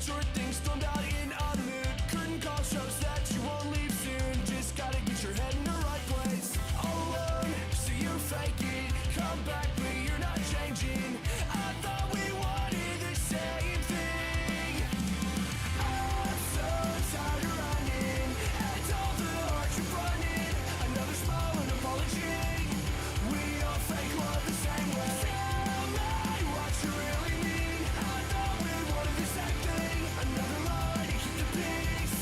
Short things stormed out in a mood. Curtain call shows that you won't leave soon. Just gotta get your head in the right place. Alone, so you fake it. Come back, but you're not changing. I thought we wanted the same thing. I'm so tired of running, and all the hearts you're running. Another smile and apology. We all fake love the same way. Tell me what you really mean. I thought we wanted the same thing. Another lie to keep the peace.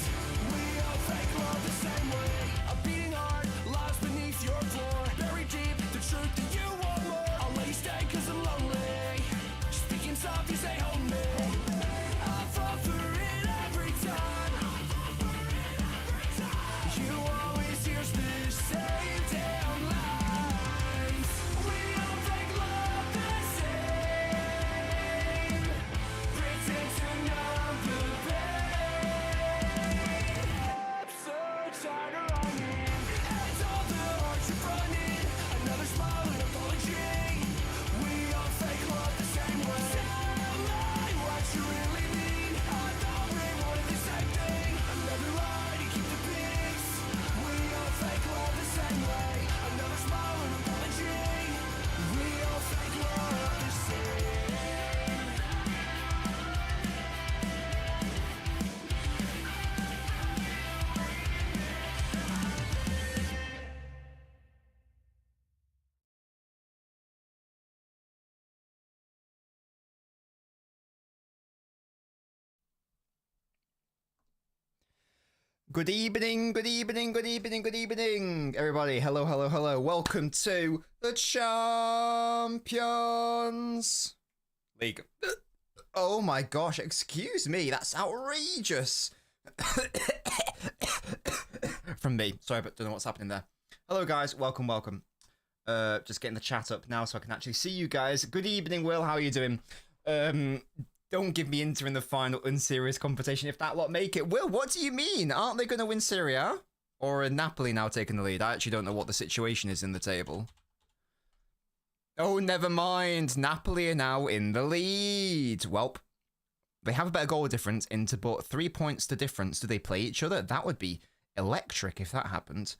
We all fake love the same way. A beating heart lies beneath your floor. Buried deep, the truth that you want more. I'll let you stay 'cause I'm lonely. Speaking soft, you say hold me. I fall for it every time. You always hear the same damn lines. We all fake love the same. Pretend to numb the pain. I'm so tired of running, and all the hearts you're running. Another smile and apology. We all fake love the same way. Tell me what you really mean. I thought we wanted the same thing. Another lie to keep the peace. We all fake love the same way. Another smile and apology. We all fake love the same. Good evening, good evening, good evening, good evening, everybody. Hello, hello, hello. Welcome to the Champions League. Oh my gosh, excuse me, that's outrageous. From me. Sorry, but don't know what's happening there. Hello, guys. Welcome, welcome. Just getting the chat up now so I can actually see you guys. Good evening, Will. How are you doing? Don't give me Inter in the final unserious competition if that lot make it. Will, what do you mean? Aren't they going to win Serie A? Or are Napoli now taking the lead? I actually don't know what the situation is in the table. Oh, never mind. Napoli are now in the lead. Welp. They have a better goal difference, Inter, but 3 points to difference. Do they play each other? That would be electric if that happened.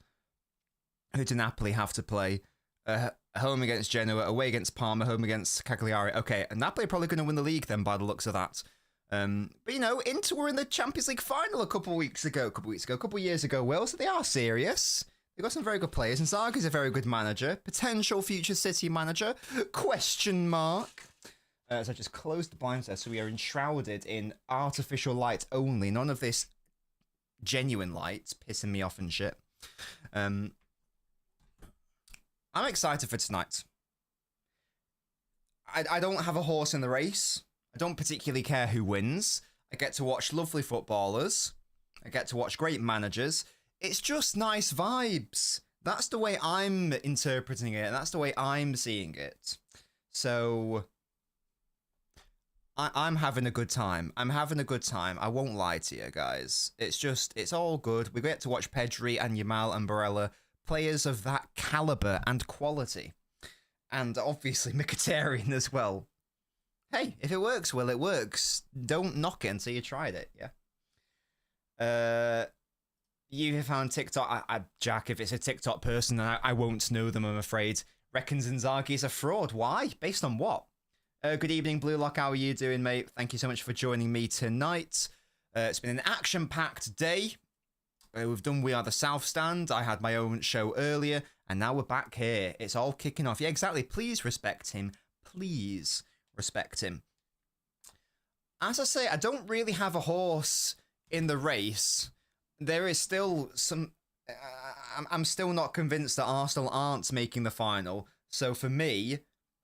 Who do Napoli have to play? Home against Genoa, away against Parma, home against Cagliari. Okay, and Napoli are probably going to win the league then by the looks of that. But you know, Inter were in the Champions League final a couple of years ago, Will, so they are serious. They've got some very good players, and Zaga's a very good manager. Potential future City manager? Question mark. So I just closed the blinds there, so we are enshrouded in artificial light only. None of this genuine light pissing me off and shit. I'm excited for tonight. I don't have a horse in the race. I don't particularly care who wins. I get to watch lovely footballers. I get to watch great managers. It's just nice vibes. That's the way I'm interpreting it, and that's the way I'm seeing it. So I'm having a good time. I'm having a good time. I won't lie to you guys. It's all good. We get to watch Pedri and Yamal and Barella, players of that caliber and quality. And obviously Mkhitaryan as well. Hey, if it works, Will, it works. Don't knock it until you tried it, yeah? You have found TikTok. Jack, if it's a TikTok person, then I won't know them, I'm afraid. Reckons Inzaghi's a fraud. Why? Based on what? Good evening, Blue Lock. How are you doing, mate? Thank you so much for joining me tonight. It's been an action-packed day. We've done We Are the South Stand. I had my own show earlier, and now we're back here. It's all kicking off. Yeah, exactly. Please respect him. Please respect him. As I say, I don't really have a horse in the race. There is still some... I'm still not convinced that Arsenal aren't making the final. So for me,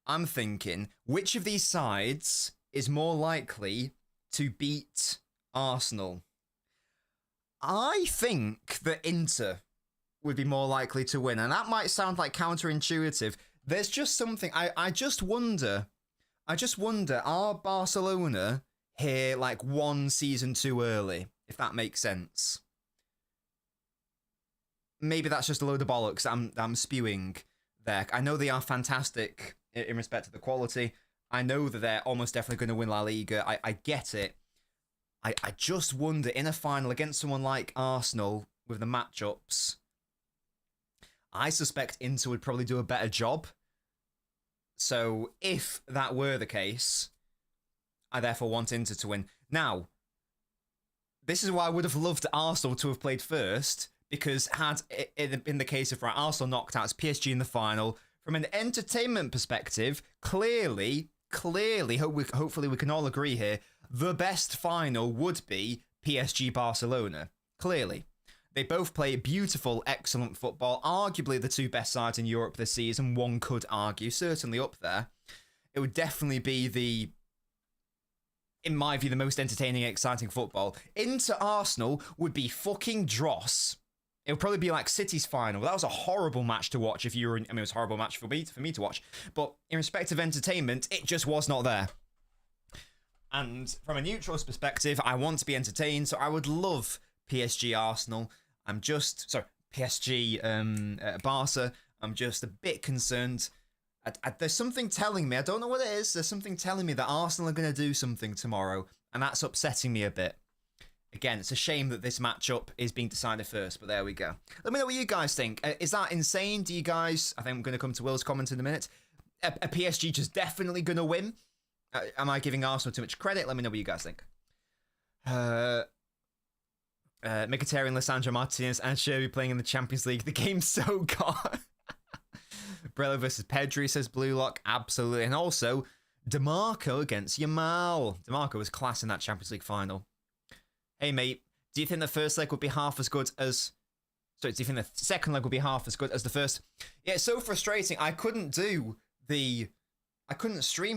I'm thinking, which of these sides is more likely to beat Arsenal? I think that Inter would be more likely to win, and that might sound like counterintuitive. There's just something, I just wonder, are Barcelona here like one season too early, if that makes sense? Maybe that's just a load of bollocks I'm spewing there. I know they are fantastic in respect to the quality. I know that they're almost definitely going to win La Liga. I get it. I just wonder, in a final against someone like Arsenal with the matchups, I suspect Inter would probably do a better job. So if that were the case, I therefore want Inter to win. Now, this is why I would have loved Arsenal to have played first, because had in the case of Arsenal knocked out PSG in the final, from an entertainment perspective, clearly, hopefully we can all agree here, the best final would be PSG Barcelona. Clearly. They both play beautiful, excellent football, arguably the two best sides in Europe this season, one could argue, certainly up there. It would definitely be in my view, the most entertaining, exciting football. Inter Arsenal would be fucking dross. It would probably be like City's final. That was a horrible match to watch if you were in, I mean, it was a horrible match for me to watch. But in respect of entertainment, it just was not there. And from a neutral's perspective, I want to be entertained, so I would love PSG Arsenal. I'm just, sorry, PSG Barca. I'm just a bit concerned. There's something telling me, I don't know what it is, there's something telling me that Arsenal are going to do something tomorrow, and that's upsetting me a bit. Again, it's a shame that this matchup is being decided first, but there we go. Let me know what you guys think. Is that insane? Do you guys, I think I'm going to come to Will's comment in a minute, a PSG just definitely going to win? Am I giving Arsenal too much credit? Let me know what you guys think. Mkhitaryan, Lissandro Martinez, and Sherby playing in the Champions League. The game's so gone. Brello versus Pedri, says Blue Lock. Absolutely. And also, DeMarco against Yamal. DeMarco was class in that Champions League final. Hey, mate, do you think the first leg would be half as good as... Sorry, do you think the second leg would be half as good as the first? Yeah, it's so frustrating. I couldn't stream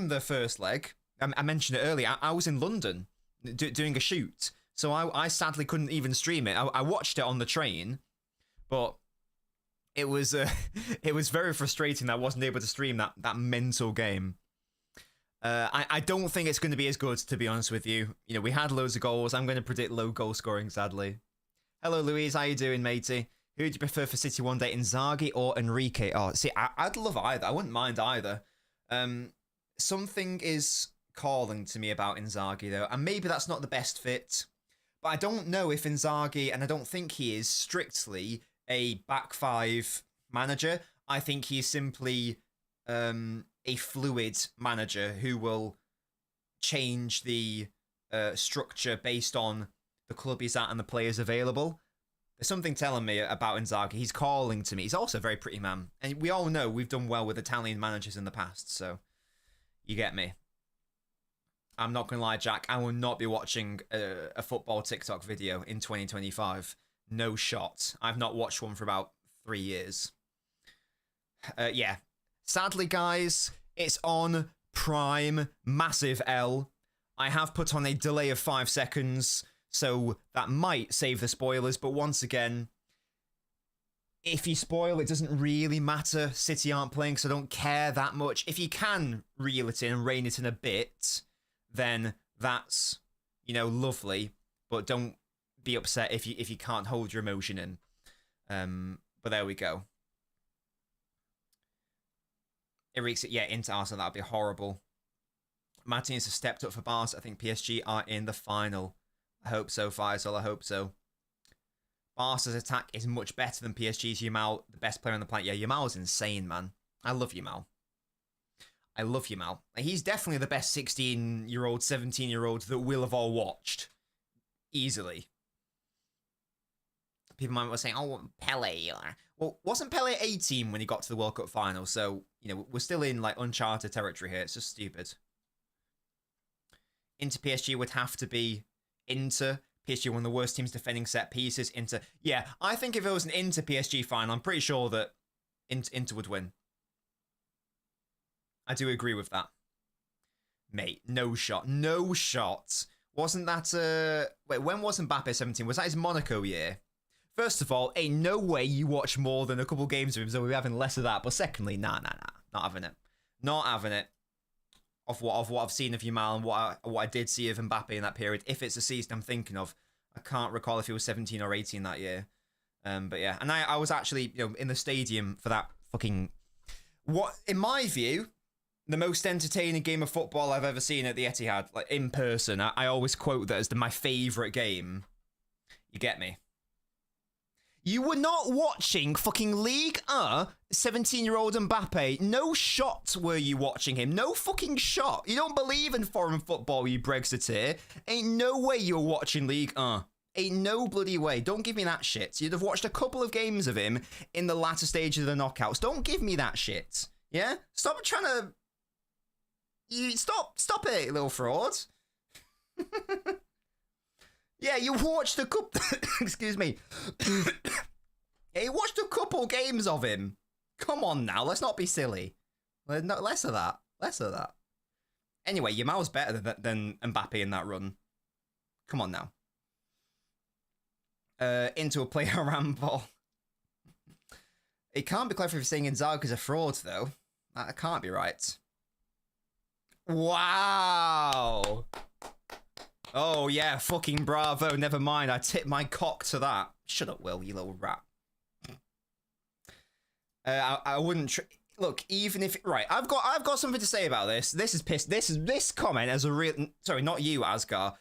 the first leg. I mentioned it earlier. I was in London doing a shoot. So I sadly couldn't even stream it. I watched it on the train, but it was very frustrating that I wasn't able to stream that mental game. I don't think it's going to be as good, to be honest with you. You know, we had loads of goals. I'm going to predict low goal scoring, sadly. Hello, Louise. How you doing, matey? Who do you prefer for City one day, Inzaghi or Enrique? Oh, see, I'd love either. I wouldn't mind either. Something is calling to me about Inzaghi, though, and maybe that's not the best fit. But I don't know if Inzaghi, and I don't think he is strictly a back five manager. I think he's simply a fluid manager who will change the structure based on the club he's at and the players available. There's something telling me about Inzaghi. He's calling to me. He's also a very pretty man. And we all know we've done well with Italian managers in the past, so you get me. I'm not going to lie, Jack. I will not be watching a football TikTok video in 2025. No shot. I've not watched one for about 3 years. Yeah. Sadly, guys, it's on Prime. Massive L. I have put on a delay of 5 seconds, so that might save the spoilers. But once again, if you spoil, it doesn't really matter. City aren't playing, so I don't care that much. If you can reel it in and rein it in a bit, then that's, you know, lovely. But don't be upset if you can't hold your emotion in. But there we go. Enrique, yeah, into Arsenal, that'd be horrible. Martinez has stepped up for Barca. I think PSG are in the final. I hope so, Faisal. I hope so. Barca's attack is much better than PSG's. Yamal, the best player on the planet. Yeah, Yamal is insane, man. I love Yamal. I love Yamal. He's definitely the best 16-year-old, 17-year-old that we'll have all watched. Easily. People might be saying, oh, Pele. Well, wasn't Pele 18 when he got to the World Cup final? So, you know, we're still in, like, uncharted territory here. It's just stupid. Inter PSG would have to be Inter. PSG, one of the worst teams defending set pieces. Inter. Yeah, I think if it was an Inter PSG final, I'm pretty sure that Inter would win. I do agree with that. Mate, no shot. No shot. Wasn't that... Wait, when was Mbappe 17? Was that his Monaco year? First of all, ain't no way you watch more than a couple games of him, so we're having less of that. But secondly, nah. Not having it. Not having it. Of what I've seen of Yamal and what I did see of Mbappe in that period. If it's a season I'm thinking of. I can't recall if he was 17 or 18 that year. But yeah. And I was actually, you know, in the stadium for that fucking... What, in my view... the most entertaining game of football I've ever seen at the Etihad, like in person. I always quote that as my favourite game. You get me? You were not watching fucking League 17-year-old Mbappe. No shot were you watching him. No fucking shot. You don't believe in foreign football, you Brexiteer. Ain't no way you're watching League Ain't no bloody way. Don't give me that shit. You'd have watched a couple of games of him in the latter stage of the knockouts. Don't give me that shit. Yeah? Stop trying to... Stop it, little fraud. Yeah, you watched a couple... Excuse me. Yeah, you watched a couple games of him. Come on now, let's not be silly. No, less of that. Less of that. Anyway, Yamal's better than Mbappe in that run. Come on now. Into a player ramble. It can't be clever if you're saying Inzaghi's a fraud, though. That can't be right. Wow. Oh, yeah, fucking bravo. Never mind, I tip my cock to that. Shut up, Will, you little rat. I wouldn't... Look, even if... Right, I've got something to say about this. This is pissed. This comment as a real... Sorry, not you, Asgar.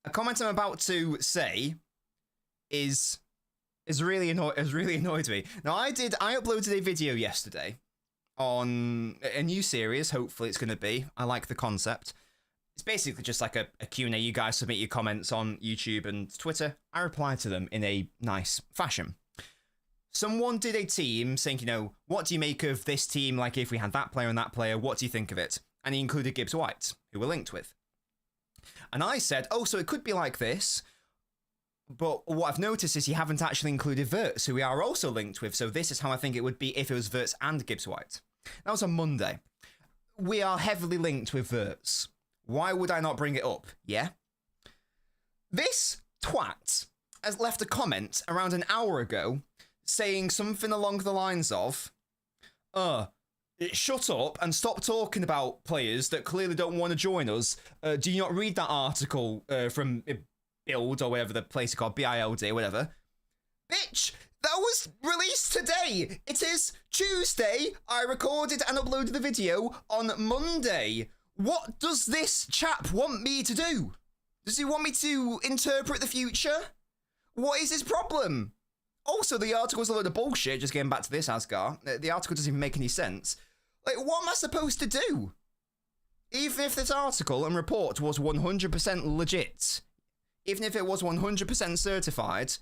A comment I'm about to say is really annoyed me. Now, I uploaded a video yesterday on a new series. Hopefully it's going to be. I like the concept. It's basically just like a Q&A. You guys submit your comments on YouTube and Twitter. I reply to them in a nice fashion. Someone did a team saying, you know, what do you make of this team? Like, if we had that player and that player, what do you think of it? And he included Gibbs White, who we're linked with. And I said, oh, so it could be like this. But what I've noticed is you haven't actually included Verts, who we are also linked with. So this is how I think it would be if it was Verts and Gibbs White. That was on Monday. We are heavily linked with Verts. Why would I not bring it up? Yeah? This twat has left a comment around an hour ago saying something along the lines of, shut up and stop talking about players that clearly don't want to join us. Do you not read that article from Build or whatever the place is called, BILD, whatever? Bitch, that was released today. It is Tuesday. I recorded and uploaded the video on Monday. What does this chap want me to do? Does he want me to interpret the future? What is his problem? Also, the article's a load of bullshit, just getting back to this, Asgar. The article doesn't even make any sense. Like, what am I supposed to do? Even if this article and report was 100% legit, even if it was 100% certified,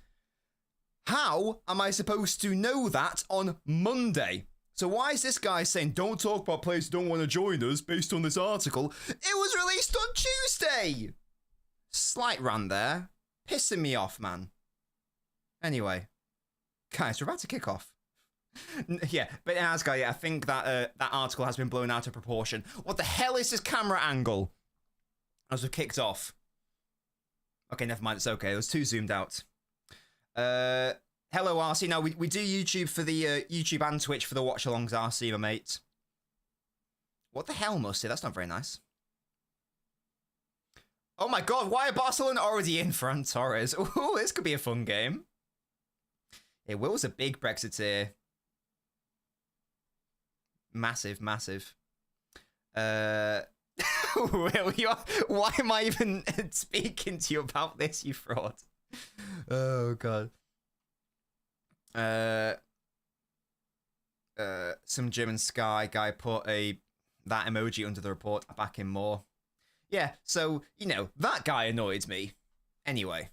how am I supposed to know that on Monday? So why is this guy saying, don't talk about players who don't want to join us based on this article? It was released on Tuesday! Slight rant there. Pissing me off, man. Anyway. Guys, we're about to kick off. Yeah, but Asgar, yeah, I think that that article has been blown out of proportion. What the hell is this camera angle? As we've kicked off. Okay, never mind, it's okay. It was too zoomed out. Hello, RC. Now, we do YouTube for the YouTube and Twitch for the watch-alongs, RC, my mate. What the hell, Musty? That's not very nice. Oh my god, why are Barcelona already in for Torres? Ooh, this could be a fun game. Yeah, Will's a big Brexiteer. Massive, massive. Will, why am I even speaking to you about this, you fraud? Oh, God. Some German Sky guy put that emoji under the report. I back him more. Yeah, so, you know, that guy annoyed me. Anyway.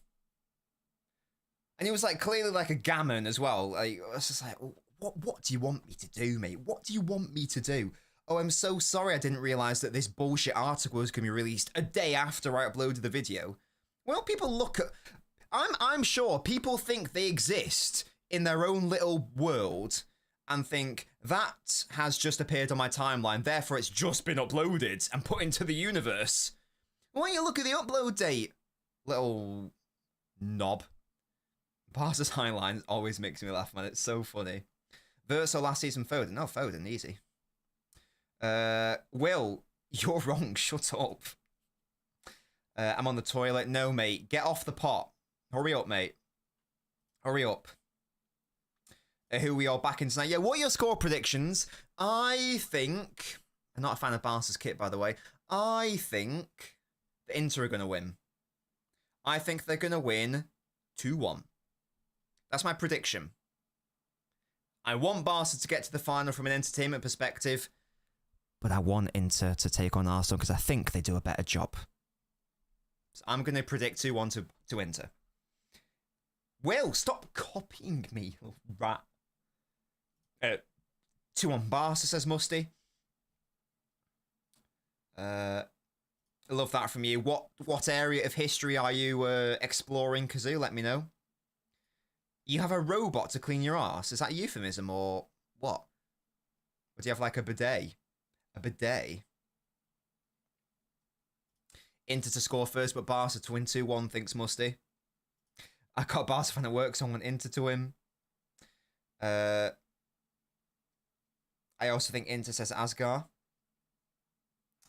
And he was, like, clearly like a gammon as well. Like, I was just like, what do you want me to do, mate? What do you want me to do? Oh, I'm so sorry I didn't realise that this bullshit article was going to be released a day after I uploaded the video. Well, people look at... I'm sure people think they exist in their own little world and think that has just appeared on my timeline, therefore it's just been uploaded and put into the universe. Why don't you look at the upload date? Little knob. Barca's Highline always makes me laugh, man. It's so funny. Verso last season Foden. No, Foden, easy. Will, you're wrong. Shut up. I'm on the toilet. No, mate. Get off the pot. Hurry up, mate. Hurry up. Who we are back in tonight. Yeah, what are your score predictions? I think I'm not a fan of Barca's kit, by the way. I think the Inter are going to win. I think they're going to win 2-1. That's my prediction. I want Barca to get to the final from an entertainment perspective, but I want Inter to take on Arsenal because I think they do a better job. So I'm going to predict 2-1 to Inter. Will, stop copying me, rat. 2-1 Barca, says Musty. I love that from you. What area of history are you exploring, Kazoo? Let me know. You have a robot to clean your ass? Is that a euphemism or what? Or do you have like a bidet? A bidet? Inter to score first, but Barca to win 2-1, thinks Musty. I got Barca fan at work, so I want Inter to win. I also think Inter, says Asgar.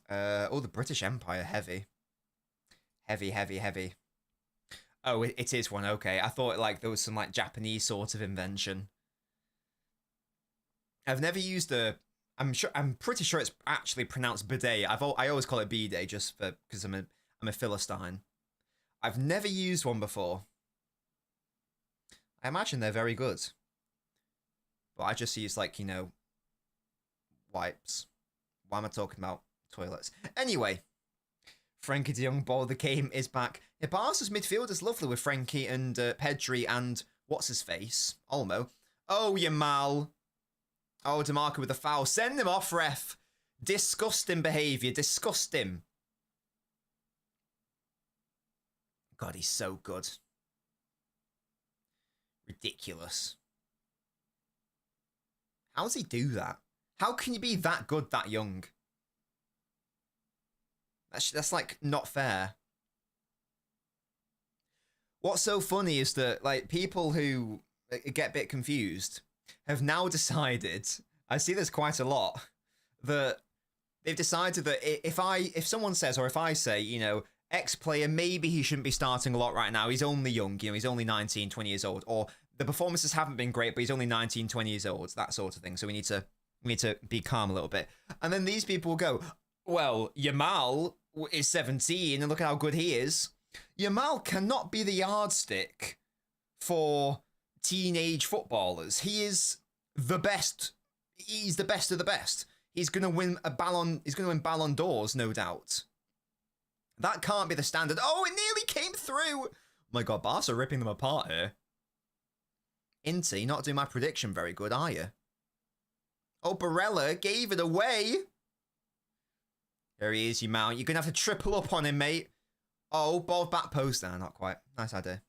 Oh, the British Empire, heavy. Heavy. Oh, it is one, okay. I thought like there was some like Japanese sort of invention. I've never used I'm pretty sure it's actually pronounced bidet. I always call it bidet just because I'm a Philistine. I've never used one before. I imagine they're very good. But I just use like, you know, wipes. Why am I talking about toilets? Anyway, Frankie de Jong ball, the game is back. Yeah, Barca's midfield is lovely with Frankie and Pedri and what's his face? Olmo. Oh, Yamal. Oh, DeMarco with the foul. Send him off, ref. Disgusting behaviour. Disgusting. God, he's so good. Ridiculous. How does he do that? How can you be that good that young? That's like not fair. What's so funny is that like people who get a bit confused have now decided, I see this quite a lot, that they've decided that if someone says, or if I say, you know, X player, maybe he shouldn't be starting a lot right now, he's only young, you know, he's only 19, 20 years old, or the performances haven't been great, but he's only 19, 20 years old, that sort of thing. So we need to be calm a little bit. And then these people will go, well, Yamal is 17 and look at how good he is. Yamal cannot be the yardstick for teenage footballers. He is the best. He's the best of the best. He's going to win a Ballon. He's going to win Ballon d'Ors, no doubt. That can't be the standard. Oh, it nearly came through. Oh my God, Barca are ripping them apart here. Inter, you're not doing my prediction very good, are you? Oh, Barella gave it away. There he is, Yamal. You're going to have to triple up on him, mate. Oh, ball back post. Nah, not quite. Nice idea.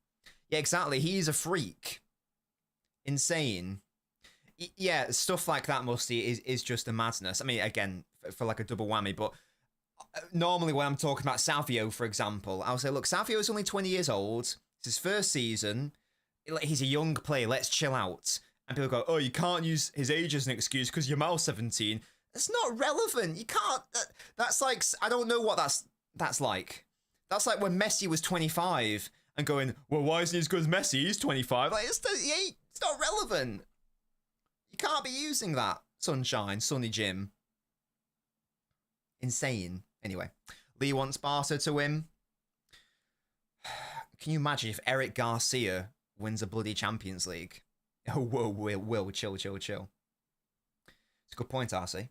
Yeah, exactly. He's a freak. Insane. Yeah, stuff like that, Musty, is just a madness. I mean, again, for like a double whammy, but normally when I'm talking about Savio, for example, I'll say, look, Savio is only 20 years old. It's his first season. He's a young player. Let's chill out. And people go, oh, you can't use his age as an excuse because Yamal's 17. That's not relevant. You can't. That's like, I don't know what that's like. That's like when Messi was 25 and going, well, why isn't he as good as Messi? He's 25. Like, it's not relevant. You can't be using that. Sunshine, Sunny Jim. Insane. Anyway, Lee wants Barca to win. Can you imagine if Eric Garcia wins a bloody Champions League? Oh, whoa, Will, chill. It's a good point, RC.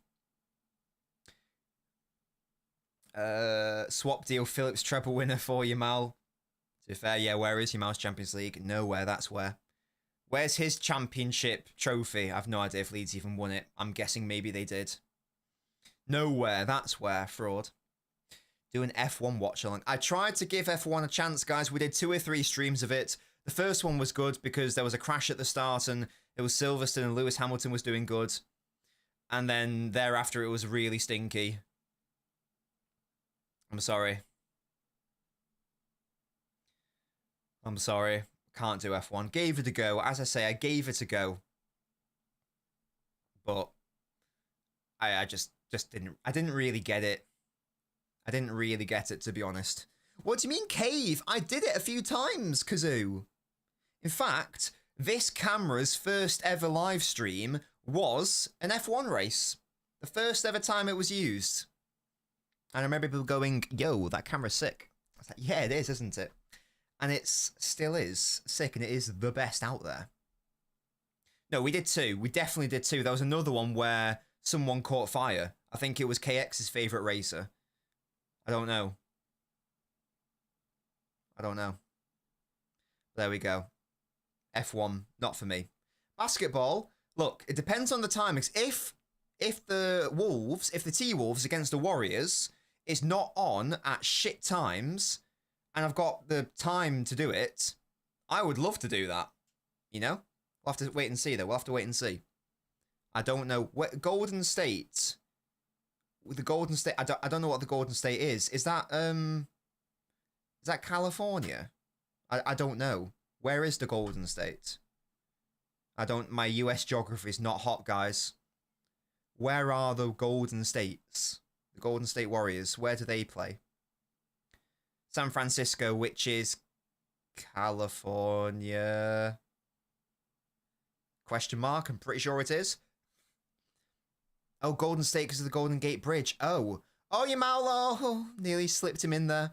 Swap deal, Phillips treble winner for Yamal. To be fair, yeah, where is Yamal's Champions League? Nowhere, that's where. Where's his championship trophy? I've no idea if Leeds even won it. I'm guessing maybe they did. Nowhere, that's where. Fraud. Do an F1 watch along. I tried to give F1 a chance, guys. We did 2 or 3 streams of it. The first one was good because there was a crash at the start and it was Silverstone and Lewis Hamilton was doing good. And then thereafter it was really stinky. I'm sorry. Can't do F1. Gave it a go. As I say, I gave it a go. But I just didn't really get it. I didn't really get it, to be honest. What do you mean cave? I did it a few times, Kazoo. In fact, this camera's first ever live stream was an F1 race. The first ever time it was used. And I remember people going, yo, that camera's sick. I was like, yeah, it is, isn't it? And it still is sick, and it is the best out there. No, we did two. We definitely did two. There was another one where someone caught fire. I think it was KX's favourite racer. I don't know. There we go. F1, not for me. Basketball, look, it depends on the timings. If the Wolves, if the T-Wolves against the Warriors is not on at shit times, and I've got the time to do it, I would love to do that. You know? We'll have to wait and see, though. We'll have to wait and see. I don't know. Golden State. With the Golden State, I don't know what the Golden State is. Is that California? I don't know. Where is the Golden State? My US geography is not hot, guys. Where are the Golden States? The Golden State Warriors, where do they play? San Francisco, which is California. Question mark, I'm pretty sure it is. Oh, Golden State because of the Golden Gate Bridge. Oh, Yamalo. Oh, nearly slipped him in there.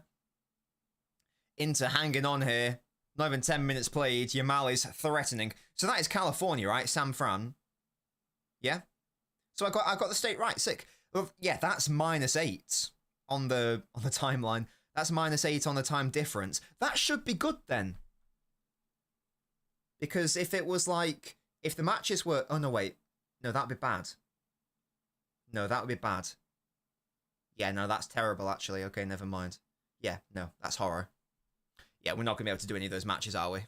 Into hanging on here. Not even 10 minutes played. Yamal is threatening. So that is California, right? San Fran. Yeah. So I got the state right. Sick. Well, yeah, that's -8 on the timeline. That's -8 on the time difference. That should be good then. Because if it was like, if the matches were, oh no, wait. No, that'd be bad. No, that would be bad. Yeah, no, that's terrible, actually. Okay, never mind. Yeah, no, that's horror. Yeah, we're not going to be able to do any of those matches, are we?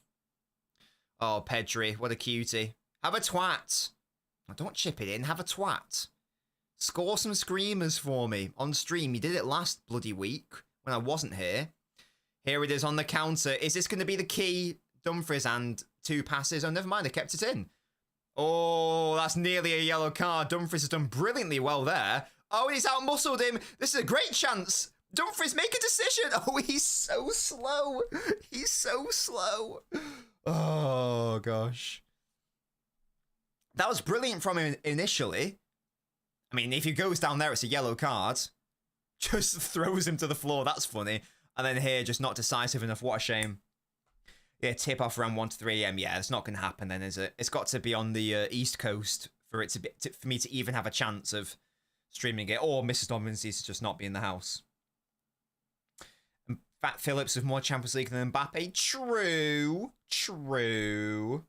Oh, Pedri, what a cutie. Have a twat. Oh, don't chip it in, have a twat. Score some screamers for me on stream. You did it last bloody week when I wasn't here. Here it is on the counter. Is this going to be the key? Dumfries and 2 passes. Oh, never mind, I kept it in. Oh, that's nearly a yellow card. Dumfries has done brilliantly well there. Oh, he's out-muscled him. This is a great chance. Dumfries, make a decision. Oh, he's so slow. He's so slow. Oh, gosh. That was brilliant from him initially. I mean, if he goes down there, it's a yellow card. Just throws him to the floor. That's funny. And then here, just not decisive enough. What a shame. Yeah, tip off around 1 to 3 a.m. Yeah, it's not going to happen then, is it? It's got to be on the East Coast for it for me to even have a chance of streaming it. Or Mrs. Dobbins needs to just not be in the house. And Fat Phillips with more Champions League than Mbappe. True. True.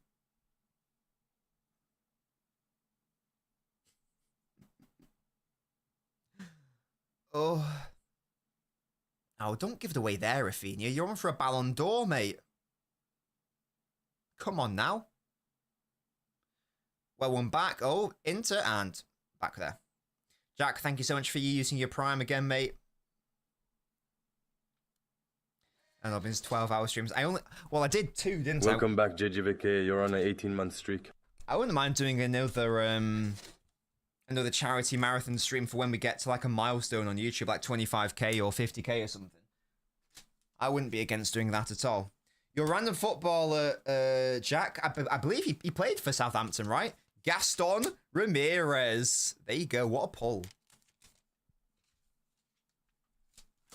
Oh, don't give it away there, Rafinha. You're on for a Ballon d'Or, mate. Come on now. Well, one back. Oh, Inter and back there. Jack, thank you so much for using your Prime again, mate. And LNobbins 12-hour streams. I did 2, didn't I? Welcome back, JJVK. You're on an 18-month streak. I wouldn't mind doing another charity marathon stream for when we get to like a milestone on YouTube, like 25k or 50k or something. I wouldn't be against doing that at all. Your random footballer, Jack, I believe he played for Southampton, right? Gaston Ramirez. There you go. What a pull.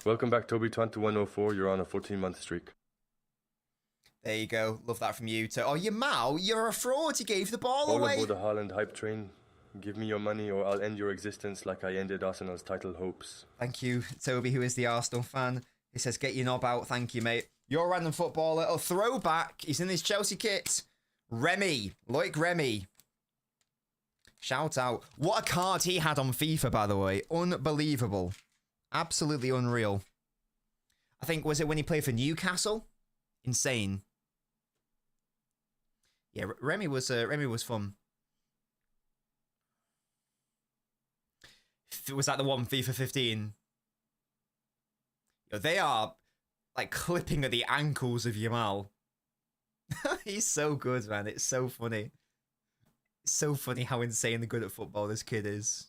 Welcome back, Toby2104. You're on a 14-month streak. There you go. Love that from you. Oh, Yamal, you're a fraud. You gave the ball All away. aboard the Haaland hype train. Give me your money or I'll end your existence like I ended Arsenal's title hopes. Thank you, Toby, who is the Arsenal fan. He says, get your knob out. Thank you, mate. You're a random footballer. Oh, throwback. He's in his Chelsea kit. Remy. Loic Remy. Shout out. What a card he had on FIFA, by the way. Unbelievable. Absolutely unreal. I think, was it when he played for Newcastle? Insane. Yeah, Remy was fun. Was that the one FIFA 15? Yo, they are like clipping at the ankles of Yamal. He's so good, man. It's so funny. It's so funny how insanely good at football this kid is.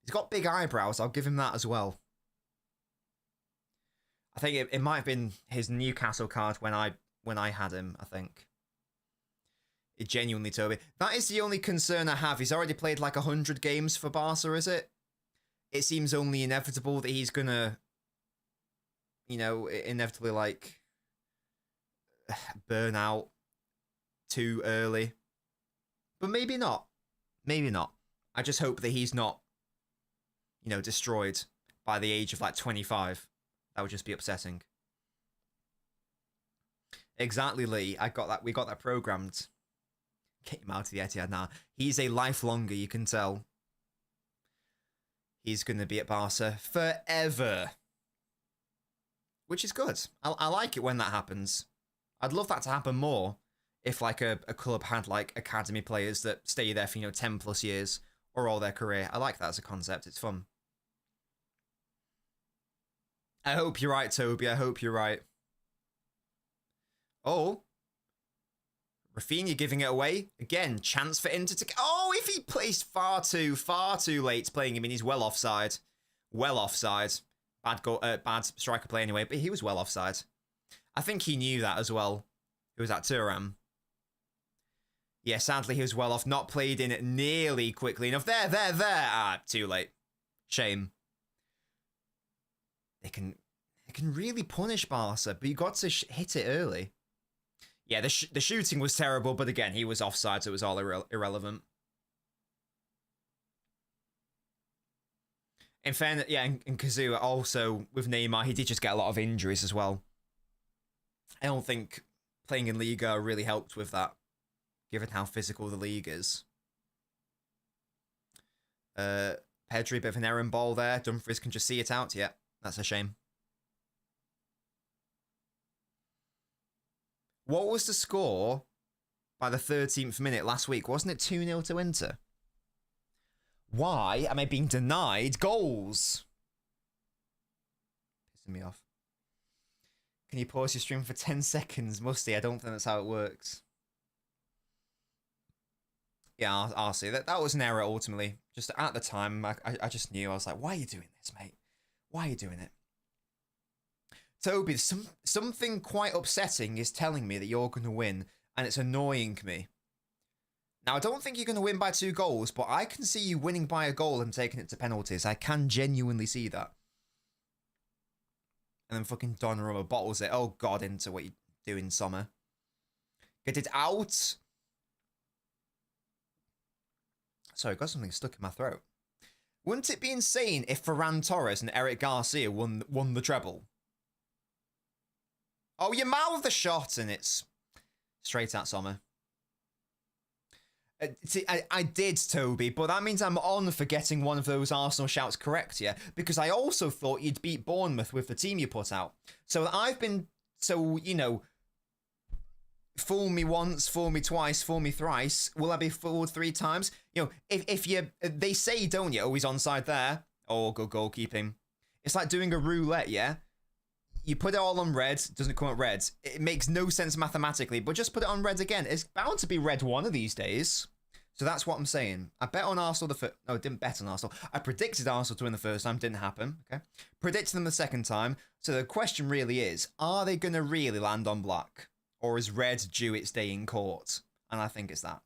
He's got big eyebrows. I'll give him that as well. I think it might have been his Newcastle card when I had him, I think. Genuinely, Toby. That is the only concern I have. He's already played like 100 games for Barca, is it? It seems only inevitable that he's gonna, you know, inevitably like burn out too early. But maybe not. Maybe not. I just hope that he's not, you know, destroyed by the age of like 25. That would just be upsetting. Exactly, Lee. I got that. We got that programmed. Get him out of the Etihad now. He's a lifelonger, you can tell. He's going to be at Barca forever. Which is good. I like it when that happens. I'd love that to happen more if like a club had like academy players that stay there for, you know, 10 plus years or all their career. I like that as a concept. It's fun. I hope you're right, Toby. I hope you're right. Oh. Rafinha giving it away. Again, chance for Inter to... Oh, if he plays far too late playing him in, he's well offside. Well offside. Bad striker play anyway, but he was well offside. I think he knew that as well. It was at Thuram. Yeah, sadly he was well off. Not played in nearly quickly enough. There. Ah, too late. Shame. They can really punish Barca, but you got to hit it early. Yeah, the shooting was terrible, but again, he was offside, so it was all irrelevant. In fairness, yeah, and Kazua also, with Neymar, he did just get a lot of injuries as well. I don't think playing in Liga really helped with that, given how physical the league is. Pedri, bit of an errand ball there. Dumfries can just see it out. Yeah, that's a shame. What was the score by the 13th minute last week? Wasn't it 2-0 to Inter? Why am I being denied goals? Pissing me off. Can you pause your stream for 10 seconds? Musty, I don't think that's how it works. Yeah, I'll see. That was an error, ultimately. Just at the time, I just knew. I was like, why are you doing this, mate? Why are you doing it? Toby, something quite upsetting is telling me that you're going to win, and it's annoying me. Now, I don't think you're going to win by 2 goals, but I can see you winning by a goal and taking it to penalties. I can genuinely see that. And then fucking Donnarumma bottles it. Oh, God, into what you doing, Sommer. Get it out. Sorry, I got something stuck in my throat. Wouldn't it be insane if Ferran Torres and Eric Garcia won the treble? Oh, you mouth the shot, and it's straight at Sommer. See, I did, Toby, but that means I'm on for getting one of those Arsenal shouts correct, yeah? Because I also thought you'd beat Bournemouth with the team you put out. So I've been, you know, fool me once, fool me twice, fool me thrice. Will I be fooled 3 times? You know, if you, they say, don't you, oh, he's onside there. Oh, good goalkeeping. It's like doing a roulette, yeah? You put it all on red, doesn't come up red. It makes no sense mathematically, but just put it on red again. It's bound to be red one of these days. So that's what I'm saying. I bet on Arsenal the first... No, I didn't bet on Arsenal. I predicted Arsenal to win the first time. Didn't happen, okay? Predicted them the second time. So the question really is, are they going to really land on black? Or is red due its day in court? And I think it's that.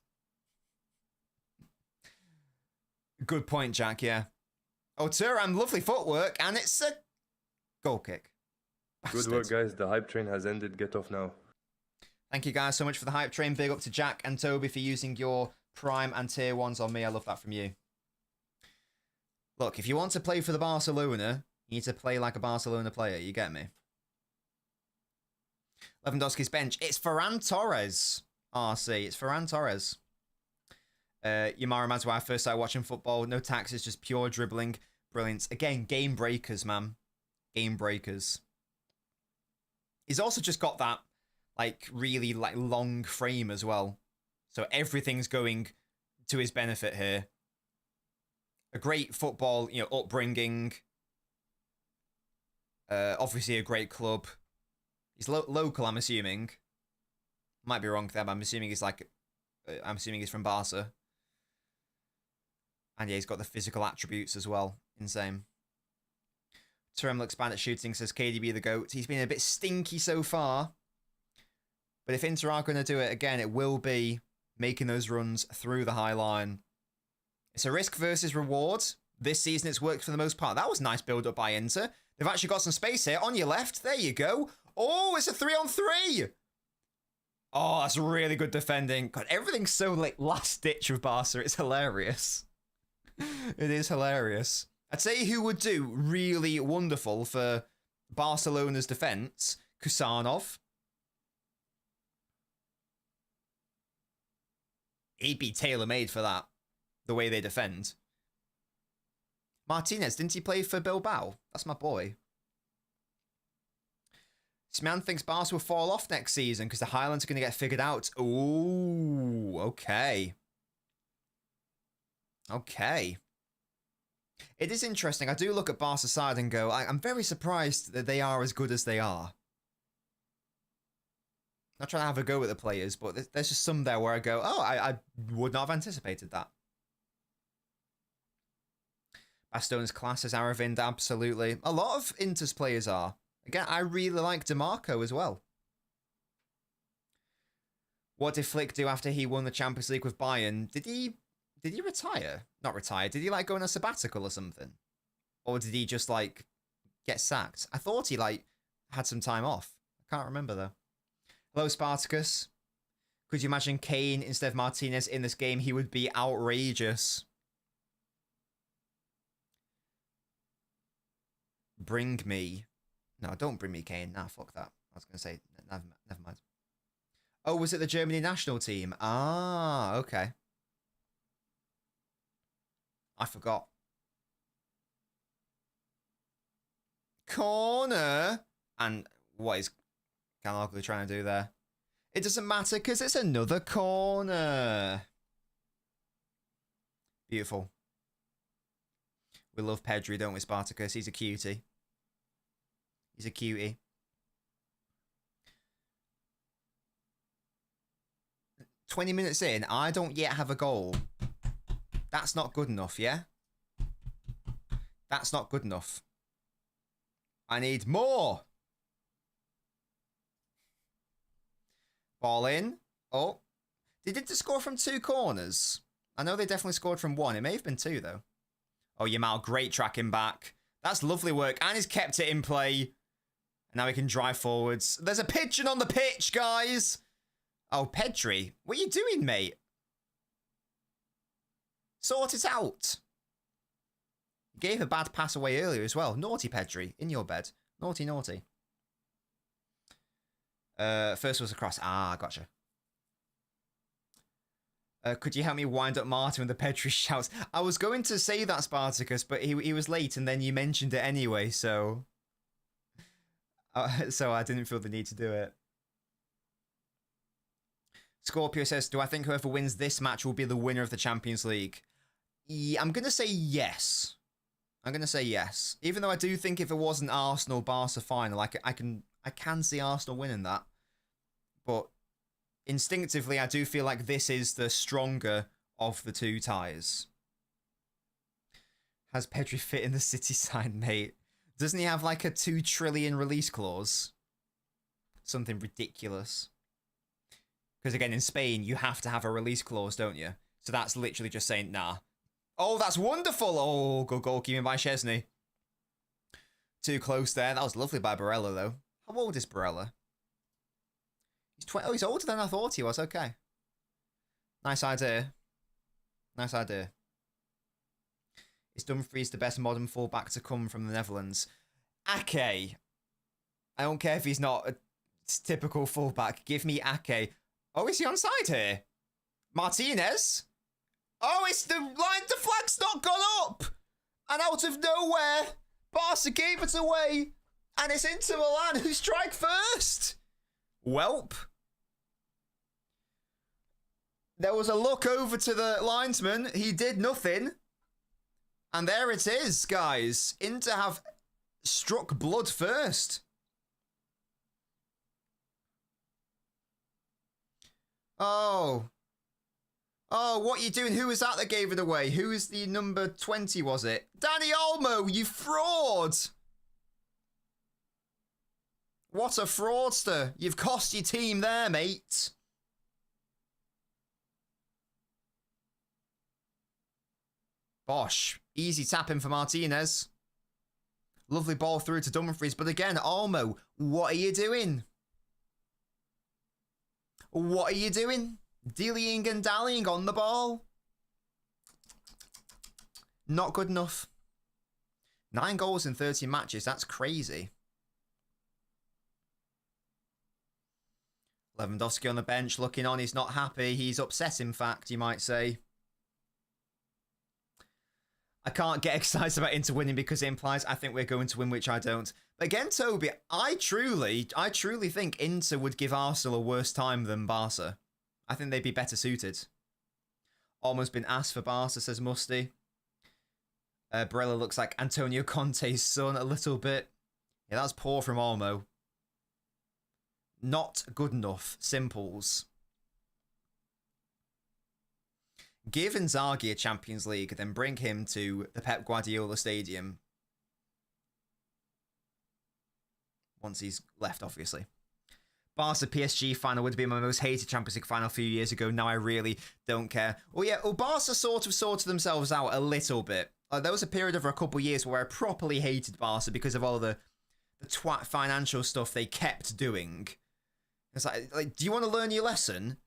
Good point, Jack, yeah. Oh, Thuram, lovely footwork, and it's a goal kick. Good work, guys. The hype train has ended. Get off now. Thank you guys so much for the hype train. Big up to Jack and Toby for using your Prime and Tier 1s on me. I love that from you. Look, if you want to play for the Barcelona, you need to play like a Barcelona player. You get me? Lewandowski's bench. It's Ferran Torres. RC. It's Ferran Torres. Yamara Mazwa, first started watching football. No taxes, just pure dribbling. Brilliant. Again, game breakers, man. Game breakers. He's also just got that, like, really, like, long frame as well. So everything's going to his benefit here. A great football, you know, upbringing. Obviously a great club. He's local, I'm assuming. Might be wrong there, but I'm assuming he's like... I'm assuming he's from Barca. And yeah, he's got the physical attributes as well. Insane. Thuram looks bad at shooting, says KDB the GOAT. He's been a bit stinky so far. But if Inter are going to do it again, it will be making those runs through the high line. It's a risk versus reward. This season it's worked for the most part. That was nice build up by Inter. They've actually got some space here. On your left, there you go. Oh, it's a 3-on-3. Oh, that's really good defending. God, everything's so like last ditch with Barca. It's hilarious. It is hilarious. I'd say who would do really wonderful for Barcelona's defense? Kusanov. He'd be tailor-made for that. The way they defend. Martinez, didn't he play for Bilbao? That's my boy. This man thinks Barca will fall off next season because the Highlands are going to get figured out. Ooh, okay. Okay. It is interesting. I do look at Barca's side and go, I'm very surprised that they are as good as they are. Not trying to have a go at the players, but there's just some there where I go, oh, I would not have anticipated that. Bastone's class as Aravind, absolutely. A lot of Inter's players are. Again, I really like DeMarco as well. What did Flick do after he won the Champions League with Bayern? Did he retire? Not retire. Did he like go on a sabbatical or something? Or did he just like get sacked? I thought he like had some time off. I can't remember though. Hello, Spartacus. Could you imagine Kane instead of Martinez in this game? He would be outrageous. Bring me. No, don't bring me Kane. Nah, fuck that. I was going to say, never mind. Oh, was it the Germany national team? Ah, okay. I forgot. Corner. And what is Canaloglu trying to do there? It doesn't matter because it's another corner. Beautiful. We love Pedri, don't we, Spartacus? He's a cutie. He's a cutie. "20 minutes in, I don't yet have a goal. That's not good enough, yeah? That's not good enough. I need more. Ball in. Oh. They did score from 2 corners. I know they definitely scored from 1. It may have been 2, though. Oh, Yamal, great tracking back. That's lovely work. And he's kept it in play. Now he can drive forwards. There's a pigeon on the pitch, guys. Oh, Pedri. What are you doing, mate? Sort it out. You gave a bad pass away earlier as well. Naughty, Pedri. In your bed. Naughty, naughty. First was a cross. Ah, gotcha. Could you help me wind up Martin with the Pedri shouts? I was going to say that, Spartacus, but he was late and then you mentioned it anyway, so... so I didn't feel the need to do it. Scorpio says, do I think whoever wins this match will be the winner of the Champions League? Yeah, I'm going to say yes. I'm going to say yes. Even though I do think if it was an Arsenal-Barca final, I can see Arsenal winning that. But instinctively, I do feel like this is the stronger of the 2 ties. Has Pedri fit in the City side, mate? Doesn't he have like a 2 trillion release clause? Something ridiculous. Because again, in Spain, you have to have a release clause, don't you? So that's literally just saying, nah. Oh, that's wonderful. Oh, good goalkeeping by Chesney. Too close there. That was lovely by Barella, though. How old is Barella? He's 20. Oh, he's older than I thought he was. Okay. Nice idea. Nice idea. Is Dumfries the best modern fullback to come from the Netherlands? Ake. I don't care if he's not a typical fullback. Give me Ake. Oh, is he on side here? Martinez? Oh, it's the line. The flag's not gone up. And out of nowhere, Barca gave it away. And it's Inter Milan who strike first. Welp. There was a look over to the linesman. He did nothing. And there it is, guys. Inter have struck blood first. Oh. Oh, what are you doing? Who was that gave it away? Who is the number 20, was it? Danny Olmo, you fraud! What a fraudster. You've cost your team there, mate. Bosh. Easy tapping for Martinez. Lovely ball through to Dumfries. But again, Olmo, what are you doing? What are you doing? Dillying and dallying on the ball. Not good enough. 9 goals in 30 matches. That's crazy. Lewandowski on the bench looking on. He's not happy. He's upset, in fact, you might say. I can't get excited about Inter winning because it implies I think we're going to win, which I don't. But again, Toby, I truly think Inter would give Arsenal a worse time than Barca. I think they'd be better suited. Almost been asked for Barca, says Musty. Barella looks like Antonio Conte's son a little bit. Yeah, that's poor from Olmo. Not good enough. Simples. Give Inzaghi a Champions League, then bring him to the Pep Guardiola Stadium. Once he's left, obviously. Barca PSG final would have been my most hated Champions League final a few years ago. Now I really don't care. Well, yeah, Barca sort of sorted themselves out a little bit. There was a period over a couple of years where I properly hated Barca because of all the twat financial stuff they kept doing. It's like, do you want to learn your lesson?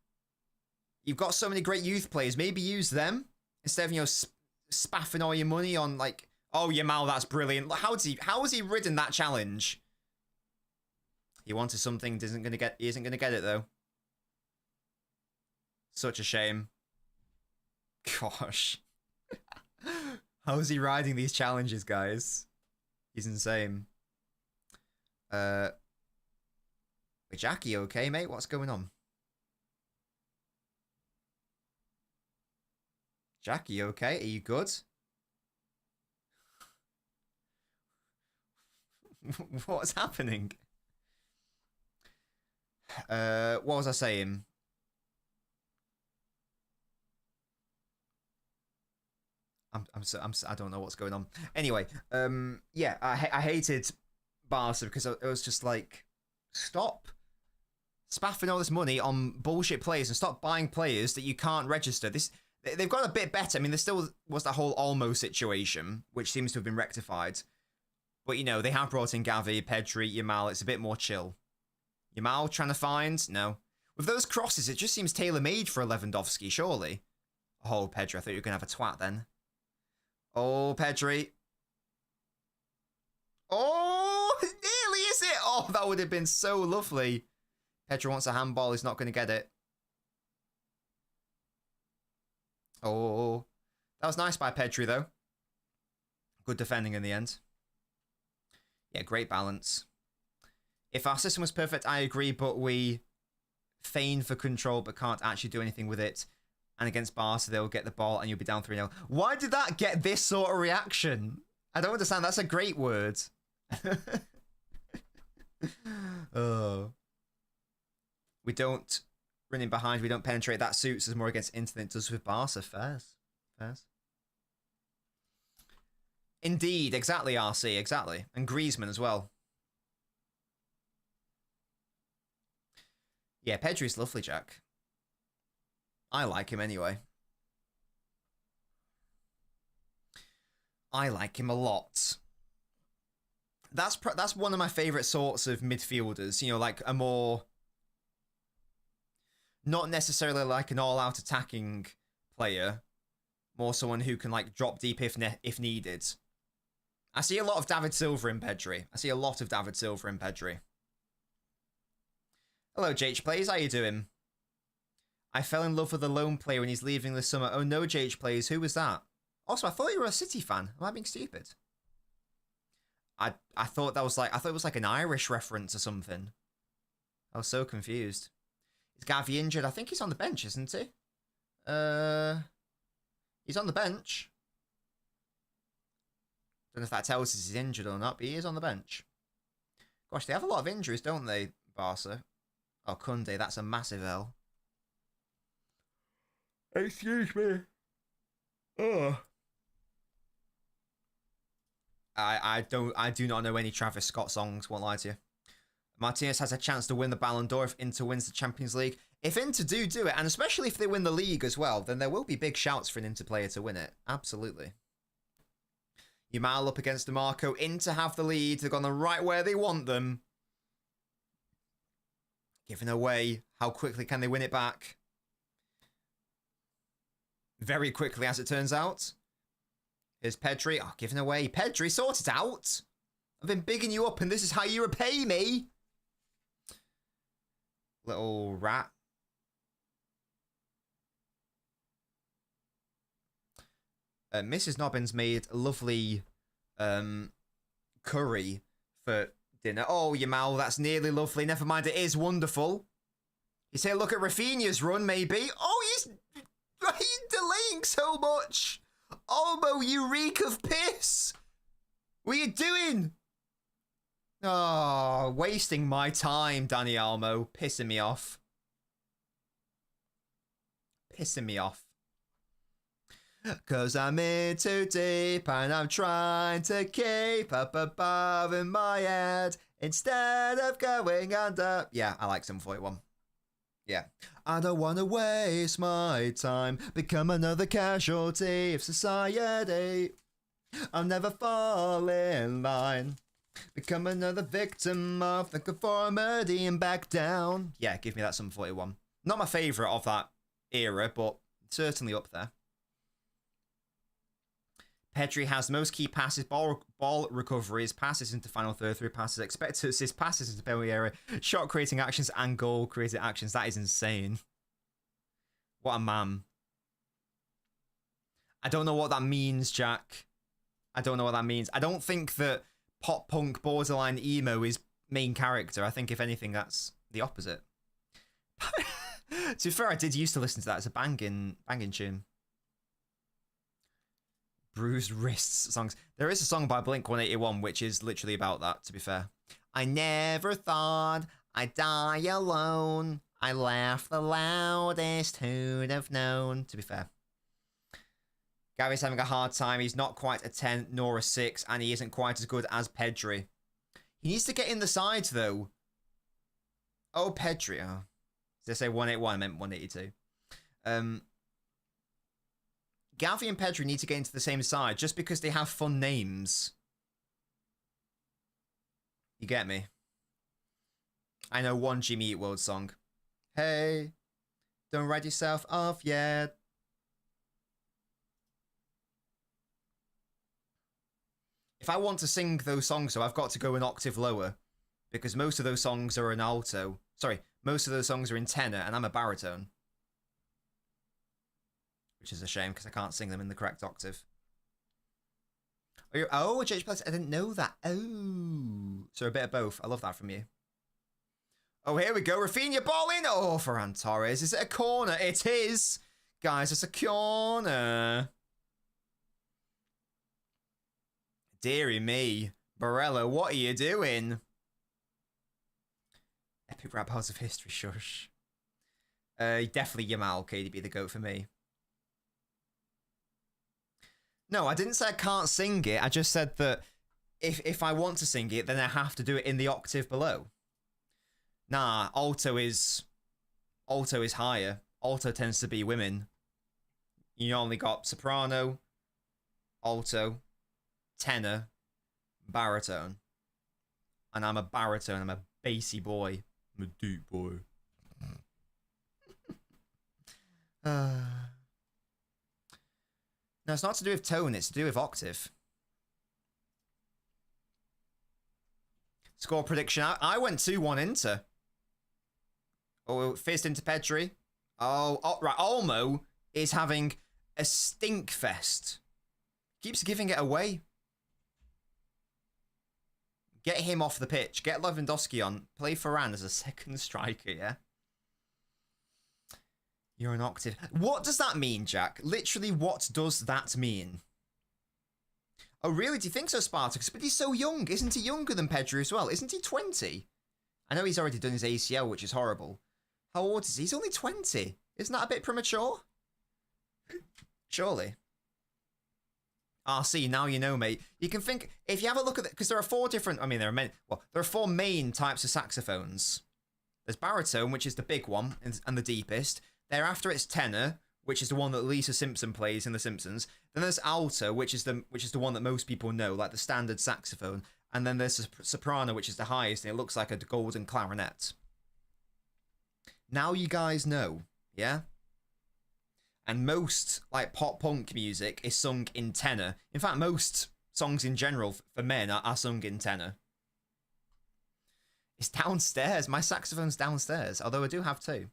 You've got so many great youth players. Maybe use them instead of, spaffing all your money on, like, oh, Yamal, that's brilliant. How has he ridden that challenge? He wanted something, he isn't going to get it, though. Such a shame. Gosh. How is he riding these challenges, guys? He's insane. Jackie, okay, mate? What's going on? Jackie, okay? Are you good? What's happening? What was I saying? I don't know what's going on. Anyway, yeah, I hated Barca because it was just like, stop spaffing all this money on bullshit players and stop buying players that you can't register. They've got a bit better. I mean, there still was that whole Olmo situation, which seems to have been rectified. But, they have brought in Gavi, Pedri, Yamal. It's a bit more chill. Yamal trying to find? No. With those crosses, it just seems tailor-made for Lewandowski, surely. Oh, Pedri, I thought you were going to have a twat then. Oh, Pedri. Oh, nearly is it? Oh, that would have been so lovely. Pedri wants a handball. He's not going to get it. Oh, that was nice by Pedri, though. Good defending in the end. Yeah, great balance. If our system was perfect, I agree, but we feign for control but can't actually do anything with it. And against Barca, they'll get the ball and you'll be down 3-0. Why did that get this sort of reaction? I don't understand. That's a great word. Oh. We don't run in behind. We don't penetrate. That suits us more against Inter than it does with Barca. Fairs. Indeed. Exactly, RC. Exactly. And Griezmann as well. Yeah, Pedri's lovely, Jack. I like him anyway. I like him a lot. That's one of my favourite sorts of midfielders. Like a more... Not necessarily like an all-out attacking player. More someone who can like drop deep if needed. I see a lot of David Silva in Pedri. Hello, JH Plays. How you doing? I fell in love with a lone player when he's leaving this summer. Oh no, JH Plays. Who was that? Also, I thought you were a City fan. Am I being stupid? I thought it was like an Irish reference or something. I was so confused. Is Gavi injured? I think he's on the bench, isn't he? He's on the bench. Don't know if that tells us he's injured or not, but he is on the bench. Gosh, they have a lot of injuries, don't they, Barca? Oh, Kunde, that's a massive L. Excuse me. Oh. I do not know any Travis Scott songs, won't lie to you. Martinez has a chance to win the Ballon d'Or if Inter wins the Champions League. If Inter do it, and especially if they win the league as well, then there will be big shouts for an Inter player to win it. Absolutely. Yamal up against DeMarco. In to have the lead. They've gone the right where they want them. Giving away. How quickly can they win it back? Very quickly, as it turns out. Here's Pedri. Oh, giving away. Pedri, sort it out. I've been bigging you up, and this is how you repay me. Little rat. Mrs. Nobbins made a lovely curry for dinner. Oh, Yamal, that's nearly lovely. Never mind, it is wonderful. You say, look at Rafinha's run, maybe. Oh, he's delaying so much. Olmo, you reek of piss. What are you doing? Oh, wasting my time, Danny Olmo. Pissing me off. Pissing me off. 'Cause I'm in too deep and I'm trying to keep up above in my head instead of going under. Yeah, I like 741. Yeah. I don't want to waste my time, become another casualty of society. I'll never fall in line, become another victim of the conformity and back down. Yeah, give me that 741. Not my favourite of that era, but certainly up there. Pedri has the most key passes, ball recoveries, passes into final third, through passes, expected assists, passes into penalty area, shot creating actions, and goal creating actions. That is insane. What a man. I don't know what that means, Jack. I don't know what that means. I don't think that pop punk borderline emo is main character. I think if anything, that's the opposite. To be fair, I did used to listen to that as a banging tune. Bruised wrists songs. There is a song by Blink-181 which is literally about that, to be fair. I never thought I'd die alone. I laughed the loudest, who'd have known, to be fair. Gavi's having a hard time. He's not quite a 10 nor a 6, and he isn't quite as good as Pedri. He needs to get in the sides, though. Oh, Pedri. Oh. Did I say 181? I meant 182. Gavi and Pedri need to get into the same side just because they have fun names. You get me? I know one Jimmy Eat World song. Hey, don't write yourself off yet. If I want to sing those songs, though, I've got to go an octave lower. Because most of those songs are in alto. Sorry, most of those songs are in tenor, and I'm a baritone. Which is a shame, because I can't sing them in the correct octave. Oh, JH Plus, I didn't know that. Oh. So a bit of both. I love that from you. Oh, here we go. Rafinha ball in. Oh, Ferran Torres. Is it a corner? It is. Guys, it's a corner. Deary me. Barella, what are you doing? Epic rap house of history, shush. Definitely Yamal, KDB, the GOAT for me. No, I didn't say I can't sing it. I just said that if I want to sing it, then I have to do it in the octave below. Nah, alto is higher. Alto tends to be women. You only got soprano, alto, tenor, baritone. And I'm a baritone. I'm a bassy boy. I'm a deep boy. No, it's not to do with tone, it's to do with octave. Score prediction. I went 2-1 Inter. Oh, fizzed into Pedri. Oh, right. Olmo is having a stink fest. Keeps giving it away. Get him off the pitch. Get Lewandowski on. Play Ferran as a second striker, yeah? You're an octave. What does that mean, Jack? Literally, what does that mean? Oh, really? Do you think so, Spartacus? But he's so young. Isn't he younger than Pedri as well? Isn't he 20? I know he's already done his ACL, which is horrible. How old is he? He's only 20. Isn't that a bit premature? Surely. RC, now you know, mate. You can think, if you have a look at it, because there are four different, I mean, there are many, well, there are four main types of saxophones. There's baritone, which is the big one and the deepest. Thereafter, it's tenor, which is the one that Lisa Simpson plays in The Simpsons. Then there's alto, which is the one that most people know, like the standard saxophone. And then there's a soprano, which is the highest, and it looks like a golden clarinet. Now you guys know, yeah? And most, like, pop-punk music is sung in tenor. In fact, most songs in general for men are sung in tenor. It's downstairs. My saxophone's downstairs, although I do have two.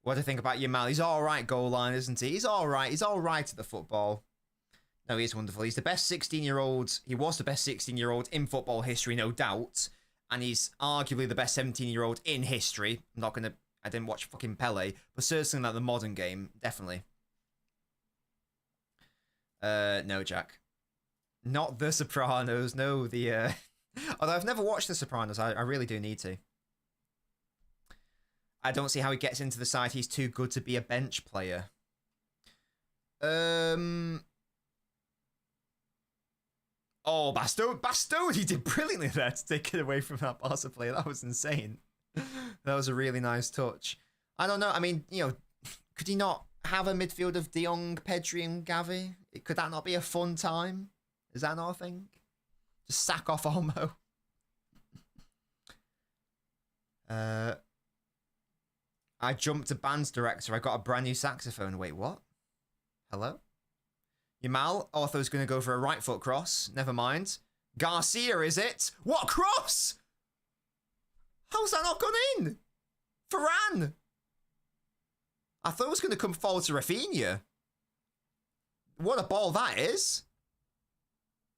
What do you think about Yamal? He's all right goal line, isn't he? He's all right. He's all right at the football. No, he is wonderful. He's the best 16-year-old. He was the best 16-year-old in football history, no doubt. And he's arguably the best 17-year-old in history. I'm not going to... I didn't watch fucking Pele, but certainly like the modern game, definitely. No, Jack. Not The Sopranos. No, the... Although I've never watched The Sopranos. I really do need to. I don't see how he gets into the side. He's too good to be a bench player. Oh, Bastoni he did brilliantly there to take it away from that Barca player. That was insane. That was a really nice touch. I don't know. I mean, you know, could he not have a midfield of De Jong, Pedri, and Gavi? Could that not be a fun time? Is that not a thing? Just sack off Olmo. I jumped to band's director. I got a brand new saxophone. Wait, what? Hello? Yamal, I thought I was going to go for a right foot cross. Never mind. Garcia, is it? What cross? How's that not gone in? Varane. I thought it was going to come forward to Rafinha. What a ball that is.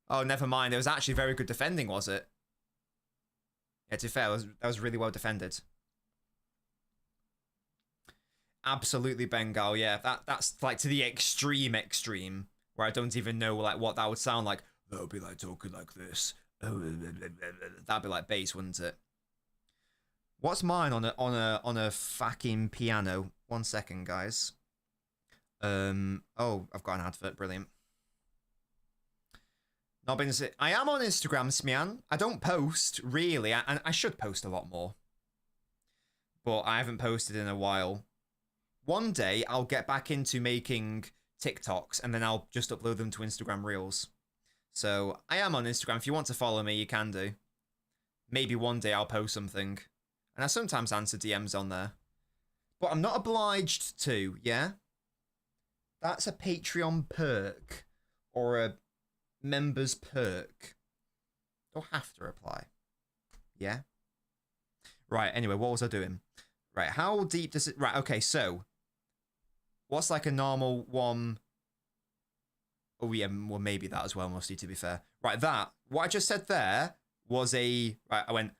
Oh, never mind. It was actually very good defending, was it? Yeah, to be fair, that was really well defended. Absolutely Bengal, yeah. That's like to the extreme, where I don't even know like what that would sound like. That would be like talking like this. That'd be like bass, wouldn't it? What's mine on a fucking piano? 1 second, guys. Oh, I've got an advert. Brilliant. Nobbins, I am on Instagram, Smian. I don't post really, and I should post a lot more, but I haven't posted in a while. One day I'll get back into making TikToks, and then I'll just upload them to Instagram Reels. So I am on Instagram. If you want to follow me, you can do. Maybe one day I'll post something, and I sometimes answer DMs on there, but I'm not obliged to. Yeah, that's a Patreon perk or a members perk. Don't have to reply. Yeah. Right. Anyway, what was I doing? Right. How deep does it? Right. Okay. So, what's like a normal one? Oh yeah. Well, maybe that as well, Musty. To be fair. Right. That. What I just said there was a. Right. I went.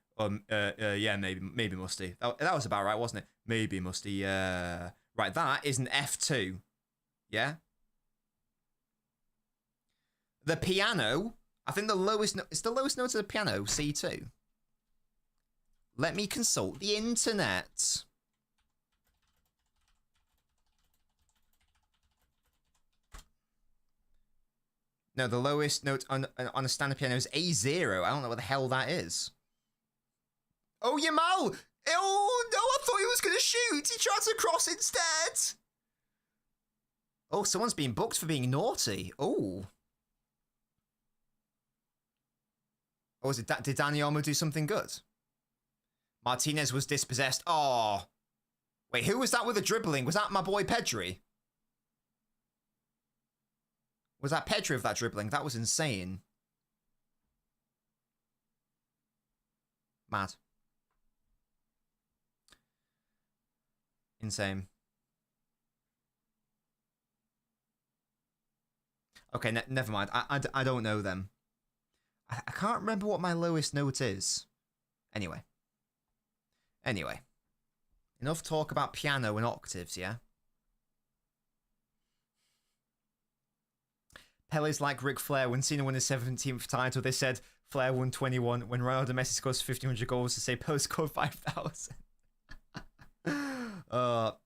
Yeah. Maybe Musty. That was about right, wasn't it? Maybe Musty. Right. That is an F2. Yeah. The piano, I think the lowest note, it's the lowest note of the piano, C2. Let me consult the internet. No, the lowest note on a standard piano is A0. I don't know what the hell that is. Oh, Yamal! Oh, no, I thought he was going to shoot. He tried to cross instead. Oh, someone's been booked for being naughty. Oh. Or was it did Dani Olmo do something good? Martinez was dispossessed. Oh. Wait, who was that with the dribbling? Was that my boy Pedri? Was that Pedri with that dribbling? That was insane. Mad. Insane. Okay, never mind. I don't know them. I can't remember what my lowest note is. Anyway. Enough talk about piano and octaves, yeah? Pele's like Ric Flair. When Cena won his 17th title, they said Flair won 21. When Ronaldo Messi scores 1,500 goals, they say Poe scored 5,000.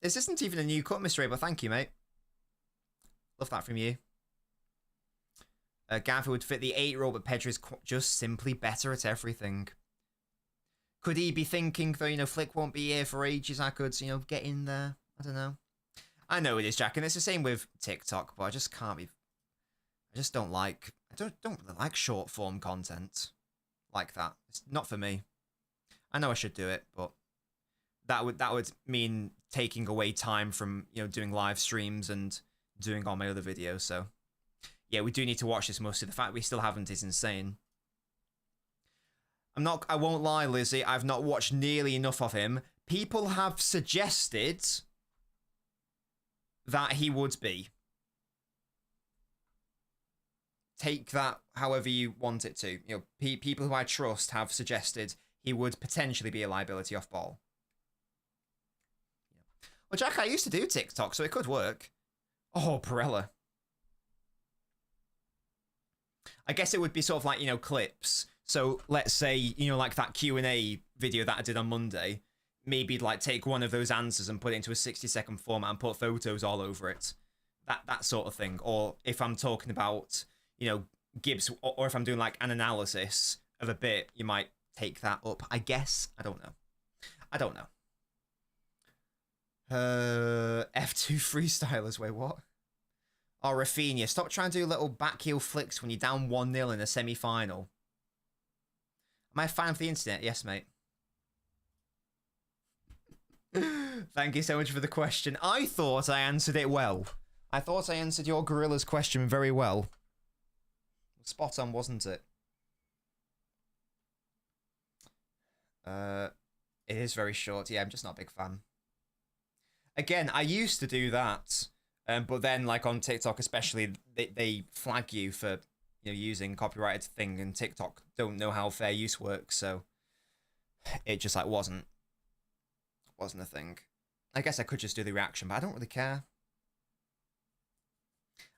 This isn't even a new cut, Mr. Abel. Thank you, mate. Love that from you. Gavi would fit the 8 role, but Pedri is just simply better at everything. Could he be thinking, though, you know, Flick won't be here for ages, I could, you know, get in there? I don't know. I know it is, Jack, and it's the same with TikTok, but I just can't be... I just don't like... I don't really like short-form content like that. It's not for me. I know I should do it, but that would mean taking away time from, you know, doing live streams and doing all my other videos, so... Yeah, we do need to watch this mostly. The fact we still haven't is insane. I won't lie, Lizzie, I've not watched nearly enough of him. People have suggested that he would be. Take that however you want it to. You know, people who I trust have suggested he would potentially be a liability off ball. Well, Jack, I used to do TikTok, so it could work. Oh, Perella. I guess it would be sort of like, you know, clips. So let's say, you know, like that Q&A video that I did on Monday, maybe like take one of those answers and put it into a 60-second format and put photos all over it. That sort of thing. Or if I'm talking about, you know, Gibbs, or if I'm doing like an analysis of a bit, you might take that up. I guess. I don't know. I don't know. F2 freestylers. Wait, what? Oh, Rafinha, stop trying to do little back heel flicks when you're down 1-0 in a semi-final. Am I fine for the internet? Yes, mate. Thank you so much for the question. I thought I answered it well. I thought I answered your gorilla's question very well. Spot on, wasn't it? It is very short. Yeah, I'm just not a big fan. Again, I used to do that. But then, like on TikTok especially, they flag you for, you know, using copyrighted thing, and TikTok don't know how fair use works, so it just like wasn't a thing. I guess I could just do the reaction, but I don't really care.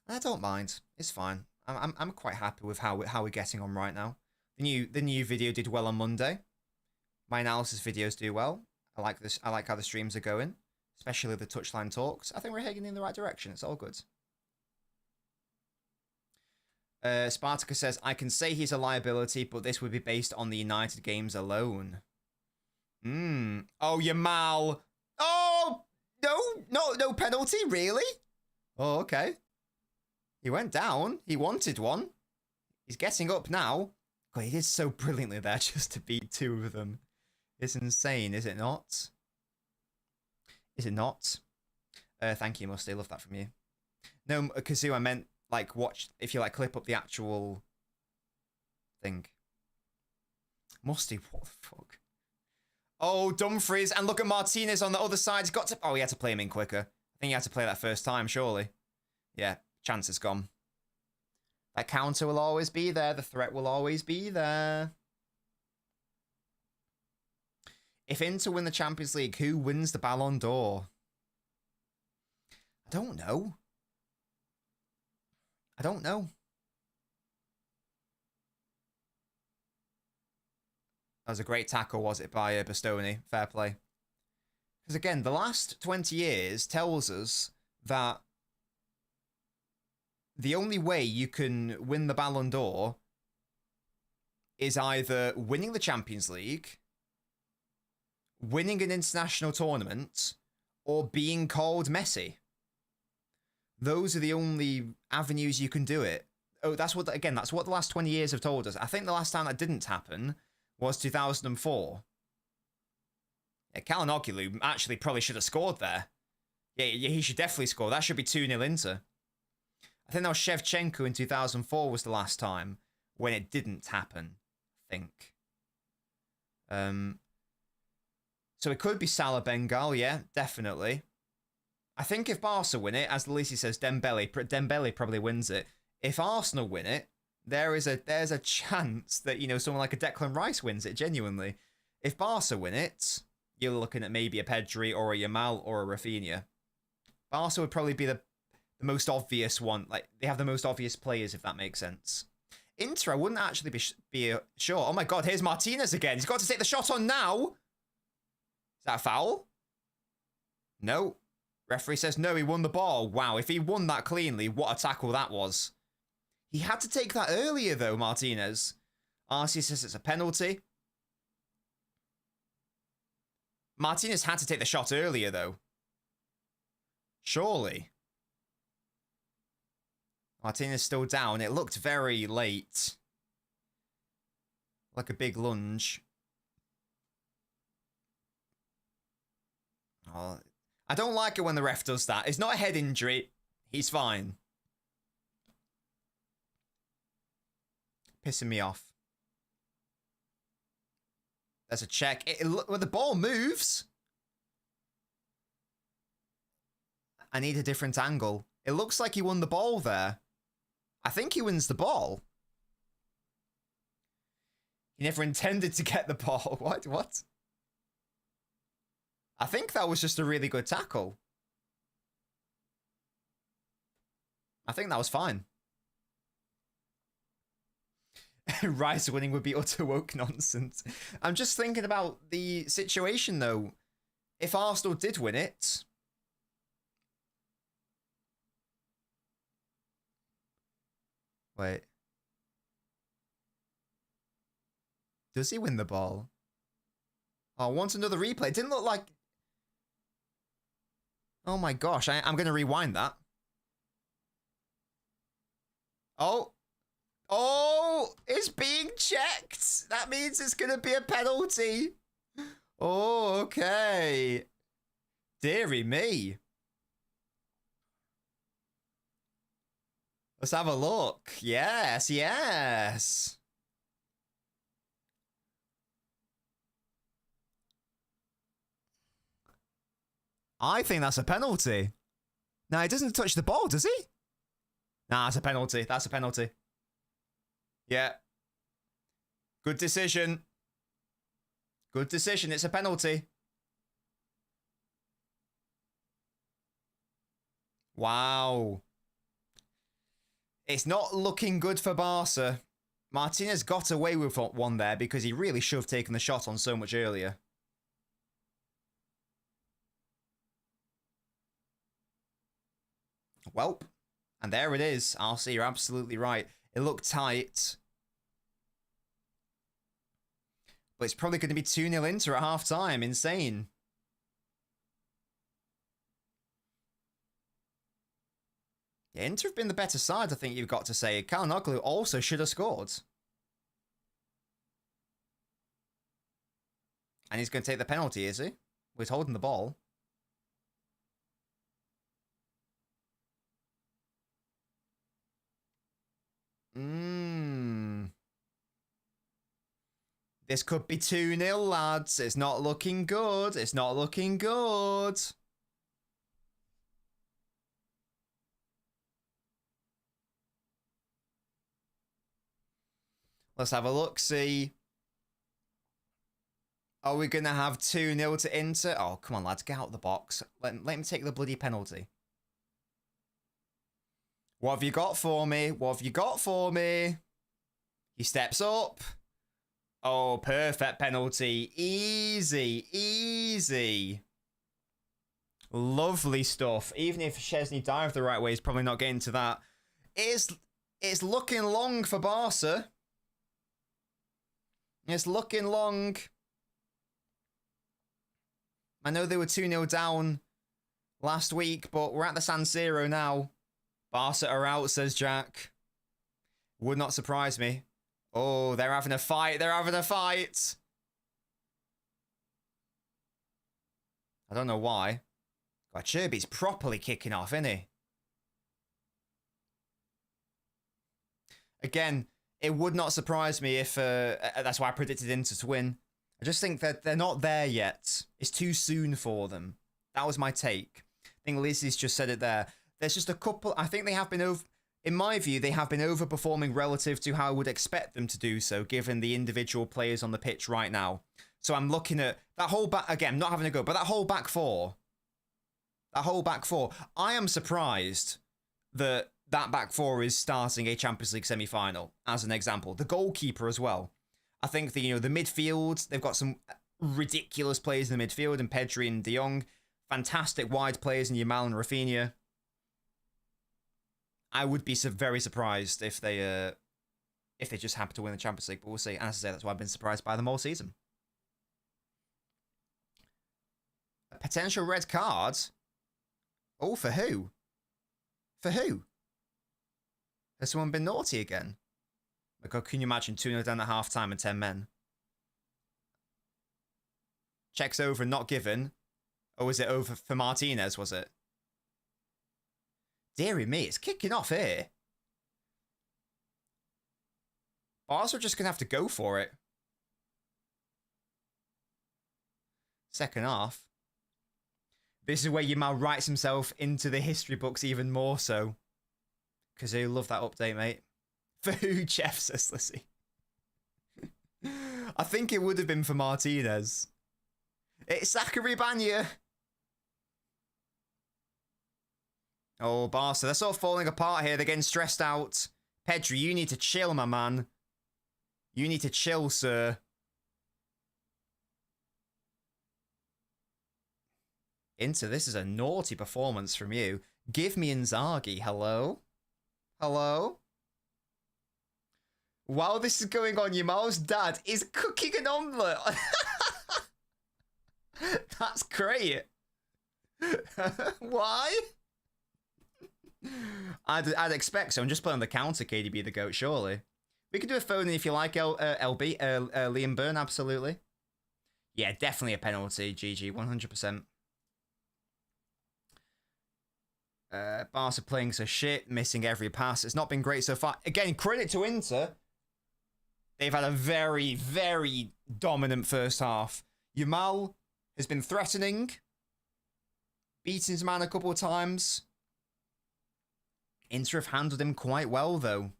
I don't mind. It's fine. I'm quite happy with how we're getting on right now. The new video did well on Monday. My analysis videos do well. I like this. I like how the streams are going. Especially the touchline talks. I think we're heading in the right direction. It's all good. Spartacus says, I can say he's a liability, but this would be based on the United games alone. Oh, Yamal. Oh, no penalty, really? Oh, okay. He went down. He wanted one. He's getting up now. God, he did so brilliantly there just to beat two of them. It's insane, is it not? Is it not? Thank you, Musty. Love that from you. No, Kazoo, I meant, like, watch, if you, like, clip up the actual thing. Musty, what the fuck? Oh, Dumfries, and look at Martinez on the other side. He's got to... Oh, he had to play him in quicker. I think he had to play that first time, surely. Yeah, chance is gone. That counter will always be there. The threat will always be there. If Inter win the Champions League, who wins the Ballon d'Or? I don't know. I don't know. That was a great tackle, was it, by Bastoni? Fair play. Because again, the last 20 years tells us that the only way you can win the Ballon d'Or is either winning the Champions League, winning an international tournament, or being called Messi. Those are the only avenues you can do it. Oh, that's what the last 20 years have told us. I think the last time that didn't happen was 2004. Yeah, Calhanoglu actually probably should have scored there. Yeah, he should definitely score. That should be 2-0 Inter. I think that was Shevchenko in 2004 was the last time when it didn't happen, I think. So it could be Salah Bengal, yeah, definitely. I think if Barca win it, as Lizzie says, Dembele probably wins it. If Arsenal win it, there's a chance that, you know, someone like a Declan Rice wins it, genuinely. If Barca win it, you're looking at maybe a Pedri or a Yamal or a Rafinha. Barca would probably be the most obvious one. Like, they have the most obvious players, if that makes sense. Inter, I wouldn't actually be sure. Oh my god, here's Martinez again. He's got to take the shot on now. Is that a foul? No. Referee says no, he won the ball. Wow, if he won that cleanly, what a tackle that was. He had to take that earlier, though, Martinez. RC says it's a penalty. Martinez had to take the shot earlier, though. Surely. Martinez still down. It looked very late. Like a big lunge. Oh, I don't like it when the ref does that. It's not a head injury. He's fine. Pissing me off. There's a check. Well, the ball moves. I need a different angle. It looks like he won the ball there. I think he wins the ball. He never intended to get the ball. What? I think that was just a really good tackle. I think that was fine. Rice winning would be utter woke nonsense. I'm just thinking about the situation, though. If Arsenal did win it... Wait. Does he win the ball? Oh, wants another replay. It didn't look like... Oh my gosh, I'm going to rewind that. Oh. Oh, it's being checked. That means it's going to be a penalty. Oh, okay. Dearie me. Let's have a look. Yes, yes. I think that's a penalty. Now, he doesn't touch the ball, does he? Nah, that's a penalty. That's a penalty. Yeah. Good decision. Good decision. It's a penalty. Wow. It's not looking good for Barca. Martinez got away with one there because he really should have taken the shot on so much earlier. Welp. And there it is. Arce, you're absolutely right. It looked tight. But it's probably going to be 2-0 Inter at half-time. Insane. Yeah, Inter have been the better side, I think you've got to say. Calhanoglu also should have scored. And he's going to take the penalty, is he? With holding the ball. This could be 2-0, lads. It's not looking good. It's not looking good. Let's have a look, see. Are we going to have 2-0 to Inter? Oh, come on, lads. Get out of the box. Let me take the bloody penalty. What have you got for me? What have you got for me? He steps up. Oh, perfect penalty. Easy, easy. Lovely stuff. Even if Szczesny dived the right way, he's probably not getting to that. It's looking long for Barca. It's looking long. I know they were 2-0 down last week, but we're at the San Siro now. Barca are out, says Jack. Would not surprise me. Oh, they're having a fight. They're having a fight. I don't know why. God, Cherby's properly kicking off, isn't he? Again, it would not surprise me if... that's why I predicted Inter to win. I just think that they're not there yet. It's too soon for them. That was my take. I think Lizzie's just said it there. There's just a couple... I think they have been over... In my view, they have been overperforming relative to how I would expect them to do so, given the individual players on the pitch right now. So I'm looking at that whole back... Again, not having a go, but that whole back four. That whole back four. I am surprised that that back four is starting a Champions League semi-final, as an example. The goalkeeper as well. I think the midfield, they've got some ridiculous players in the midfield, and Pedri and De Jong. Fantastic wide players in Yamal and Rafinha. I would be very surprised if they just happen to win the Champions League, but we'll see. And as I say, that's why I've been surprised by them all season. A potential red card. Oh, for who? For who? Has someone been naughty again? My God, can you imagine 2-0 down at half time and 10 men? Checks over and not given. Or was it over for Martinez, was it? Deary me, it's kicking off here. Barca are just going to have to go for it. Second half. This is where Yamal writes himself into the history books even more so. Because they love that update, mate. For who, Jeff, says Lizzie. I think it would have been for Martinez. It's Zachary Banya. Oh, Barca, they're sort of falling apart here. They're getting stressed out. Pedri, you need to chill, my man. You need to chill, sir. Inter, this is a naughty performance from you. Give me Inzaghi. Hello? Hello? While this is going on, Yamal's dad is cooking an omelette. That's great. Why? I'd expect so. I'm just playing on the counter, KDB the GOAT, surely. We can do a phone in if you like, LB. Liam Byrne, absolutely. Yeah, definitely a penalty, GG, 100%. Barca playing so shit, missing every pass. It's not been great so far. Again, credit to Inter. They've had a very, very dominant first half. Yamal has been threatening. Beaten his man a couple of times. Inter have handled him quite well, though.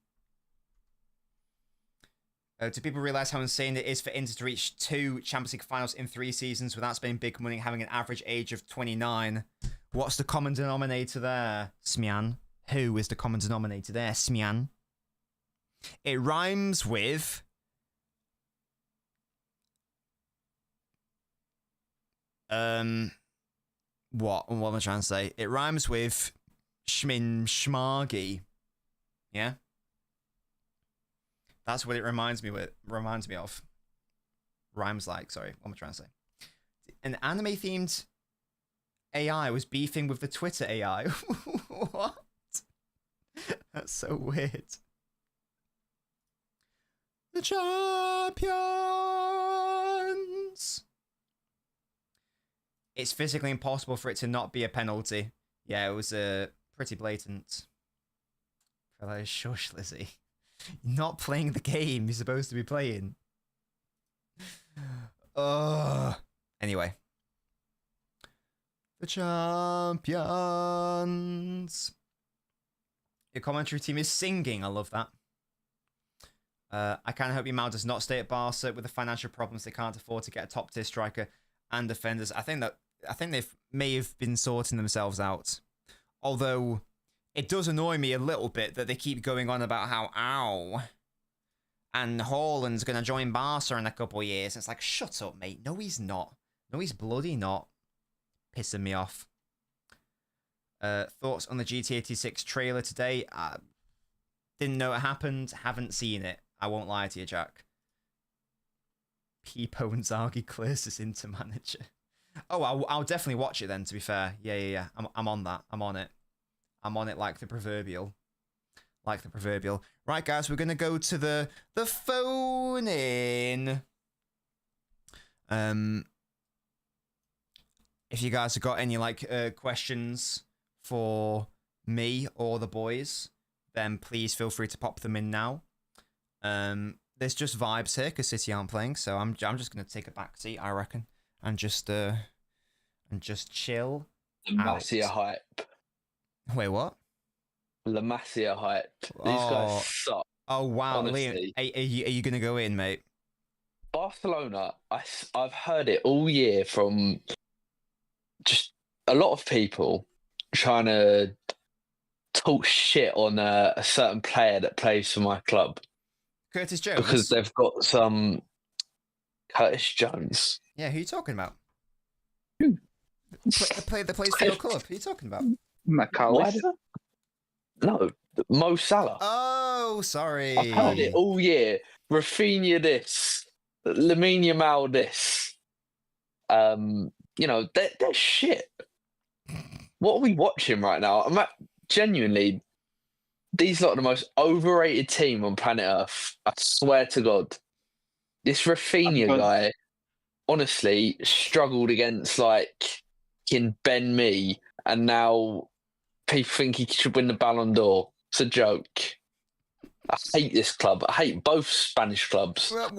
Do people realise how insane it is for Inter to reach 2 Champions League finals in 3 seasons without spending big money and having an average age of 29? What's the common denominator there, Smian? Who is the common denominator there, Smian? It rhymes with... What am I trying to say? It rhymes with Schmin Schmargy. Yeah? That's what it reminds me of. Rhymes like, sorry, what am I trying to say? An anime-themed AI was beefing with the Twitter AI. What? That's so weird. The champions! It's physically impossible for it to not be a penalty. Yeah, it was pretty blatant. Fellow, shush, Lizzie. You're not playing the game you're supposed to be playing. Anyway. The champions. Your commentary team is singing. I love that. I kind of hope Yamal does not stay at Barca with the financial problems. They can't afford to get a top tier striker and defenders. I think they may have been sorting themselves out. Although it does annoy me a little bit that they keep going on about how and Haaland's going to join Barca in a couple of years. It's like, shut up, mate. No, he's not. No, he's bloody not. Pissing me off. Thoughts on the GT86 trailer today? Didn't know it happened. Haven't seen it. I won't lie to you, Jack. Peepo and Zagi clears us into manager. Oh, I'll definitely watch it then, to be fair. Yeah. I'm on that. I'm on it. I'm on it like the proverbial. Like the proverbial. Right, guys, we're going to go to the phone in. If you guys have got any questions for me or the boys, then please feel free to pop them in now. There's just vibes here because City aren't playing, so I'm just gonna take a back seat, I reckon, and just chill. La Masia hype. Wait, what? La Masia hype. These guys suck. Oh wow, honestly. Liam, are you gonna go in, mate? Barcelona. I've heard it all year from just a lot of people trying to talk shit on a certain player that plays for my club. Curtis Jones? Because they've got some Curtis Jones. Yeah, who are you talking about? Who? The player that plays for your club. Who are you talking about? McAllister? No, Mo Salah. Oh, sorry. I've heard it all year. Rafinha this. Lamine Yamal this. They're shit. what are we watching right now? Genuinely, these lot are the most overrated team on planet Earth. I swear to God. This Rafinha guy, honestly, struggled against like Ben Mee, and now people think he should win the Ballon d'Or. It's a joke. I hate this club. I hate both Spanish clubs. Well,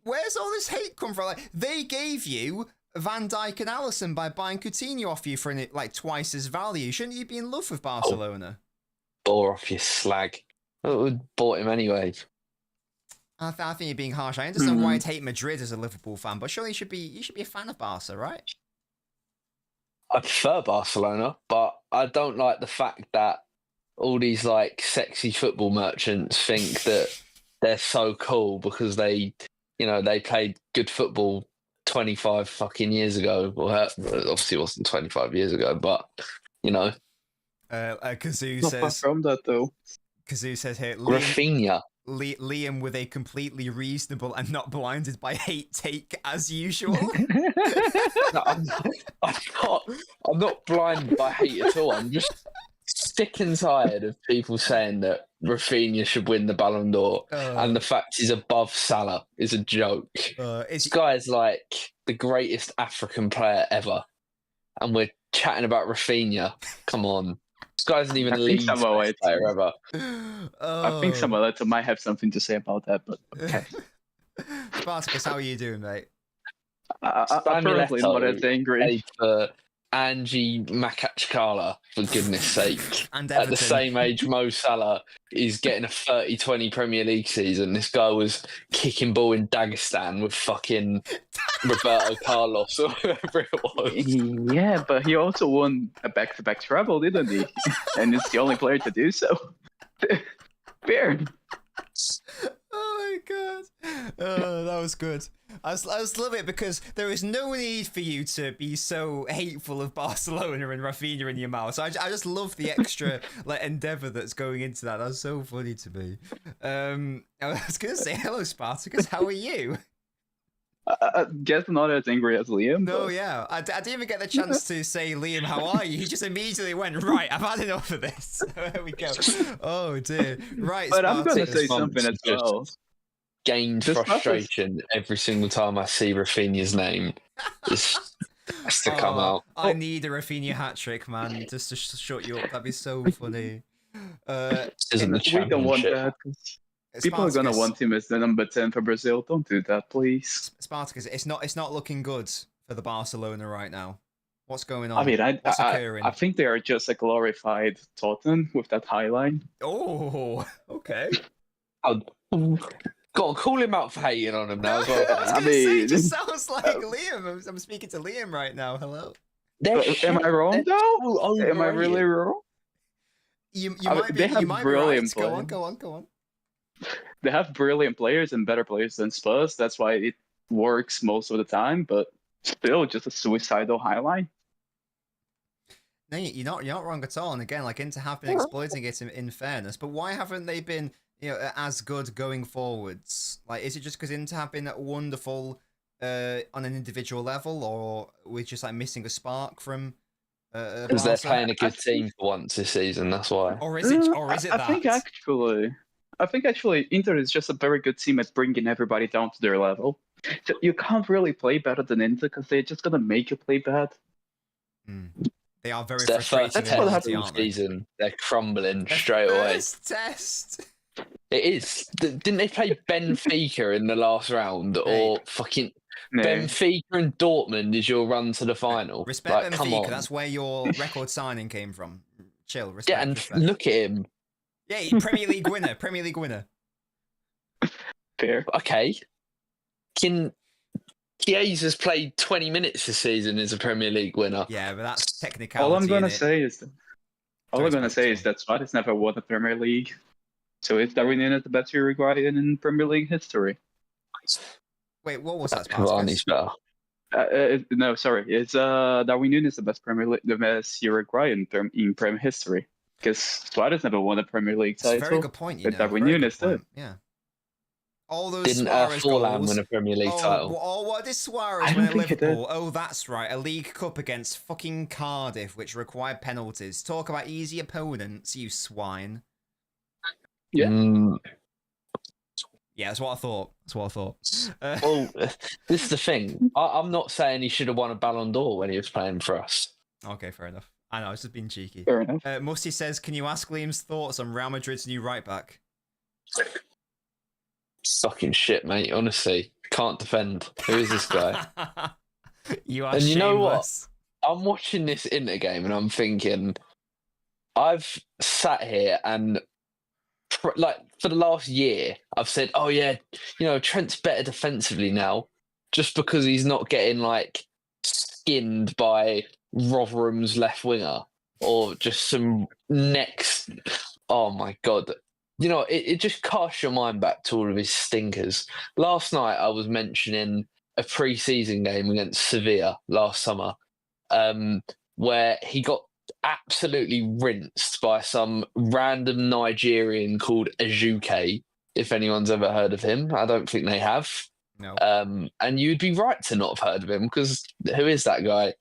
where's all this hate come from? Like, they gave you Van Dijk and Alisson by buying Coutinho off you for like twice his value. Shouldn't you be in love with Barcelona? Bore off your slag. I would bought him anyway. I think you're being harsh. I understand why you'd hate Madrid as a Liverpool fan, but surely you should be a fan of Barca, right? I prefer Barcelona, but I don't like the fact that all these like sexy football merchants think that they're so cool because they played good football 25 fucking years ago. Well, obviously it wasn't 25 years ago, but Kazoo Not far says from that though. Kazoo says here Rafinha. Liam with a completely reasonable and not blinded by hate take as usual. No, I'm not blinded by hate at all. I'm just sick and tired of people saying that Rafinha should win the Ballon d'Or, and the fact he's above Salah is a joke. This guy is like the greatest African player ever, and we're chatting about Rafinha. Come on. This guy isn't even a league player ever. I think Samuel might have something to say about that, but okay. Spartacus, how are you doing, mate? I'm probably not as angry. For Angie Makachkala, for goodness sake. And at the same age Mo Salah is getting a 30-20 Premier League season. This guy was kicking ball in Dagestan with fucking Roberto Carlos or whoever it was. Yeah, but he also won a back-to-back treble, didn't he? And it's the only player to do so. Fair. Oh my god. Oh, that was good. I just love it because there is no need for you to be so hateful of Barcelona and Rafinha in your mouth. So I just love the extra like endeavour that's going into that. That's so funny to me. I was gonna say hello, Spartacus. How are you? I guess not as angry as Liam. No, but... yeah. I didn't even get the chance to say, Liam, how are you? He just immediately went, right, I've had enough of this. There we go. Oh, dear. Right, but Spartacus. I'm going to say something as well. Gained frustration every single time I see Rafinha's name. It has to come out. I need a Rafinha hat-trick, man, just to shut you up. That'd be so funny. Isn't the we don't want that. People are gonna Spartacus. want him as the number 10 for Brazil. Don't do that, please. Spartacus, it's not looking good for the Barcelona right now. What's going on? I mean, What's occurring? I think they are just a glorified Tottenham with that high line. Oh, okay. Go on, call him out for hating on him now as well. I was gonna say, it just sounds like Liam. I'm speaking to Liam right now. Hello. Am I wrong though? Am I really wrong? You might be. You might be right. Go on. They have brilliant players and better players than Spurs. That's why it works most of the time. But still, just a suicidal highline. No, you're not wrong at all. And again, like Inter have been exploiting it in fairness. But why haven't they been, as good going forwards? Like, is it just because Inter have been wonderful on an individual level, or we're just like missing a spark from? Because they're playing a good team for once this season. That's why. Or is it? I think actually, Inter is just a very good team at bringing everybody down to their level. So you can't really play better than Inter because they're just gonna make you play bad. They are very frustrating. That's what happened this season. They're crumbling straight away. Test. It is. Didn't they play Benfica in the last round, or fucking Benfica and Dortmund is your run to the final? Respect Benfica. That's where your record signing came from. Chill. Respect. Yeah, and look at him. Yeah, Premier League winner. Premier League winner. Fair. Okay. Chiesa's played 20 minutes this season as a Premier League winner. Yeah, but that's technicality. All I'm gonna say is that Suarez never won a Premier League. So is Darwin Núñez the best Uruguayan in Premier League history? Wait, what was that? Cavani's better. No, sorry. It's Darwin Núñez the best Uruguayan in Premier history. Because Suarez never won a Premier League title. That's a very good point. But Darwin Núñez did. Yeah. All those Didn't Suarez Forlan goals. win a Premier League title? What did Suarez I win don't at think he did. Liverpool? Oh, that's right. A League Cup against fucking Cardiff, which required penalties. Talk about easy opponents, you swine. Yeah. Yeah, that's what I thought. Well, this is the thing. I'm not saying he should have won a Ballon d'Or when he was playing for us. Okay, fair enough. I know, it's just being cheeky. Fair enough. Musty says, can you ask Liam's thoughts on Real Madrid's new right back? Fucking shit, mate. Honestly, can't defend. Who is this guy? You are And you know what? shameless. I'm watching this Inter game and I'm thinking, I've sat here and like for the last year, I've said, oh yeah, Trent's better defensively now, just because he's not getting like skinned by Rotherham's left winger or just some next. Oh my God. It just casts your mind back to all of his stinkers. Last night, I was mentioning a pre-season game against Sevilla last summer, where he got absolutely rinsed by some random Nigerian called Ajuke, if anyone's ever heard of him. I don't think they have. No. And you'd be right to not have heard of him, because who is that guy?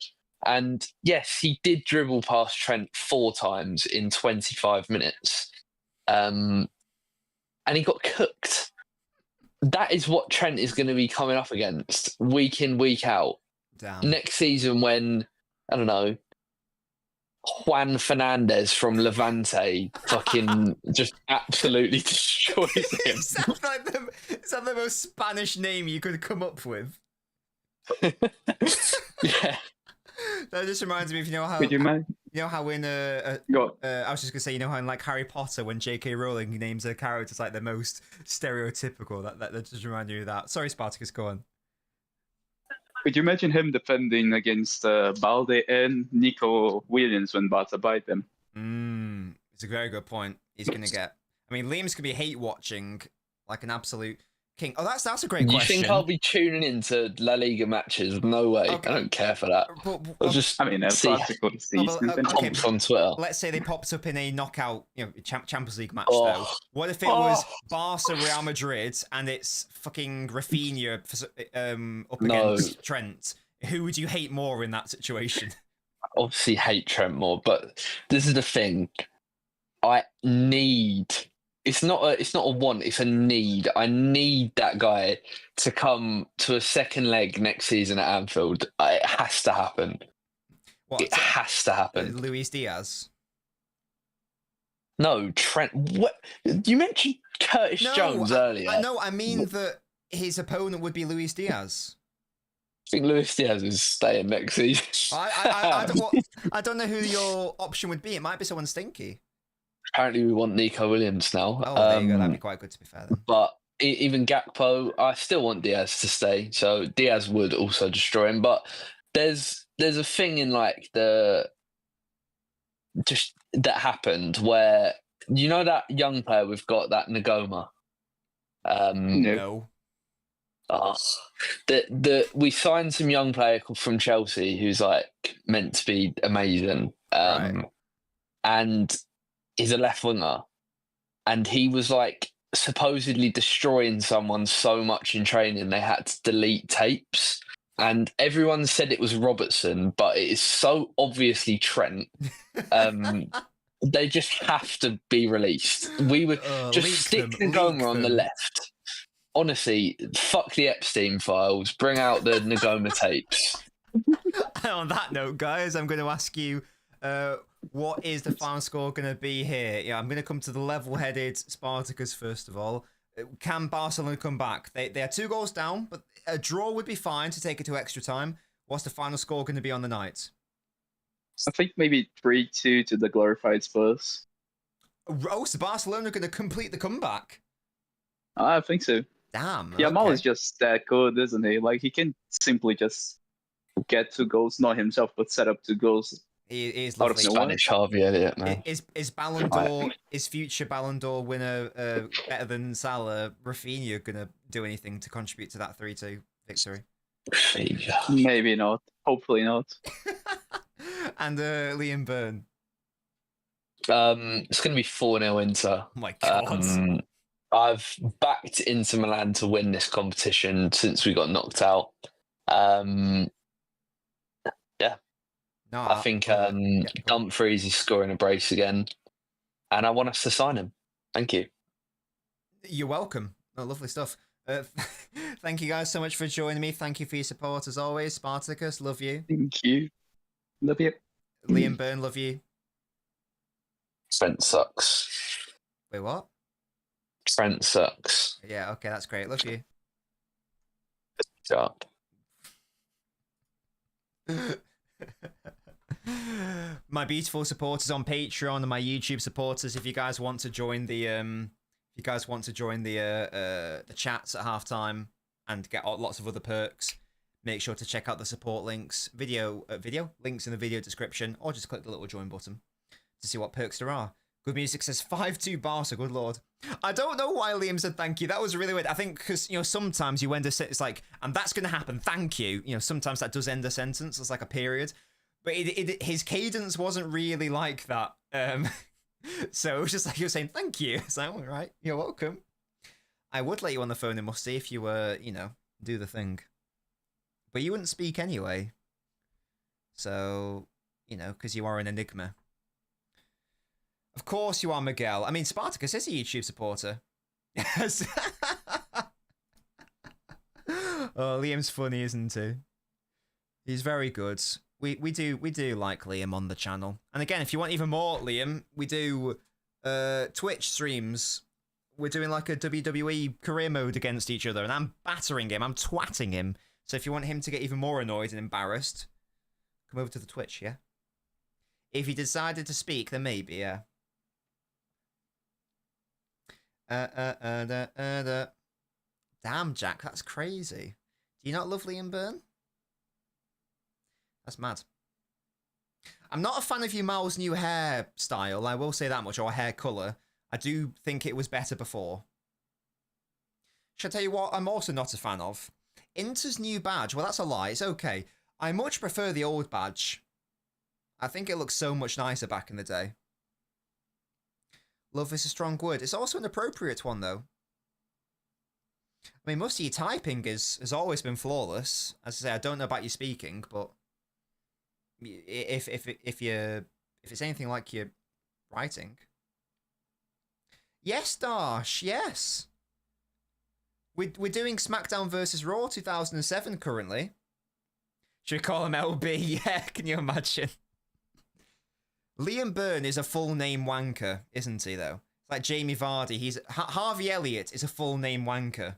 And yes, he did dribble past Trent 4 times in 25 minutes. And he got cooked. That is what Trent is going to be coming up against week in, week out. Damn. Next season when, I don't know, Juan Fernandez from Levante fucking just absolutely destroys him. Is that the most Spanish name you could come up with? Yeah. That just reminds me of, how... Could you imagine? You know how in Go. I was just gonna say, how in like Harry Potter, when J.K. Rowling names her characters like the most stereotypical, that just reminded me of that. Sorry, Spartacus, go on. Could you imagine him defending against Balde and Nico Williams when Barca bite them? It's a very good point. He's gonna get. I mean, Liam's gonna be hate watching like an absolute king. Oh, that's a great You question. think I'll be tuning into La Liga matches? No way. Okay. I don't care for that. I'll just see practically season. comps on Twitter. Let's say they popped up in a knockout, Champions League match, Oh. though. What if it was Barca Real Madrid and it's fucking Rafinha up against Trent? Who would you hate more in that situation? Obviously hate Trent more, but this is the thing. I need. It's not a want. It's a need. I need that guy to come to a second leg next season at Anfield. It has to happen. What? It has to happen. Luis Diaz. No, Trent. What you mentioned Curtis Jones earlier. I mean that his opponent would be Luis Diaz. I think Luis Diaz is staying next season. I don't know who your option would be. It might be someone stinky. Apparently, we want Nico Williams now. Oh, there you go. That'd be quite good, to be fair, then. But even Gakpo, I still want Diaz to stay. So Diaz would also destroy him. But there's a thing in like that happened where that young player we've got, that Ngoma. No. We signed some young player from Chelsea who's like meant to be amazing. Right. And he's a left winger, and he was like supposedly destroying someone so much in training they had to delete tapes, and everyone said it was Robertson, but it is so obviously Trent. They just have to be released. We would just stick Ngoma on the left. Honestly, fuck the Epstein files. Bring out the Ngoma tapes. And on that note, guys, I'm going to ask you, what is the final score going to be here? Yeah, I'm going to come to the level-headed Spartacus first of all. Can Barcelona come back? They are 2 goals down, but a draw would be fine to take it to extra time. What's the final score going to be on the night? I think maybe 3-2 to the glorified Spurs. Oh, so Barcelona are going to complete the comeback? I think so. Damn. Yamal okay. is just that good, isn't he? Like, he can simply just get 2 goals, not himself, but set up 2 goals. He is out of lovely. nowhere. Spanish Harvey Elliott, man. Is Ballon d'Or, is future Ballon d'Or winner better than Salah? Rafinha gonna do anything to contribute to that 3-2 victory? Maybe not. Hopefully not. And Liam Byrne. It's going to be 4-0 Inter. Oh my God. I've backed Inter Milan to win this competition since we got knocked out. Yeah, No, I think yeah, go on. Dumfries is scoring a brace again, and I want us to sign him. Thank you. You're welcome. Oh, lovely stuff. Thank you guys so much for joining me. Thank you for your support as always. Spartacus, love you. Thank you. Love you. Liam Byrne, love you. Trent sucks. Wait, what? Trent sucks. Yeah, okay, that's great. Love you. Shut up. My beautiful supporters on Patreon and my YouTube supporters, if you guys want to join the the chats at halftime and get lots of other perks, make sure to check out the support links, video links in the video description, or just click the little join button to see what perks there are. Good Music says 5-2 Barca, good lord. I don't know why Liam said thank you. That was really weird. I think because, you know, sometimes you end a sentence, it's like, and that's going to happen, thank you. You know, sometimes that does end a sentence. It's like a period. But his cadence wasn't really like that. So it was just like he was saying thank you. It's like, all right, you're welcome. I would let you on the phone in Musty if you were, you know, do the thing. But you wouldn't speak anyway. So, you know, because you are an enigma. Of course you are, Miguel. I mean, Spartacus is a YouTube supporter. Yes. Oh, Liam's funny, isn't he? He's very good. We do like Liam on the channel. And again, if you want even more Liam, we do Twitch streams. We're doing like a WWE career mode against each other, and I'm battering him. I'm twatting him. So if you want him to get even more annoyed and embarrassed, come over to the Twitch, yeah? If he decided to speak, then maybe, yeah. Damn, Jack, that's crazy. Do you not love Liam Byrne? That's mad. I'm not a fan of Yumal's new hairstyle, I will say that much, or hair colour. I do think it was better before. Should I tell you what I'm also not a fan of? Inter's new badge. Well, that's a lie. It's okay. I much prefer the old badge. I think it looks so much nicer back in the day. Love is a strong word. It's also an appropriate one, though. I mean, most of your typing has always been flawless. As I say, I don't know about your speaking, but if it's anything like your writing. Yes, Dash, yes. We're doing SmackDown versus Raw 2007 currently. Should we call him LB? Yeah, can you imagine? Liam Byrne is a full name wanker, isn't he, though? Like Jamie Vardy, Harvey Elliott is a full name wanker.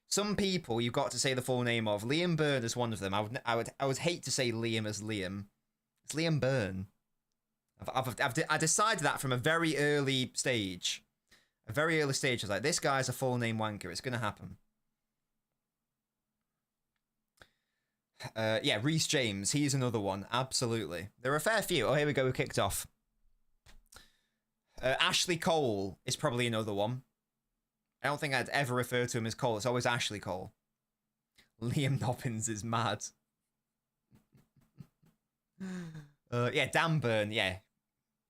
Some people you've got to say the full name of. Liam Byrne is one of them. I would hate to say Liam as Liam. It's Liam Byrne. I decided that from a very early stage. A very early stage. I was like, this guy's a full name wanker. It's going to happen. Yeah, Reece James. He's another one. Absolutely. There are a fair few. Oh, here we go. We kicked off. Ashley Cole is probably another one. I don't think I'd ever refer to him as Cole. It's always Ashley Cole. Liam Nobbins is mad. Yeah, Dan Burn. Yeah.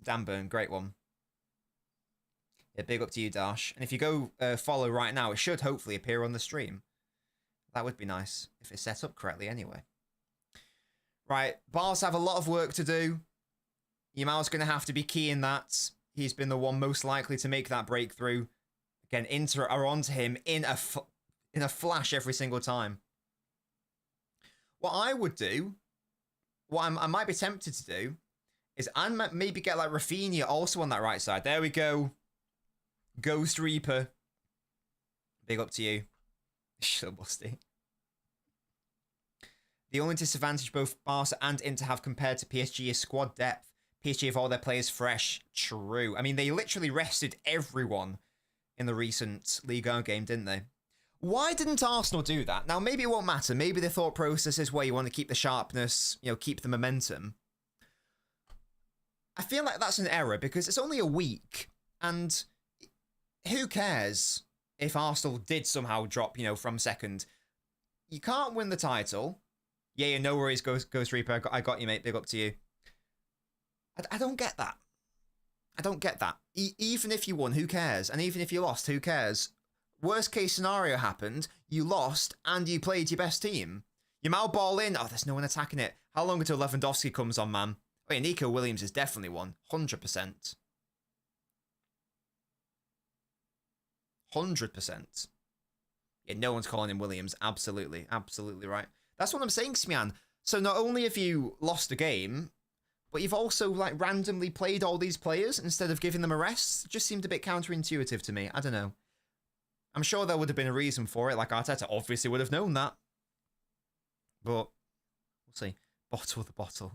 Dan Burn. Great one. Yeah, big up to you, Dash. And if you go follow right now, it should hopefully appear on the stream. That would be nice, if it's set up correctly anyway. Right, Bars have a lot of work to do. Yamal's going to have to be key in that. He's been the one most likely to make that breakthrough. Again, Inter are onto him in a flash every single time. What I would do, what I might be tempted to do, is I might maybe get like Rafinha also on that right side. There we go. Ghost Reaper. Big up to you. So busty. The only disadvantage both Barca and Inter have compared to PSG is squad depth. PSG have all their players fresh. True. I mean, they literally rested everyone in the recent Ligue 1 game, didn't they? Why didn't Arsenal do that? Now, maybe it won't matter. Maybe the thought process is where you want to keep the sharpness, you know, keep the momentum. I feel like that's an error because it's only a week. And who cares if Arsenal did somehow drop, you know, from second? You can't win the title. Yeah, no worries, Ghost Reaper. I got you, mate. Big up to you. I don't get that. I don't get that. Even if you won, who cares? And even if you lost, who cares? Worst case scenario happened, you lost, and you played your best team. You now ball in. Oh, there's no one attacking it. How long until Lewandowski comes on, man? Oh, yeah, Nico Williams is definitely one. 100%. 100%. Yeah, no one's calling him Williams. Absolutely. Absolutely right. That's what I'm saying, Smian. So not only have you lost a game, but you've also, like, randomly played all these players instead of giving them a rest. It just seemed a bit counterintuitive to me. I don't know. I'm sure there would have been a reason for it. Like, Arteta obviously would have known that. But, we'll see. Bottle the bottle.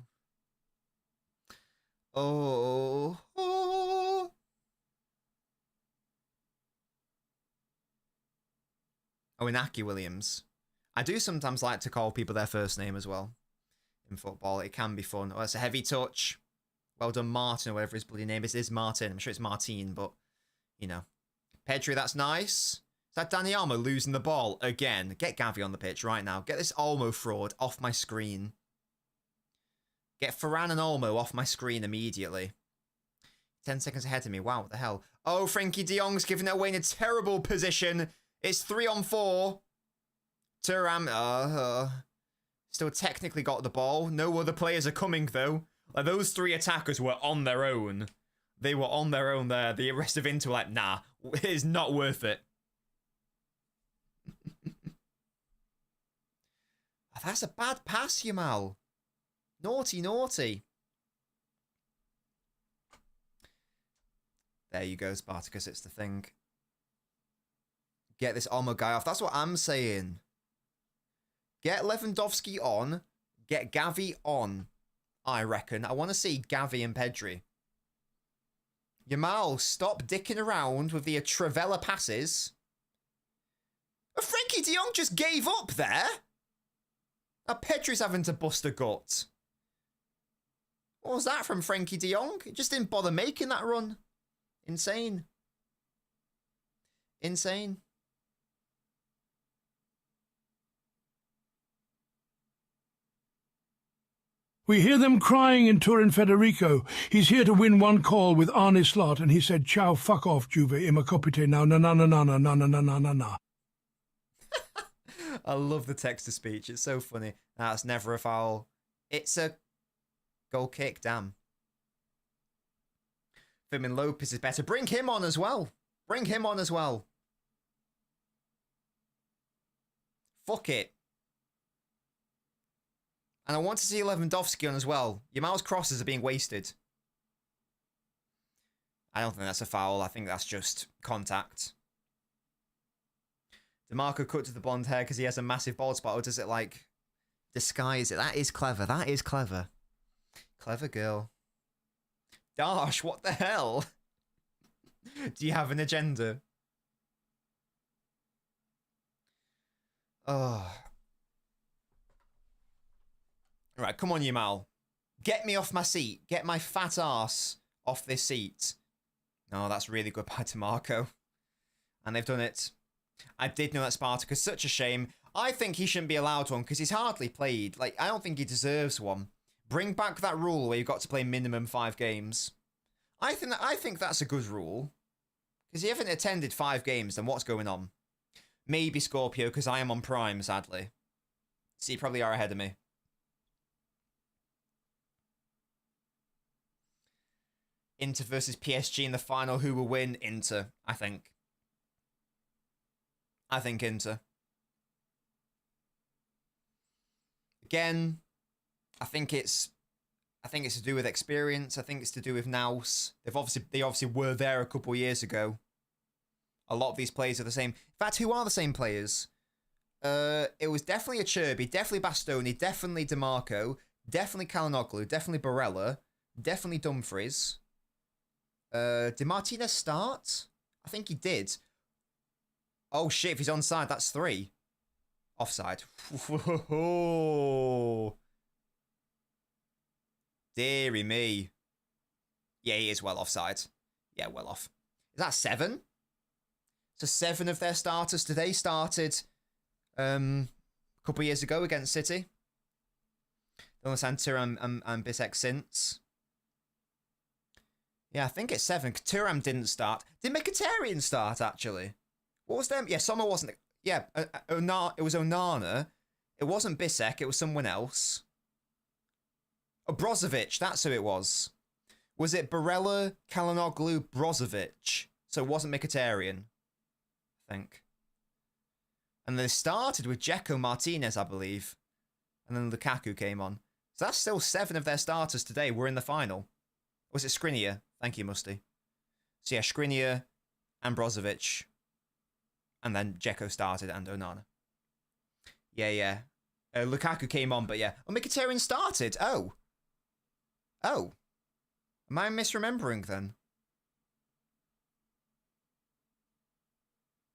Oh. Oh. Oh, Inaki Williams. I do sometimes like to call people their first name as well. In football, it can be fun. Oh, that's a heavy touch. Well done, Martin, or whatever his bloody name is. It is Martin. I'm sure it's Martine, but, you know. Pedri, that's nice. Is that Dani Olmo losing the ball again? Get Gavi on the pitch right now. Get this Olmo fraud off my screen. Get Ferran and Olmo off my screen immediately. 10 seconds ahead of me. Wow, what the hell? Oh, Frankie de Jong's giving it away in a terrible position. It's 3-on-4. Thuram, still technically got the ball. No other players are coming, though. Like, those three attackers were on their own. They were on their own there. The rest of Inter were like, nah, it is not worth it. Oh, that's a bad pass, Yamal. Naughty, naughty. There you go, Spartacus. It's the thing. Get this Olmo guy off. That's what I'm saying. Get Lewandowski on. Get Gavi on. I reckon. I want to see Gavi and Pedri. Yamal, stop dicking around with the Travella passes. Frankie de Jong just gave up there. Now Pedri's having to bust a gut. What was that from Frankie de Jong? He just didn't bother making that run. Insane. Insane. We hear them crying in Turin Federico. He's here to win one call with Arne Slot, and he said, "Ciao, fuck off, Juve, ima copite now, na na na na na na na na na na na." I love the text-to-speech. It's so funny. That's never a foul. It's a goal kick, damn. Firmin Lopez is better. Bring him on as well. Bring him on as well. Fuck it. And I want to see Lewandowski on as well. Yamal's crosses are being wasted. I don't think that's a foul. I think that's just contact. DeMarco cut to the blonde hair because he has a massive bald spot. Or does it, like, disguise it? That is clever. That is clever. Clever girl. Dash, what the hell? Do you have an agenda? Oh. Right, come on, Yamal. Get me off my seat. Get my fat ass off this seat. No, that's really good by DeMarco. And they've done it. I did know that Spartacus. Such a shame. I think he shouldn't be allowed one because he's hardly played. Like, I don't think he deserves one. Bring back that rule where you've got to play minimum 5 games. I think that's a good rule. Because you haven't attended 5 games, then what's going on? Maybe Scorpio, because I am on Prime, sadly. So you probably are ahead of me. Inter versus PSG in the final. Who will win? Inter, I think. I think Inter. Again, I think it's to do with experience. I think it's to do with Nous. They obviously were there a couple of years ago. A lot of these players are the same. In fact, who are the same players? It was definitely Acerbi, definitely Bastoni, definitely DeMarco, definitely Kalinoglu, definitely Barella, definitely Dumfries. Did Martinez start? I think he did. Oh shit, if he's onside, that's 3. Offside. Deary me. Yeah, he is well offside. Yeah, well off. Is that 7? So 7 of their starters today started a couple of years ago against City. Don Santer and Bisek since. Yeah, I think it's 7. Turam didn't start. Did Mkhitaryan start, actually? What was them? Yeah, Sommer wasn't... Yeah, it was Onana. It wasn't Bisek, it was someone else. Oh, Brozovic, that's who it was. Was it Barella, Kalinoglu, Brozovic? So it wasn't Mkhitaryan, I think. And they started with Dzeko Martinez, I believe. And then Lukaku came on. So that's still 7 of their starters today were in the final. Or was it Skriniar? Thank you, Musty. So yeah, Skriniar and Brozovic. And then Dzeko started and Onana. Yeah. Lukaku came on, but yeah. Oh, Mkhitaryan started. Oh. Am I misremembering then?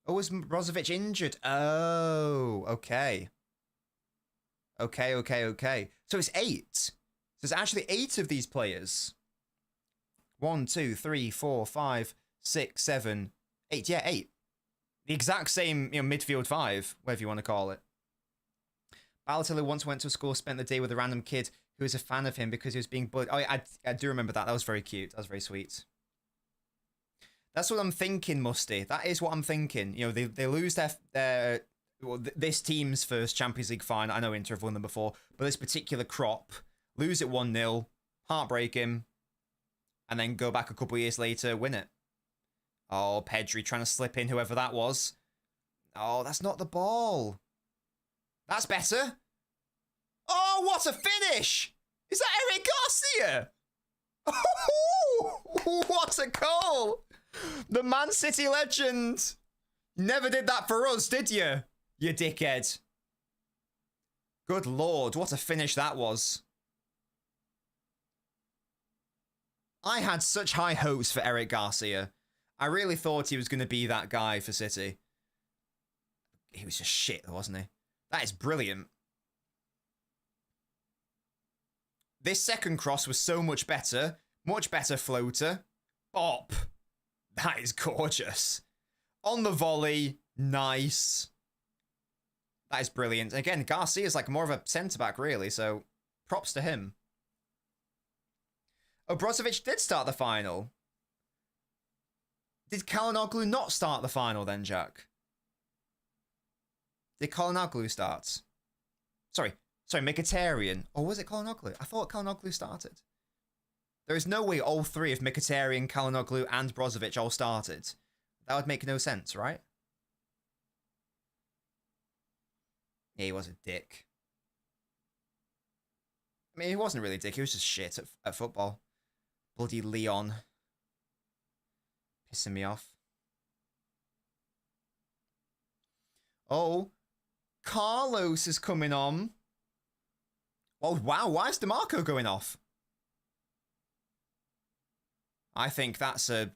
Oh, was Brozovic injured? Oh, okay. Okay. So it's 8. So there's actually 8 of these players. 1, 2, 3, 4, 5, 6, 7, 8. Yeah, 8. The exact same, midfield 5, whatever you want to call it. Balotelli once went to a school, spent the day with a random kid who was a fan of him because he was being bullied. Oh, yeah, I do remember that. That was very cute. That was very sweet. That's what I'm thinking, Musty. That is what I'm thinking. They lose this team's first Champions League final. I know Inter have won them before, but this particular crop, lose it 1-0, heartbreaking, and then go back a couple of years later, win it. Oh, Pedri trying to slip in, whoever that was. Oh, that's not the ball. That's better. Oh, what a finish! Is that Eric Garcia? Oh, what a goal! The Man City legend. Never did that for us, did you? You dickhead. Good lord, what a finish that was. I had such high hopes for Eric Garcia. I really thought he was going to be that guy for City. He was just shit, wasn't he? That is brilliant. This second cross was so much better. Much better floater. Bop. That is gorgeous. On the volley. Nice. That is brilliant. Again, Garcia's like more of a centre-back, really, so props to him. Oh, Brozovic did start the final. Did Kalinoglu not start the final then, Jack? Did Kalinoglu start? Sorry, Mkhitaryan. Or was it Kalinoglu? I thought Kalinoglu started. There is no way all 3 of Mkhitaryan, Kalinoglu, and Brozovic all started. That would make no sense, right? Yeah, he was a dick. I mean, he wasn't really a dick. He was just shit at football. Bloody Leon. Pissing me off. Oh. Carlos is coming on. Oh, wow. Why is DeMarco going off? I think that's an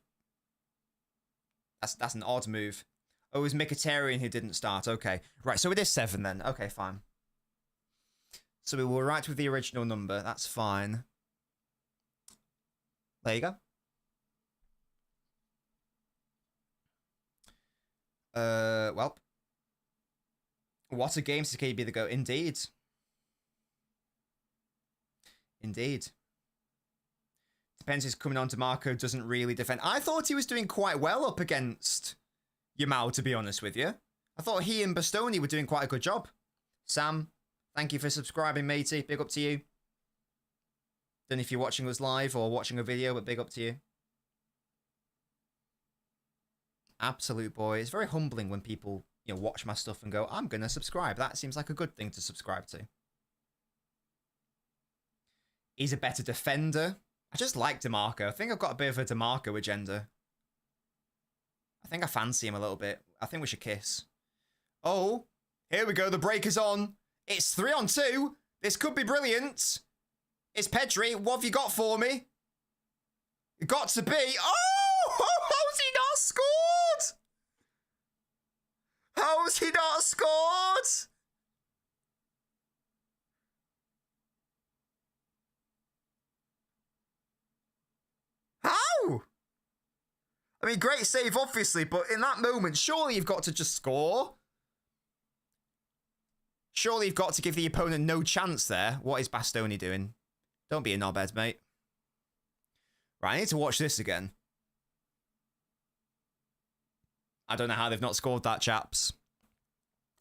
odd move. Oh, it was Mkhitaryan who didn't start. Okay. Right, so it is 7 then. Okay, fine. So we were right with the original number. That's fine. There you go. Well. What a game to KB the go. Indeed. Indeed. Depends who's coming on. DeMarco doesn't really defend. I thought he was doing quite well up against Yamal, to be honest with you. I thought he and Bastoni were doing quite a good job. Sam, thank you for subscribing, matey. Big up to you. Don't know if you're watching us live or watching a video, but big up to you. Absolute boy. It's very humbling when people, watch my stuff and go, I'm going to subscribe. That seems like a good thing to subscribe to. He's a better defender. I just like DeMarco. I think I've got a bit of a DeMarco agenda. I think I fancy him a little bit. I think we should kiss. Oh, here we go. The break is on. It's 3-on-2. This could be brilliant. It's Pedri. What have you got for me? It got to be. Oh, how's he not scored? How's he not scored? How? I mean, great save, obviously, but in that moment, surely you've got to just score. Surely you've got to give the opponent no chance there. What is Bastoni doing? Don't be a knobhead, mate. Right, I need to watch this again. I don't know how they've not scored that, chaps.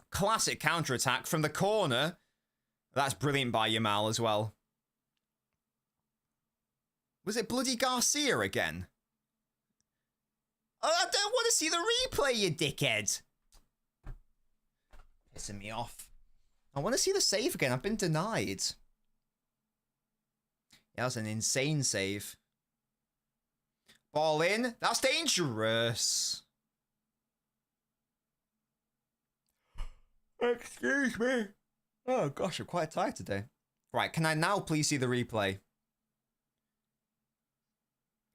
Classic counter-attack from the corner. That's brilliant by Yamal as well. Was it bloody Garcia again? Oh, I don't want to see the replay, you dickhead. Pissing me off. I want to see the save again. I've been denied. Yeah, that was an insane save. Ball in. That's dangerous. Excuse me. Oh, gosh, I'm quite tired today. Right, can I now please see the replay?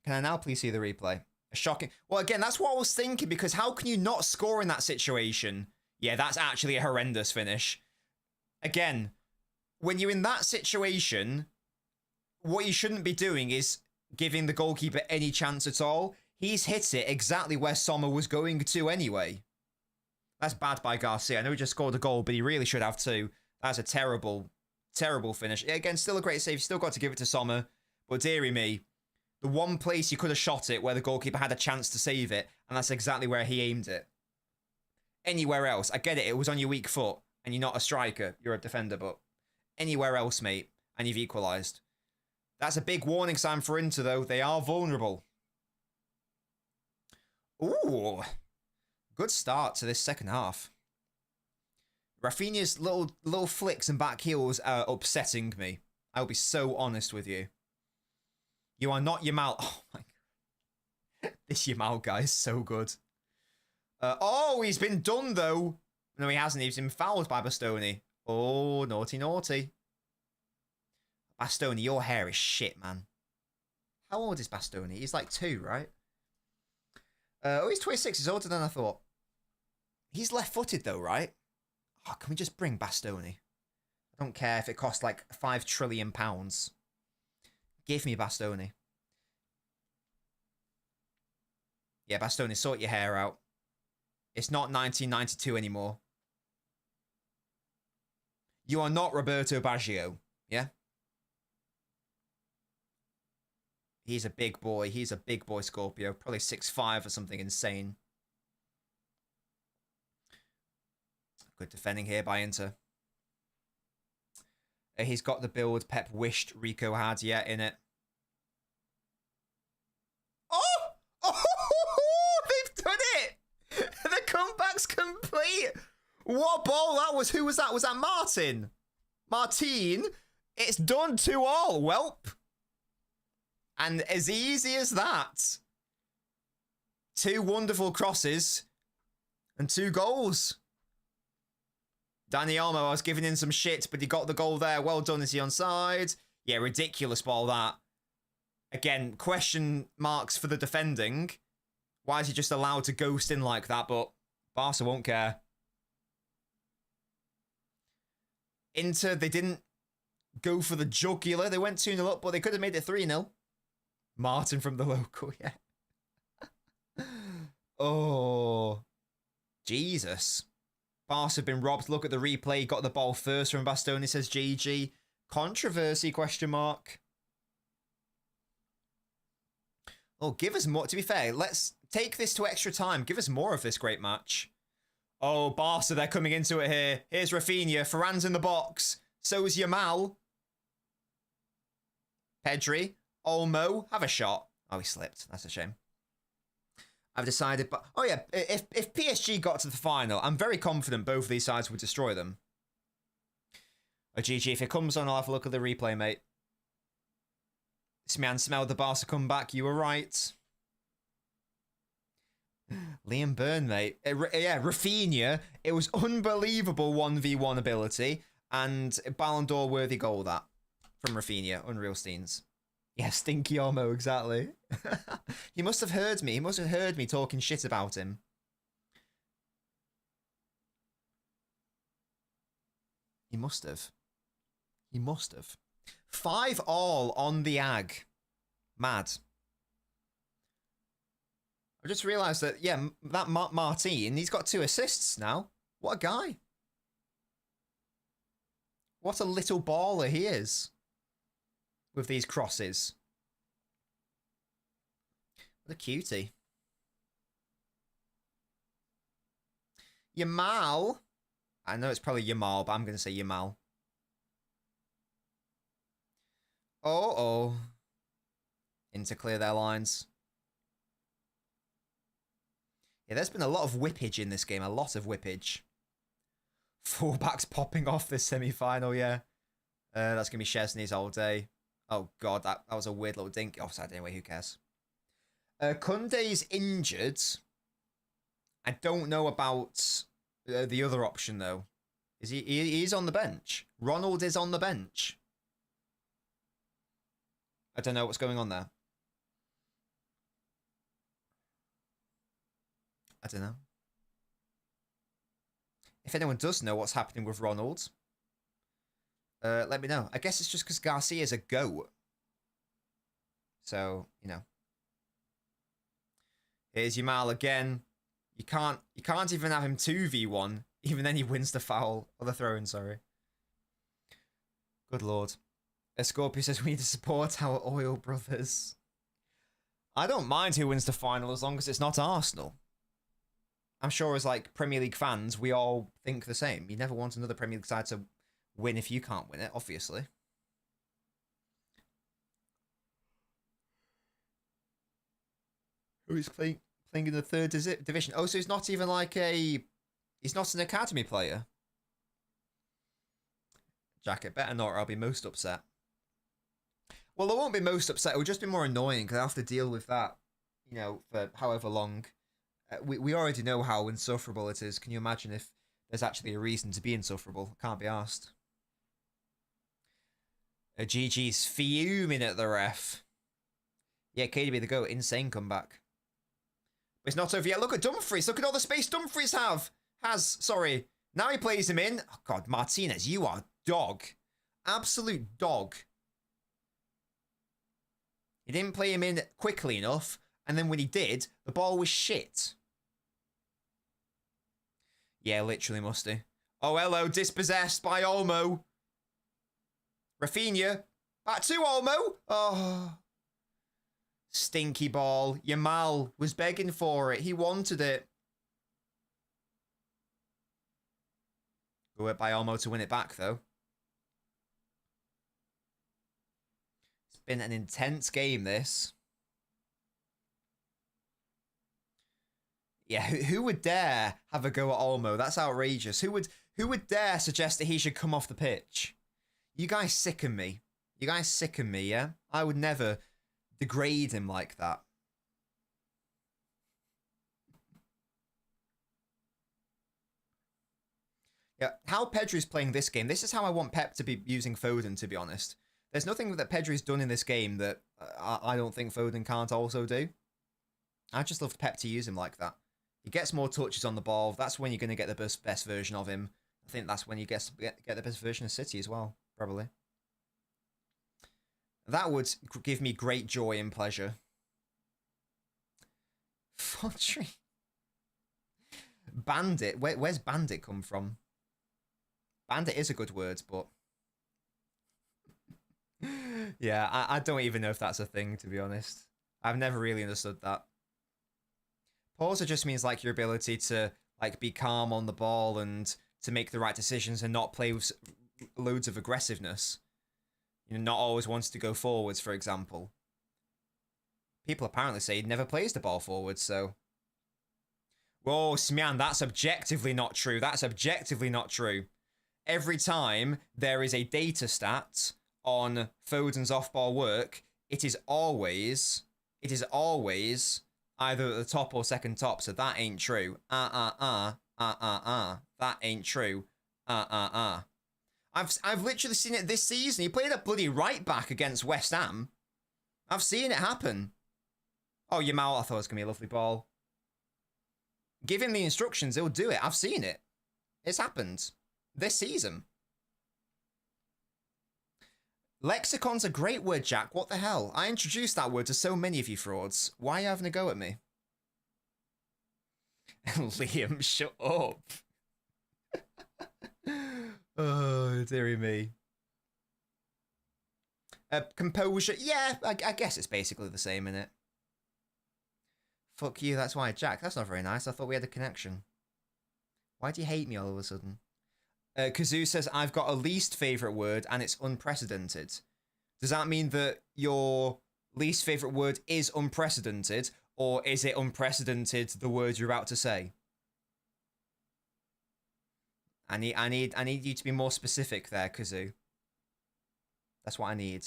Can I now please see the replay? A shocking... Well, again, that's what I was thinking, because how can you not score in that situation? Yeah, that's actually a horrendous finish. Again, when you're in that situation, what you shouldn't be doing is giving the goalkeeper any chance at all. He's hit it exactly where Sommer was going to anyway. That's bad by Garcia. I know he just scored a goal, but he really should have too. That's a terrible, terrible finish. Again, still a great save. You still got to give it to Sommer. But dearie me, the one place you could have shot it where the goalkeeper had a chance to save it, and that's exactly where he aimed it. Anywhere else, I get it. It was on your weak foot, and you're not a striker. You're a defender, but anywhere else, mate, and you've equalised. That's a big warning sign for Inter, though. They are vulnerable. Ooh. Good start to this second half. Rafinha's little flicks and back heels are upsetting me. I'll be so honest with you. You are not Yamal. Oh my god. This Yamal guy is so good. Oh, he's been done though. No, he hasn't. He's been fouled by Bastoni. Oh, naughty, naughty. Bastoni, your hair is shit, man. How old is Bastoni? He's like 2, right? Oh, he's 26. He's older than I thought. He's left-footed though, right? Oh, can we just bring Bastoni? I don't care if it costs like £5 trillion. Give me Bastoni. Yeah, Bastoni, sort your hair out. It's not 1992 anymore. You are not Roberto Baggio, yeah? He's a big boy. He's a big boy, Scorpio. Probably 6'5" or something insane. Good defending here by Inter. He's got the build Pep wished Rico had yet in it. Oh! Oh! They've done it! The comeback's complete! What ball that was? Who was that? Was that Martin? Martin? It's done 2-2, whelp. And as easy as that. 2 wonderful crosses and 2 goals. Dani Olmo, I was giving him some shit, but he got the goal there. Well done. Is he onside? Yeah, ridiculous ball, that. Again, question marks for the defending. Why is he just allowed to ghost in like that? But Barca won't care. Inter, they didn't go for the jugular. They went 2-0 up, but they could have made it 3-0. Martin from the local, yeah. Oh. Jesus. Barca have been robbed. Look at the replay. Got the ball first from Bastoni, says GG. Controversy, question mark. Oh, give us more. To be fair, let's take this to extra time. Give us more of this great match. Oh, Barca, they're coming into it here. Here's Rafinha. Ferran's in the box. So is Yamal. Pedri. Olmo. Have a shot. Oh, he slipped. That's a shame. I've decided, but oh yeah, if PSG got to the final, I'm very confident both of these sides would destroy them. Oh, GG, if it comes on, I'll have a look at the replay, mate. This man smelled the Barca comeback. You were right. Liam Byrne, mate. Yeah, Rafinha. It was unbelievable 1v1 ability and Ballon d'Or worthy goal, that from Rafinha. Unreal Steens. Yeah, Stinky Olmo, exactly. He must have heard me. He must have heard me talking shit about him. He must have. He must have. 5-5 on the Ag. Mad. I just realised that, yeah, that Martin, he's got 2 assists now. What a guy. What a little baller he is. With these crosses. What a cutie. Yamal. I know it's probably Yamal, but I'm going to say Yamal. Oh. In to clear their lines. Yeah, there's been a lot of whippage in this game. A lot of whippage. Fullbacks popping off this semi-final, yeah. That's going to be Chesney's all day. Oh, God, that was a weird little dink. Offside anyway, who cares? Kunde's injured. I don't know about the other option, though. Is he's on the bench. Ronald is on the bench. I don't know what's going on there. I don't know. If anyone does know what's happening with Ronald, let me know. I guess it's just because Garcia's a goat. So, you know. Here's Yamal again. You can't even have him 2v1. Even then he wins the foul. Or the throw-in, sorry. Good lord. Scorpio says we need to support our oil brothers. I don't mind who wins the final as long as it's not Arsenal. I'm sure as like Premier League fans, we all think the same. You never want another Premier League side to win if you can't win it, obviously. Who is playing in the third division? Oh, so he's not even like he's not an academy player. Jacket, better not or I'll be most upset. Well, I won't be most upset. It'll just be more annoying because I have to deal with that, you know, for however long. We already know how insufferable it is. Can you imagine if there's actually a reason to be insufferable? Can't be asked. GG's fuming at the ref. Yeah, KDB the GOAT. Insane comeback. But it's not over yet. Look at Dumfries. Look at all the space Dumfries has. Sorry. Now he plays him in. Oh, God, Martinez, you are dog. Absolute dog. He didn't play him in quickly enough. And then when he did, the ball was shit. Yeah, literally musty. Oh, hello, dispossessed by Olmo. Rafinha. Back to Olmo. Oh. Stinky ball. Yamal was begging for it. He wanted it. Go it by Olmo to win it back, though. It's been an intense game, this. Yeah, who would dare have a go at Olmo? That's outrageous. Who would dare suggest that he should come off the pitch? You guys sicken me. You guys sicken me, yeah? I would never degrade him like that. Yeah, how Pedri's playing this game. This is how I want Pep to be using Foden, to be honest. There's nothing that Pedri's done in this game that I don't think Foden can't also do. I just love Pep to use him like that. He gets more touches on the ball. That's when you're going to get the best version of him. I think that's when you get the best version of City as well, probably. That would give me great joy and pleasure. Fodry. Bandit. Where's bandit come from? Bandit is a good word, but... yeah, I don't even know if that's a thing, to be honest. I've never really understood that. Pausa just means like your ability to like be calm on the ball and to make the right decisions and not play with loads of aggressiveness. You know, not always wanting to go forwards, for example. People apparently say he never plays the ball forwards, so... Whoa, Smyan, that's objectively not true. That's objectively not true. Every time there is a data stat on Foden's off-ball work, it is always either at the top or second top, so that ain't true. That ain't true. I've literally seen it this season. He played a bloody right back against West Ham. I've seen it happen. Oh, Yamal, I thought it was going to be a lovely ball. Give him the instructions, he'll do it. I've seen it. It's happened. This season. Lexicon's a great word, Jack. What the hell? I introduced that word to so many of you frauds. Why are you having a go at me? Liam, shut up. Oh, dearie me. Composure. Yeah, I guess it's basically the same, innit? Fuck you, that's why, Jack. That's not very nice. I thought we had a connection. Why do you hate me all of a sudden? Kazoo says, I've got a least favourite word and it's unprecedented. Does that mean that your least favourite word is unprecedented, or is it unprecedented, the word you're about to say? I need you to be more specific there, Kazoo. That's what I need.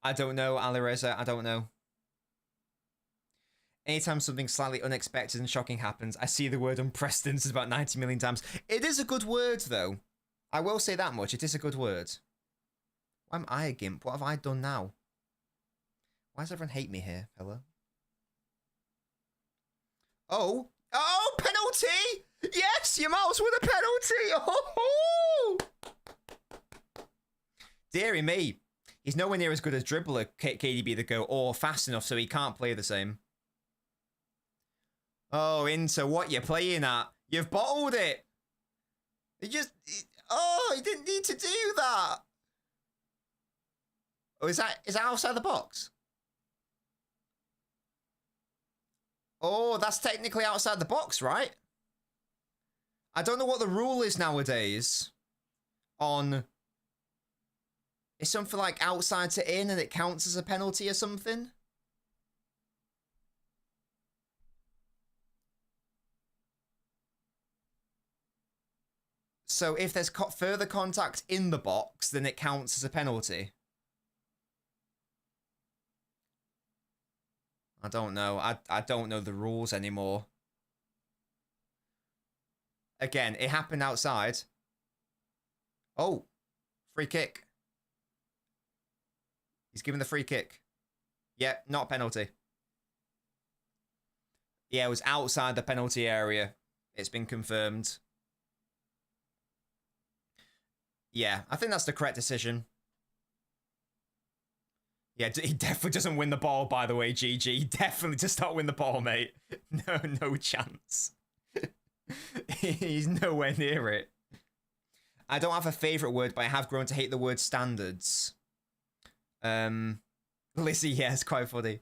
I don't know, Alireza, I don't know. Anytime something slightly unexpected and shocking happens, I see the word unprecedented about 90 million times. It is a good word, though. I will say that much. It is a good word. Why am I a gimp? What have I done now? Why does everyone hate me here, fella? Oh! Oh, penalty! Yes, your mouse with a penalty! Oh! Deary me. He's nowhere near as good as dribbler KDB the GOAT, or fast enough so he can't play the same. Oh, Inter, what you playing at? You've bottled it. You just... Oh, you didn't need to do that. Oh, is that outside the box? Oh, that's technically outside the box, right? I don't know what the rule is nowadays on... Is something like outside to in and it counts as a penalty or something? So if there's further contact in the box, then it counts as a penalty. I don't know. I don't know the rules anymore. Again, it happened outside. Oh, free kick. He's given the free kick. Yeah, not a penalty. Yeah, it was outside the penalty area. It's been confirmed. Yeah, I think that's the correct decision. Yeah, he definitely doesn't win the ball, by the way, GG. He definitely does not win the ball, mate. No chance. He's nowhere near it. I don't have a favourite word, but I have grown to hate the word standards. Lizzie, yeah, it's quite funny.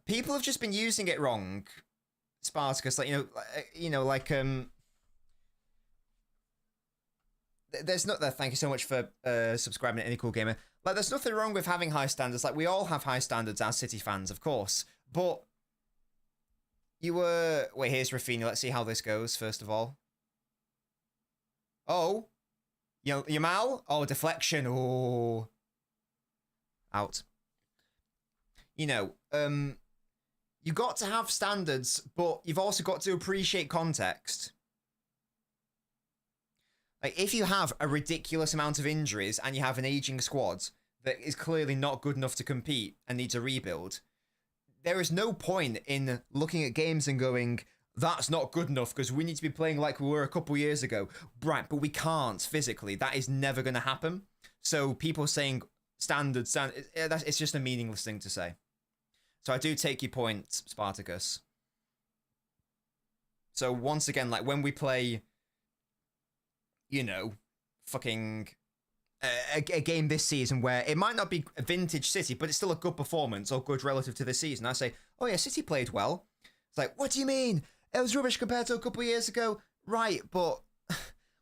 People have just been using it wrong. Spartacus, like, there's not that. Thank you so much for subscribing to Any Cool Gamer. Like, there's nothing wrong with having high standards. Like, we all have high standards as City fans, of course. But you were... Wait, here's Rafinha. Let's see how this goes, first of all. Oh. Yamal? Oh, deflection. Oh. Out. You got to have standards, but you've also got to appreciate context. Like, if you have a ridiculous amount of injuries and you have an aging squad that is clearly not good enough to compete and needs a rebuild, there is no point in looking at games and going, that's not good enough because we need to be playing like we were a couple years ago. Right, but we can't physically. That is never going to happen. So people saying standards, it's just a meaningless thing to say. So I do take your point, Spartacus. So once again, like when we play... fucking a game this season where it might not be a vintage City, but it's still a good performance or good relative to this season. I say, oh yeah, City played well. It's like, what do you mean? It was rubbish compared to a couple of years ago. Right, but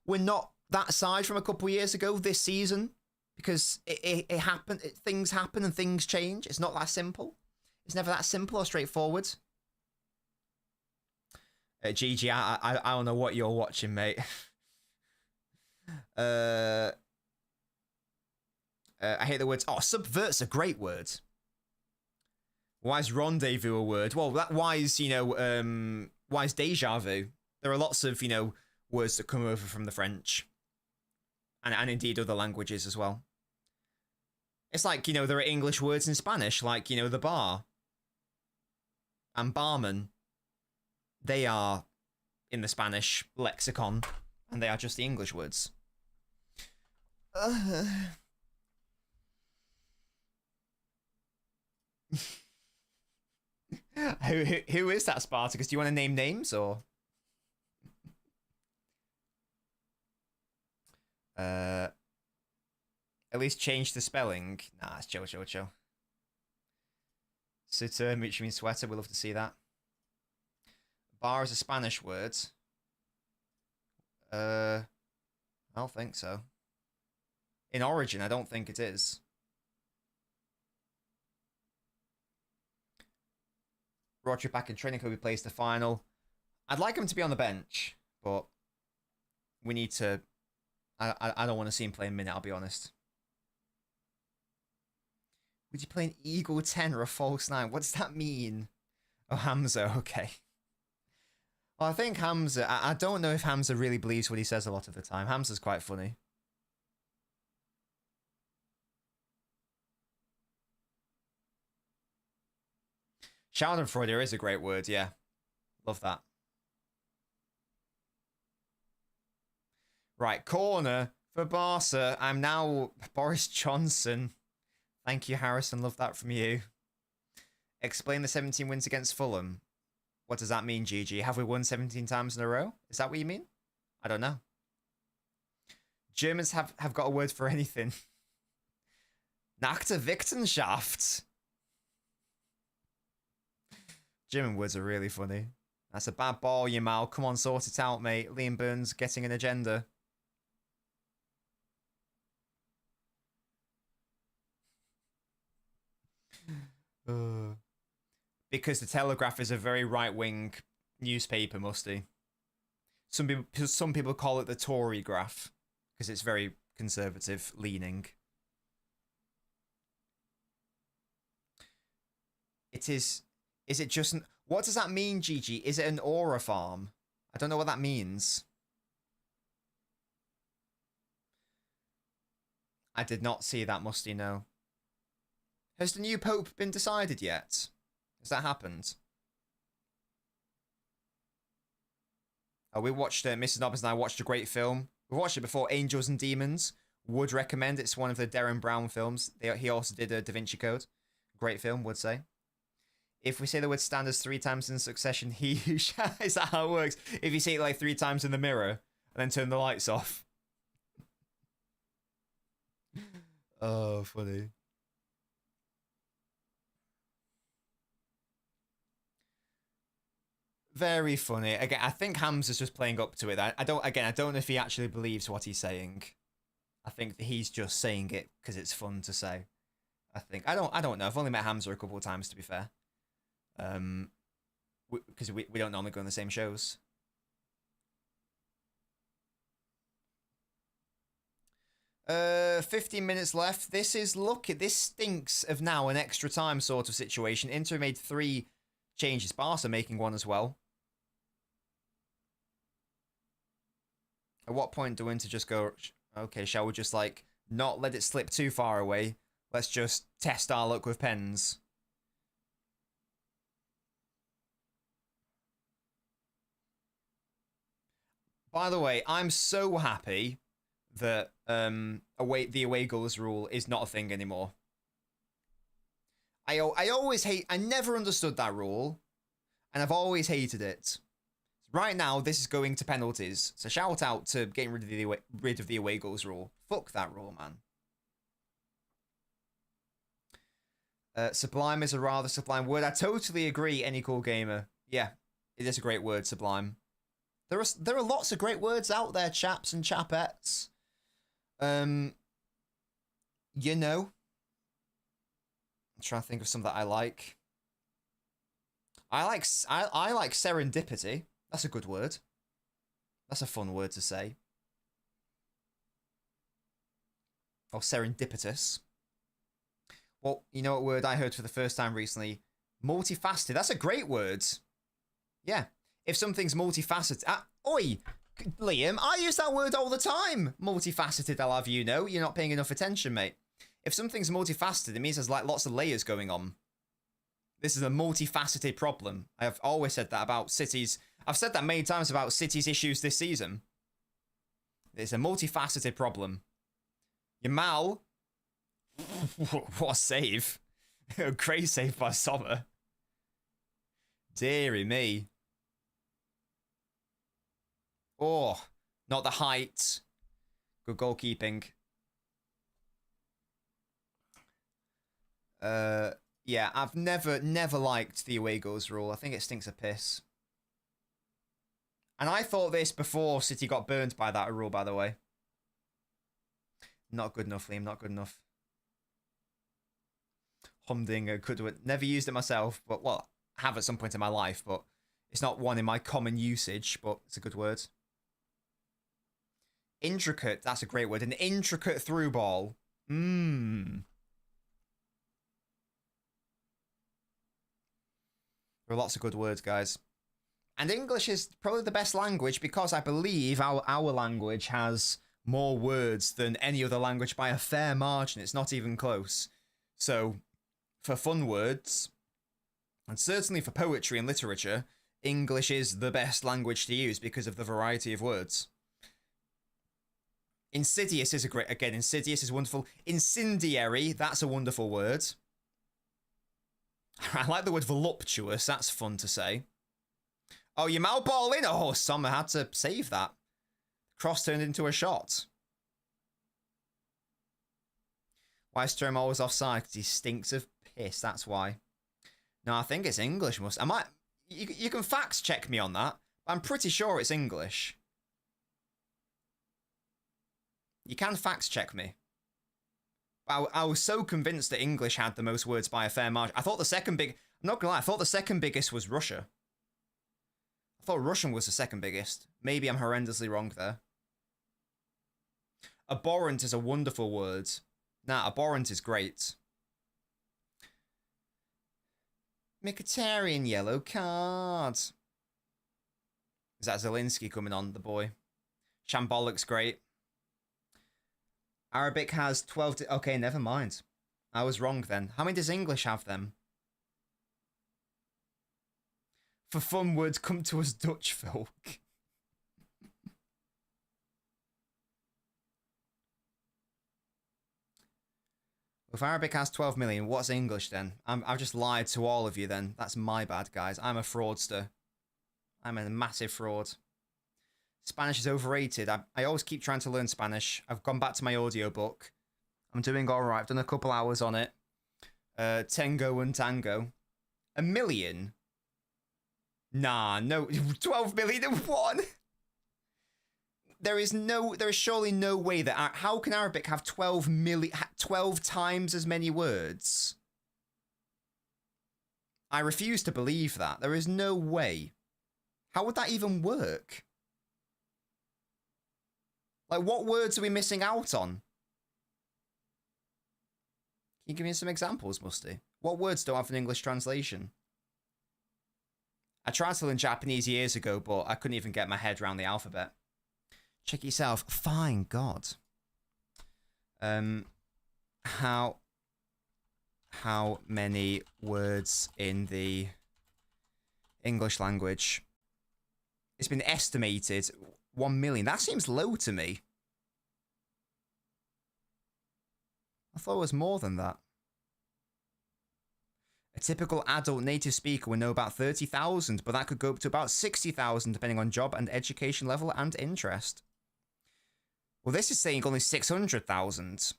we're not that side from a couple of years ago this season because it happened. Things happen and things change. It's not that simple. It's never that simple or straightforward. GG, I don't know what you're watching, mate. I hate the words. Oh, subvert's a great word. Why is rendezvous a word? Well, why is deja vu? There are lots of, words that come over from the French. And indeed other languages as well. It's like, there are English words in Spanish, like, the bar. And barman. They are in the Spanish lexicon. And they are just the English words. Who is that, Spartacus? Do you want to name names or? At least change the spelling. Nah, it's chill. Suter, which means sweater. We'll love to see that. Bar is a Spanish word. I don't think so. In origin, I don't think it is. Roger back in training, Kobe plays the final. I'd like him to be on the bench, but we need to... I don't want to see him play a minute, I'll be honest. Would you play an Eagle 10 or a false 9? What does that mean? Oh, Hamza, okay. Well, I think Hamza... I don't know if Hamza really believes what he says a lot of the time. Hamza's quite funny. Schadenfreude is a great word, yeah. Love that. Right, corner for Barca. I'm now Boris Johnson. Thank you, Harrison. Love that from you. Explain the 17 wins against Fulham. What does that mean, GG? Have we won 17 times in a row? Is that what you mean? I don't know. Germans have got a word for anything. Nackte Wichsenschaft. German words are really funny. That's a bad ball, Yamal. Come on, sort it out, mate. Liam Burns getting an agenda. Because the Telegraph is a very right-wing newspaper, Musty. Some people call it the Tory graph because it's very conservative leaning. It is. Is it just an... What does that mean, Gigi? Is it an aura farm? I don't know what that means. I did not see that, Musty, no. Has the new Pope been decided yet? Has that happened? Oh, we watched... Mrs. Nobbins and I watched a great film. We watched it before, Angels and Demons. Would recommend. It's one of the Darren Brown films. He also did a Da Vinci Code. Great film, would say. If we say the word standards 3 times in succession, he who shall... Is that how it works? If you say it like 3 times in the mirror, and then turn the lights off. Oh, funny. Very funny. Again, I think Hamza's just playing up to it. I don't know if he actually believes what he's saying. I think that he's just saying it because it's fun to say. I think. I don't know. I've only met Hamza a couple of times, to be fair. Because we don't normally go on the same shows. Uh, 15 minutes left. This is, look, this stinks of now an extra time sort of situation. Inter made 3 changes. Barca making 1 as well. At what point do Inter just go, okay, shall we just like not let it slip too far away? Let's just test our luck with pens. By the way, I'm so happy that the away goals rule is not a thing anymore. I never understood that rule, and I've always hated it. Right now, this is going to penalties, so shout out to getting rid of the away goals rule. Fuck that rule, man. Sublime is a rather sublime word. I totally agree, Any Cool Gamer. Yeah, it is a great word, sublime. There are lots of great words out there, chaps and chapettes. You know. I'm trying to think of some that I like. I like serendipity. That's a good word. That's a fun word to say. Or serendipitous. Well, you know what word I heard for the first time recently? Multifaceted. That's a great word. Yeah. If something's multifaceted... oi! Liam, I use that word all the time. Multifaceted, I'll have you know. You're not paying enough attention, mate. If something's multifaceted, it means there's like lots of layers going on. This is a multifaceted problem. I have always said that about City's... I've said that many times about City's issues this season. It's a multifaceted problem. Yamal... What a save. Great save by Sommer. Deary me. Oh, not the height. Good goalkeeping. Yeah, I've never liked the away goals rule. I think it stinks of piss. And I thought this before City got burnt by that rule, by the way. Not good enough, Liam. Not good enough. Humdinger could never used it myself, but well, I have at some point in my life, but it's not one in my common usage, but it's a good word. Intricate, that's a great word. An intricate through ball. There are lots of good words, guys. And English is probably the best language because I believe our language has more words than any other language by a fair margin. It's not even close. So, for fun words, and certainly for poetry and literature, English is the best language to use because of the variety of words. Insidious is a great... Again, insidious is wonderful. Incendiary, that's a wonderful word. I like the word voluptuous. That's fun to say. Oh, you mouth ball in? Oh, Summer had to save that. Cross turned into a shot. Why is Sturm always offside? Because he stinks of piss. That's why. No, I think it's English. You can fact check me on that. But I'm pretty sure it's English. You can fact check me. I was so convinced that English had the most words by a fair margin. I thought the second big... I'm not gonna lie, I thought the second biggest was Russia. I thought Russian was the second biggest. Maybe I'm horrendously wrong there. Abhorrent is a wonderful word. Nah, abhorrent is great. Mkhitaryan yellow card. Is that Zelensky coming on, the boy? Shambolic's great. Arabic has 12... Okay, never mind. I was wrong then. How many does English have then? For fun words, come to us Dutch folk. If Arabic has 12 million, what's English then? I've just lied to all of you then. That's my bad, guys. I'm a fraudster. I'm a massive fraud. Spanish is overrated. I always keep trying to learn Spanish. I've gone back to my audiobook. I'm doing all right. I've done a couple hours on it. Tango and Tango. 1 million? Nah, no. 12 million and one? There is surely no way that... How can Arabic have 12 times as many words? I refuse to believe that. There is no way. How would that even work? Like, what words are we missing out on? Can you give me some examples, Musty? What words don't have an English translation? I tried to learn Japanese years ago, but I couldn't even get my head around the alphabet. Check yourself. Fine, God. How many words in the English language? It's been estimated 1 million. That seems low to me. I thought it was more than that. A typical adult native speaker would know about 30,000, but that could go up to about 60,000 depending on job and education level and interest. Well, this is saying only 600,000.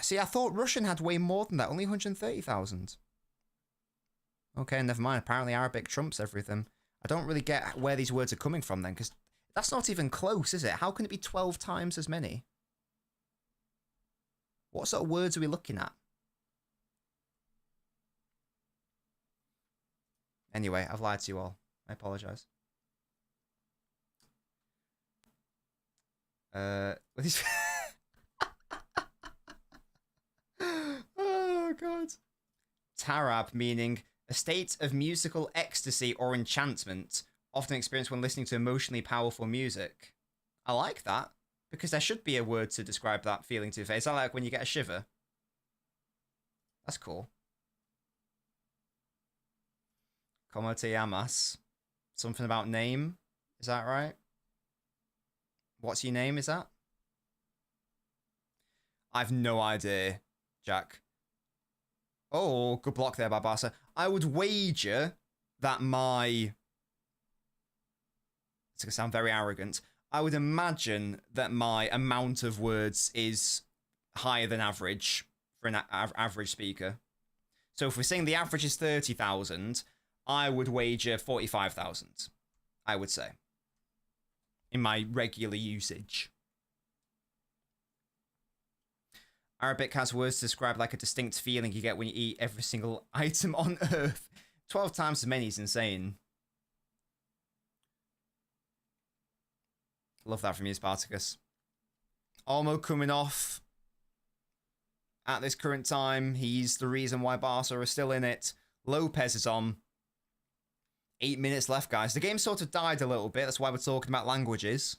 See, I thought Russian had way more than that, only 130,000. Okay, never mind. Apparently Arabic trumps everything. I don't really get where these words are coming from then, because that's not even close, is it? How can it be 12 times as many? What sort of words are we looking at? Anyway, I've lied to you all. I apologise. With these... Oh, God. Tarab, meaning a state of musical ecstasy or enchantment, often experienced when listening to emotionally powerful music. I like that, because there should be a word to describe that feeling to your face. I like when you get a shiver. That's cool. Como te llamas? Something about name? Is that right? What's your name, is that? I've no idea, Jack. Oh, good block there by Barca. I would wager that my... It's going to sound very arrogant. I would imagine that my amount of words is higher than average for an average speaker. So if we're saying the average is 30,000, I would wager 45,000, I would say, in my regular usage. Arabic has words to describe like a distinct feeling you get when you eat every single item on Earth. 12 times as many is insane. Love that from you, Spartacus. Olmo coming off at this current time. He's the reason why Barca are still in it. Lopez is on. 8 minutes left, guys. The game sort of died a little bit. That's why we're talking about languages.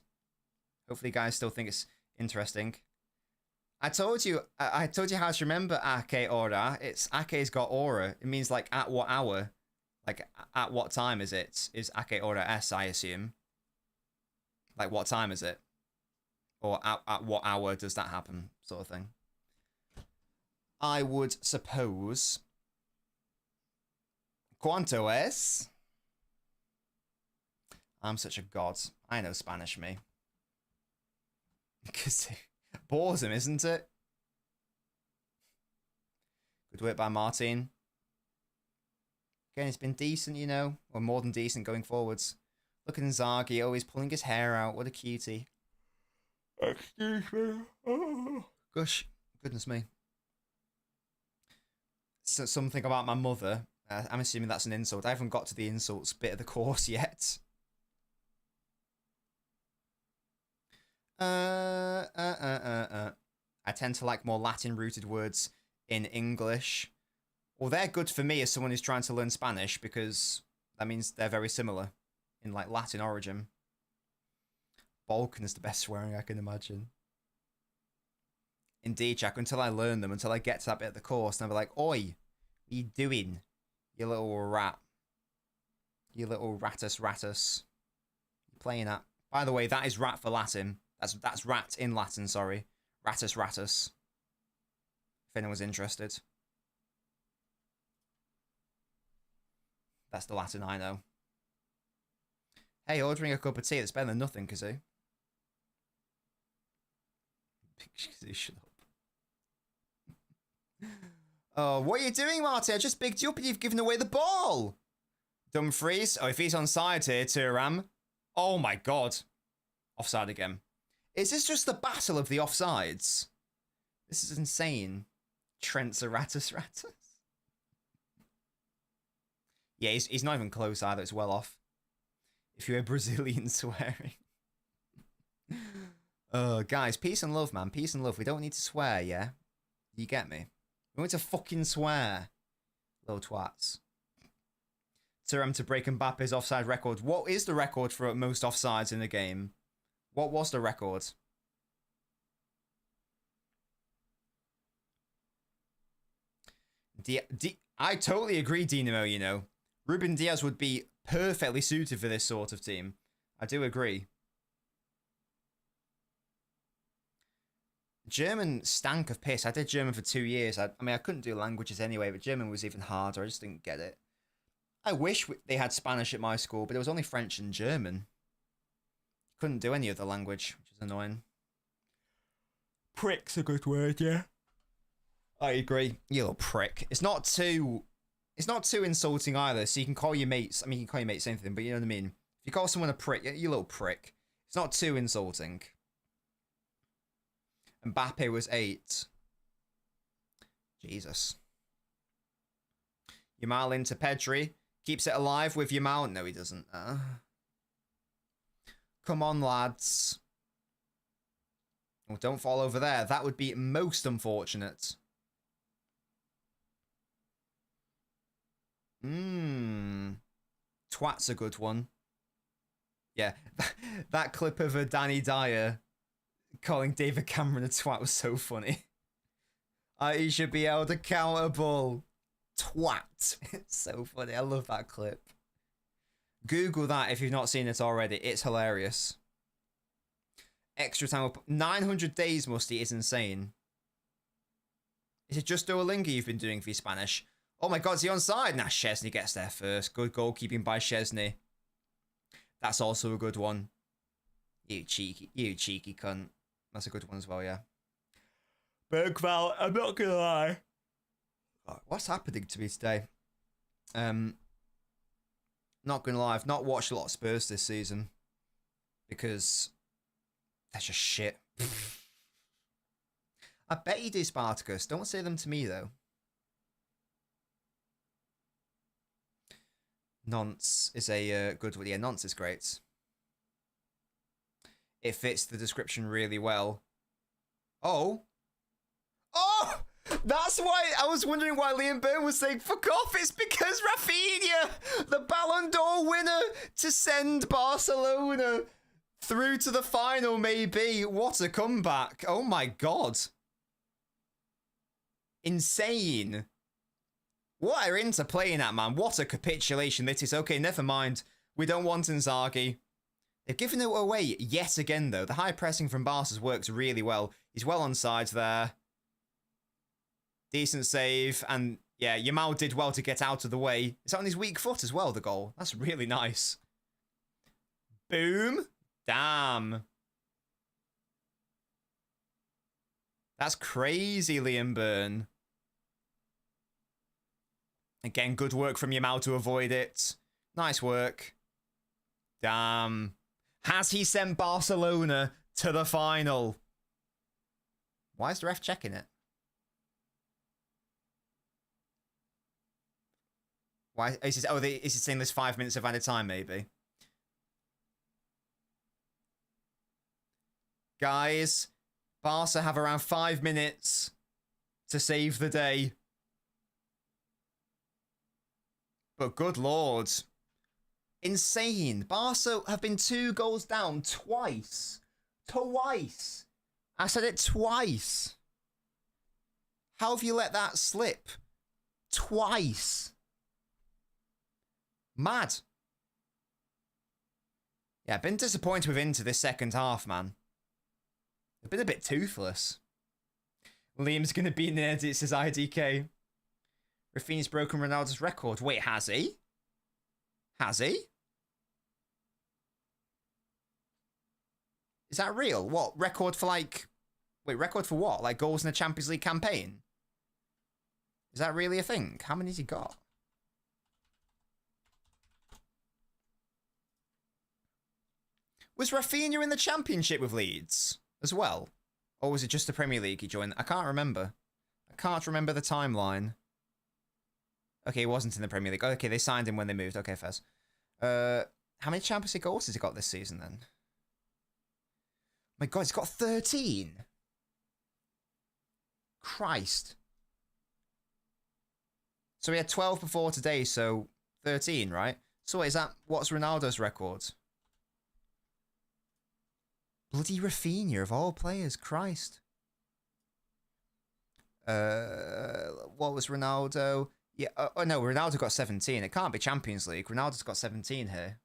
Hopefully you guys still think it's interesting. I told you how to remember Ake Ora. It's Ake's got aura. It means like at what hour? Like at what time is it? Is Ake Ora S, I assume. Like what time is it? Or at what hour does that happen? Sort of thing. I would suppose. ¿Cuánto es? I'm such a god. I know Spanish, me. Because it bores him, isn't it? Good work by Martin. Again, it's been decent, you know. Or more than decent going forwards. Look at Inzaghi, always pulling his hair out. What a cutie. Excuse me. Oh. Gosh, goodness me. So, something about my mother. I'm assuming that's an insult. I haven't got to the insults bit of the course yet. I tend to like more Latin-rooted words in English. Well, they're good for me as someone who's trying to learn Spanish because that means they're very similar in like Latin origin. Balkan is the best swearing I can imagine. Indeed, Jack, until I learn them, until I get to that bit of the course, and I'll be like, oi, what are you doing, you little rat? You little ratus. You're playing at. By the way, that is rat for Latin. That's rat in Latin, sorry. Ratus. If anyone's interested. That's the Latin I know. Hey, ordering a cup of tea, that's better than nothing, Kazoo. Kazoo, shut up. Oh, what are you doing, Marty? I just bigged you up and you've given away the ball. Dumfries. Oh, if he's onside here, Thuram. Oh my god. Offside again. Is this just the battle of the offsides? This is insane. Trent Ratus. Yeah, he's not even close either. It's well off. If you're a Brazilian swearing. Guys, peace and love, man. Peace and love. We don't need to swear, yeah? You get me? We want to fucking swear. Little twats. Thuram to break Mbappe's offside record. What is the record for most offsides in the game? What was the record? I totally agree, Dinamo, you know. Ruben Diaz would be perfectly suited for this sort of team. I do agree. German stank of piss. I did German for 2 years. I mean, I couldn't do languages anyway, but German was even harder. I just didn't get it. I wish they had Spanish at my school, but it was only French and German. Couldn't do any other language, which is annoying. Prick's a good word, yeah. I agree. You little prick. It's not too insulting either, so you can call your mates. I mean, you can call your mates anything, but you know what I mean. If you call someone a prick, you little prick. It's not too insulting. Mbappe was 8. Jesus. Yamal into Pedri. Keeps it alive with Yamal. No, he doesn't. Come on, lads. Oh, don't fall over there. That would be most unfortunate. Twat's a good one. Yeah, that clip of Danny Dyer calling David Cameron a twat was so funny. He should be held accountable. Twat. It's so funny. I love that clip. Google that if you've not seen it already. It's hilarious. Extra time up. 900 days, Musty, is insane. Is it just Duolingo you've been doing for your Spanish? Oh my god, is he onside? Nah, Szczesny gets there first. Good goalkeeping by Szczesny. That's also a good one. You cheeky cunt. That's a good one as well, yeah. Bergval, I'm not gonna lie. What's happening to me today? Not gonna lie, I've not watched a lot of Spurs this season because that's just shit. I bet you do, Spartacus. Don't say them to me though. Nonce is a good one. Yeah, Nonce is great. It fits the description really well. Oh! Oh! That's why I was wondering why Liam Byrne was saying fuck off. It's because Rafinha, the Ballon d'Or winner, to send Barcelona through to the final, maybe. What a comeback. Oh my god. Insane. What are Inter playing at, man? What a capitulation this is. Okay, never mind. We don't want Inzaghi. They've given it away yet again, though. The high pressing from Barca's works really well. He's well on sides there. Decent save. And, yeah, Yamal did well to get out of the way. It's on his weak foot as well, the goal. That's really nice. Boom. Damn. That's crazy, Liam Byrne. Again, good work from Yamal to avoid it. Nice work. Damn. Has he sent Barcelona to the final? Why is the ref checking it? Why is it? Oh, is he saying there's 5 minutes of added time, maybe? Guys, Barca have around 5 minutes to save the day. But good lord. Insane. Barca have been 2 goals down twice. Twice. I said it twice. How have you let that slip? Twice. Mad. Yeah, I've been disappointed with Inter this second half, man. They've been a bit toothless. Liam's going to be in there, it says IDK. Rafinha's broken Ronaldo's record. Wait, has he? Has he? Is that real? What? Record for like... Wait, record for what? Like goals in a Champions League campaign? Is that really a thing? How many has he got? Was Rafinha in the Championship with Leeds as well? Or was it just the Premier League he joined? I can't remember. I can't remember the timeline. Okay, he wasn't in the Premier League. Okay, they signed him when they moved. Okay, Fez. How many Champions League goals has he got this season then? My god, he's got 13. Christ. So he had 12 before today, so 13, right? So what is that? What's Ronaldo's record? Bloody Rafinha of all players, Christ. What was Ronaldo? Yeah, oh no, Ronaldo got 17. It can't be Champions League. Ronaldo's got 17 here.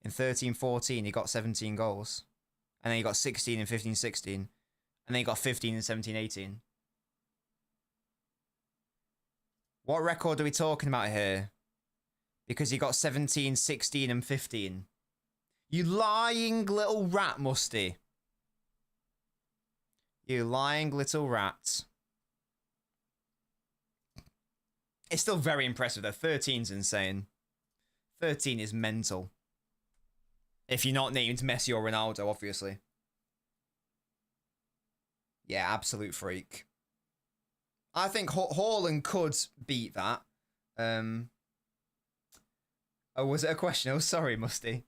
In 13-14, he got 17 goals. And then he got 16 in 15-16. And then he got 15 in 17-18. What record are we talking about here? Because he got 17, 16, and 15. You lying little rat, Musty. You lying little rat. It's still very impressive though. 13's insane. 13 is mental. If you're not named Messi or Ronaldo, obviously. Yeah, absolute freak. I think Haaland could beat that. Oh, was it a question? Oh, sorry, Musty.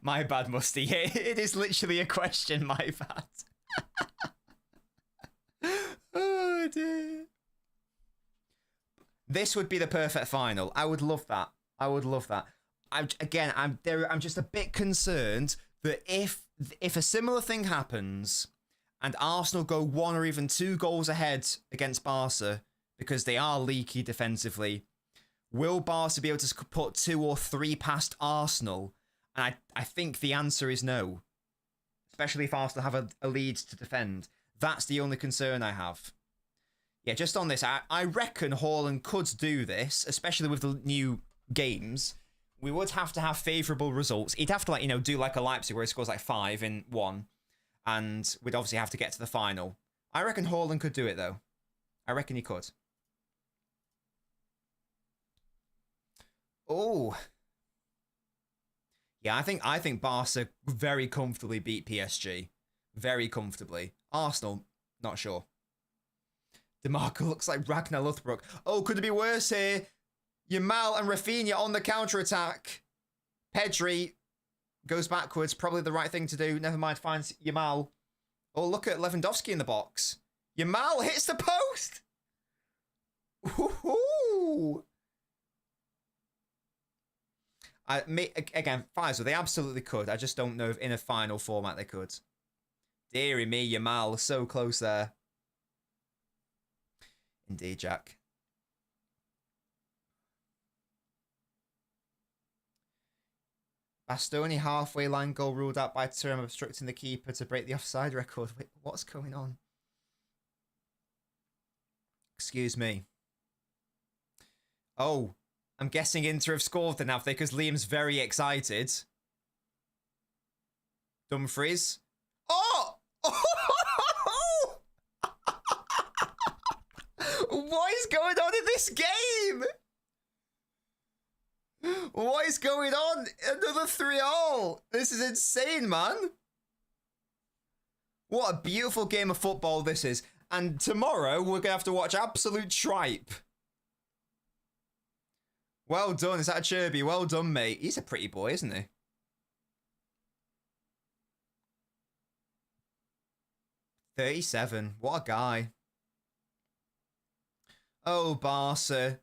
My bad, Musty. It is literally a question, my bad. Oh, dear. This would be the perfect final. I would love that. I would love that. I'm just a bit concerned that if a similar thing happens and Arsenal go 1 or even 2 goals ahead against Barca because they are leaky defensively, will Barca be able to put 2 or 3 past Arsenal? And I think the answer is no. Especially if Arsenal have a lead to defend. That's the only concern I have. Yeah, just on this, I reckon Haaland could do this, especially with the new games. We would have to have favourable results. He'd have to, like, do like a Leipzig where he scores like 5 in 1. and we'd obviously have to get to the final. I reckon Haaland could do it, though. I reckon he could. Oh. Yeah, I think Barca very comfortably beat PSG. Very comfortably. Arsenal, not sure. DeMarco looks like Ragnar Lothbrok. Oh, could it be worse here? Yamal and Rafinha on the counter-attack. Pedri goes backwards. Probably the right thing to do. Never mind, finds Yamal. Oh, look at Lewandowski in the box. Yamal hits the post! Woohoo! Again, Faisal, they absolutely could. I just don't know if in a final format they could. Deary me, Yamal, so close there. Indeed, Jack. Bastoni halfway line goal ruled out by Thuram obstructing the keeper to break the offside record. Wait, what's going on? Excuse me. Oh, I'm guessing Inter have scored then, have they? Because Liam's very excited. Dumfries. Oh! What is going on in this game? What is going on? Another 3-all. This is insane, man. What a beautiful game of football this is. And tomorrow, we're going to have to watch absolute tripe. Well done. Is that a Cherby? Well done, mate. He's a pretty boy, isn't he? $37. What a guy. Oh, Barca.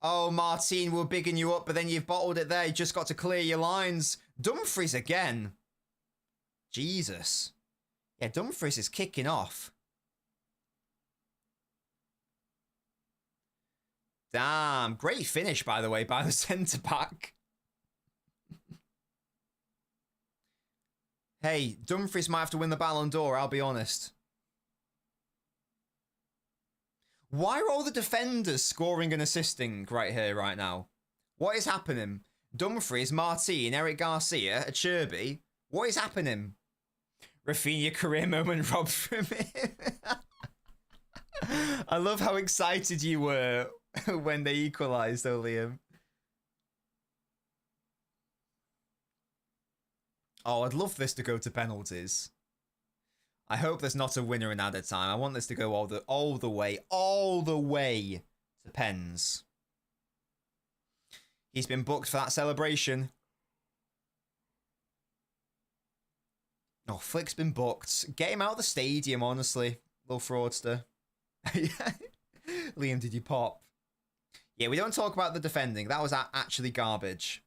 Oh, Martin, we're bigging you up, but then you've bottled it there. You just got to clear your lines. Dumfries again. Jesus. Yeah, Dumfries is kicking off. Damn. Great finish, by the way, by the centre-back. Hey, Dumfries might have to win the Ballon d'Or, I'll be honest. Why are all the defenders scoring and assisting right here, right now? What is happening? Dumfries, Martin, Eric Garcia, Acerbi. What is happening? Rafinha, career moment robbed from him. I love how excited you were when they equalised, though, Liam. Oh, I'd love this to go to penalties. I hope there's not a winner in added time. I want this to go all the way to pens. He's been booked for that celebration. Oh, Flick's been booked. Get him out of the stadium, honestly. Little fraudster. Liam, did you pop? Yeah, we don't talk about the defending. That was actually garbage.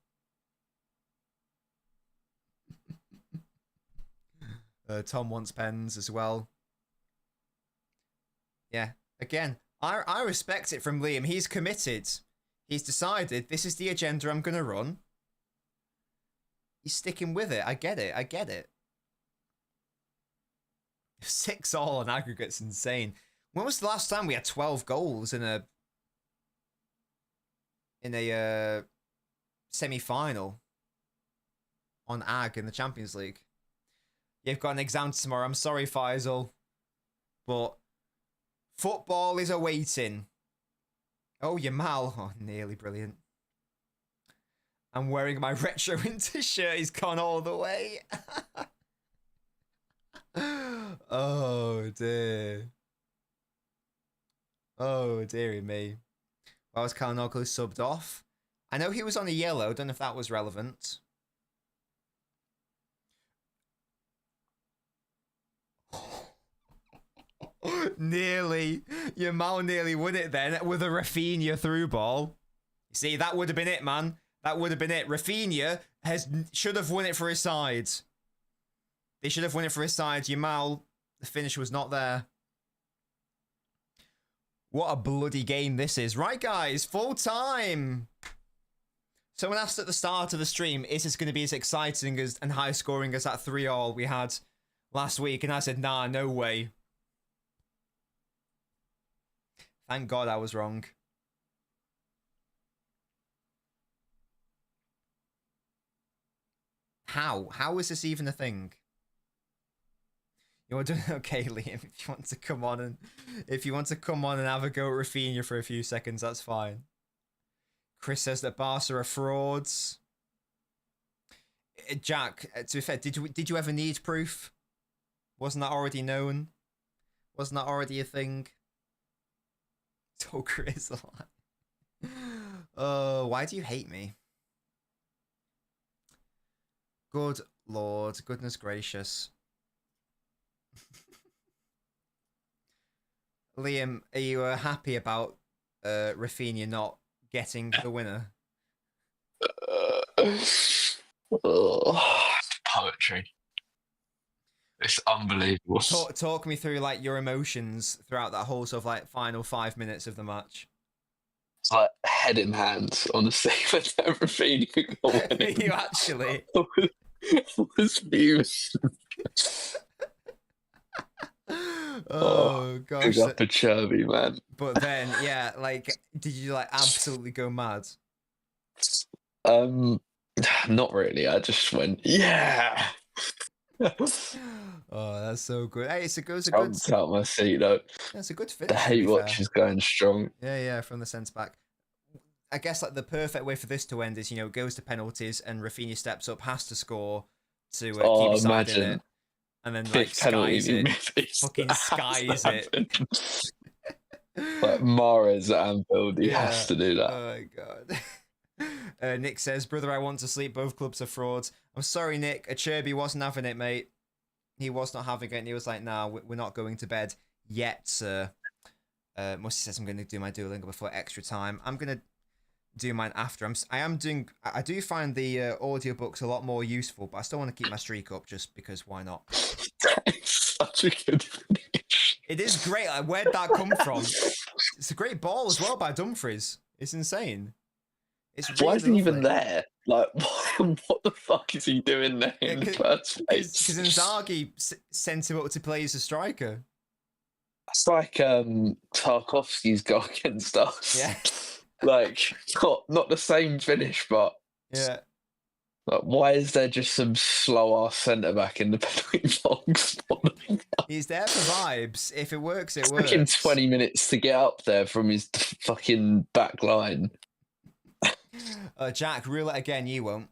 Tom wants pens as well. Yeah, again, I respect it from Liam. He's committed. He's decided this is the agenda I'm going to run. He's sticking with it. I get it. I get it. 6-all on aggregate's insane. When was the last time we had 12 goals in a semi-final on Ag in the Champions League? You've got an exam tomorrow. I'm sorry, Faisal. But football is awaiting. Oh, Yamal. Oh, nearly brilliant. I'm wearing my retro winter shirt. He's gone all the way. Oh, dear. Oh, dearie me. Why was Kalinoglu subbed off? I know he was on a yellow. Don't know if that was relevant. Nearly. Yamal nearly won it then with a Rafinha through ball. See, that would have been it, man. That would have been it. Rafinha should have won it for his side. They should have won it for his side. Yamal, the finish was not there. What a bloody game this is. Right, guys, full time. Someone asked at the start of the stream, is this going to be as exciting as and high scoring as that 3-all we had last week? And I said, nah, no way. Thank God I was wrong. How? How is this even a thing? You're doing okay, Liam. If you want to come on and have a go at Rafinha for a few seconds, that's fine. Chris says that Barca are frauds. Jack, to be fair, did you ever need proof? Wasn't that already known? Wasn't that already a thing? So Chris, oh, why do you hate me? Good Lord, goodness gracious. Liam, are you happy about Rafinha not getting the winner? Poetry. It's unbelievable. Talk me through like your emotions throughout that whole sort of like final 5 minutes of the match. It's like head in hands, honestly, with everything. You actually. Was views. Oh gosh. Big up a chubby, man. But then, yeah, like, did you like absolutely go mad? Not really. I just went, yeah. Oh, that's so good. Hey, it's a good. Jumped out my seat though. That's a good finish. The hate watch is going strong. Yeah, from the sense back. I guess like the perfect way for this to end is, it goes to penalties and Rafinha steps up, has to score to keep his side in it, and then like skies it, fucking skies it. Like Mahrez at Anfield, he has to do that. Oh my god. Nick says, "Brother, I want to sleep. Both clubs are frauds." I'm sorry, Nick. Acerbi wasn't having it, mate. He was not having it, and he was like, "Nah, we're not going to bed yet, sir." Musty says, "I'm going to do my Duolingo before extra time. I'm going to do mine after. I do find the audiobooks a lot more useful, but I still want to keep my streak up just because why not?" That's such a good finish. It is great. Like, where'd that come from? It's a great ball as well by Dumfries. It's insane. It's really why is he lovely. even there? Like, what the fuck is he doing there in the first place? Because Inzaghi sent him up to play as a striker. It's like Tarkovsky's goal against us. Yeah. Like, not the same finish, but yeah. Like, why is there just some slow ass centre back in the penalty box? He's there for vibes. If it works, it works. Took him 20 minutes to get up there from his fucking back line. Jack, rule it again. You won't.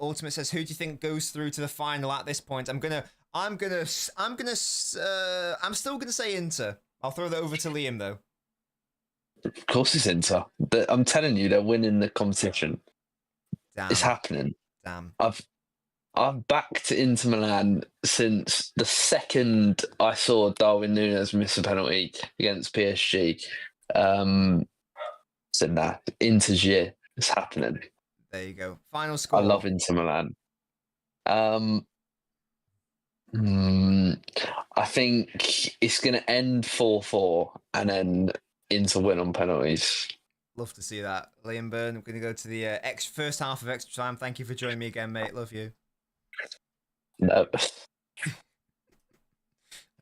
Ultimate says, "Who do you think goes through to the final at this point?" I'm still gonna say Inter. I'll throw that over to Liam though. Of course, it's Inter. I'm telling you, they're winning the competition. Damn. It's happening. Damn. I'm back to Inter Milan since the second I saw Darwin Núñez miss a penalty against PSG. So nah, Inter's year. It's happening. There you go. Final score. I love Inter Milan. I think it's going to end 4-4 and then Inter win on penalties. Love to see that. Liam Byrne, I'm going to go to the first half of extra time. Thank you for joining me again, mate. Love you. No. I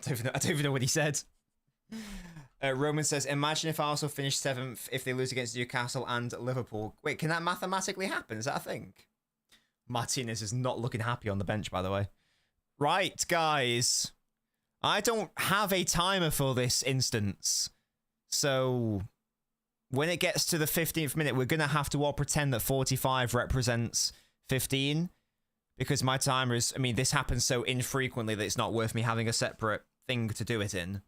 don't even know what he said. Roman says, "Imagine if Arsenal finished 7th if they lose against Newcastle and Liverpool." Wait, can that mathematically happen? Is that a thing? Martinez is not looking happy on the bench, by the way. Right, guys. I don't have a timer for this instance. So when it gets to the 15th minute, we're going to have to all pretend that 45 represents 15. Because my timer is... I mean, this happens so infrequently that it's not worth me having a separate thing to do it in.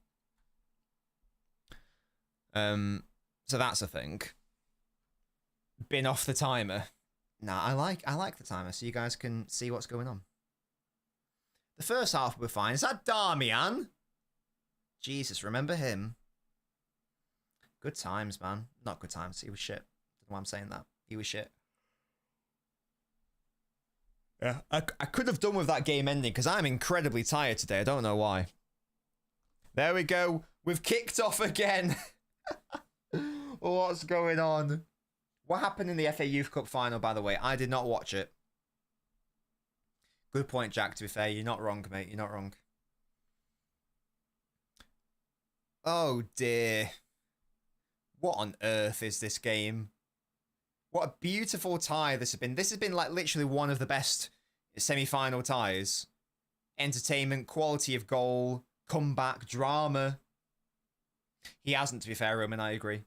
So that's a thing. Bin off the timer. Nah, I like the timer so you guys can see what's going on. The first half will be fine. Is that Darmian? Jesus, remember him? Good times, man. Not good times. He was shit. Don't know why I'm saying that. He was shit. Yeah, I could have done with that game ending because I'm incredibly tired today. I don't know why. There we go. We've kicked off again. What's going on? What happened in the FA Youth Cup final, by the way? I did not watch it. Good point, Jack, to be fair. You're not wrong, mate. You're not wrong. Oh, dear. What on earth is this game? What a beautiful tie this has been. This has been like literally one of the best semi-final ties entertainment, quality of goal, comeback, drama. He hasn't, to be fair, Roman, I agree.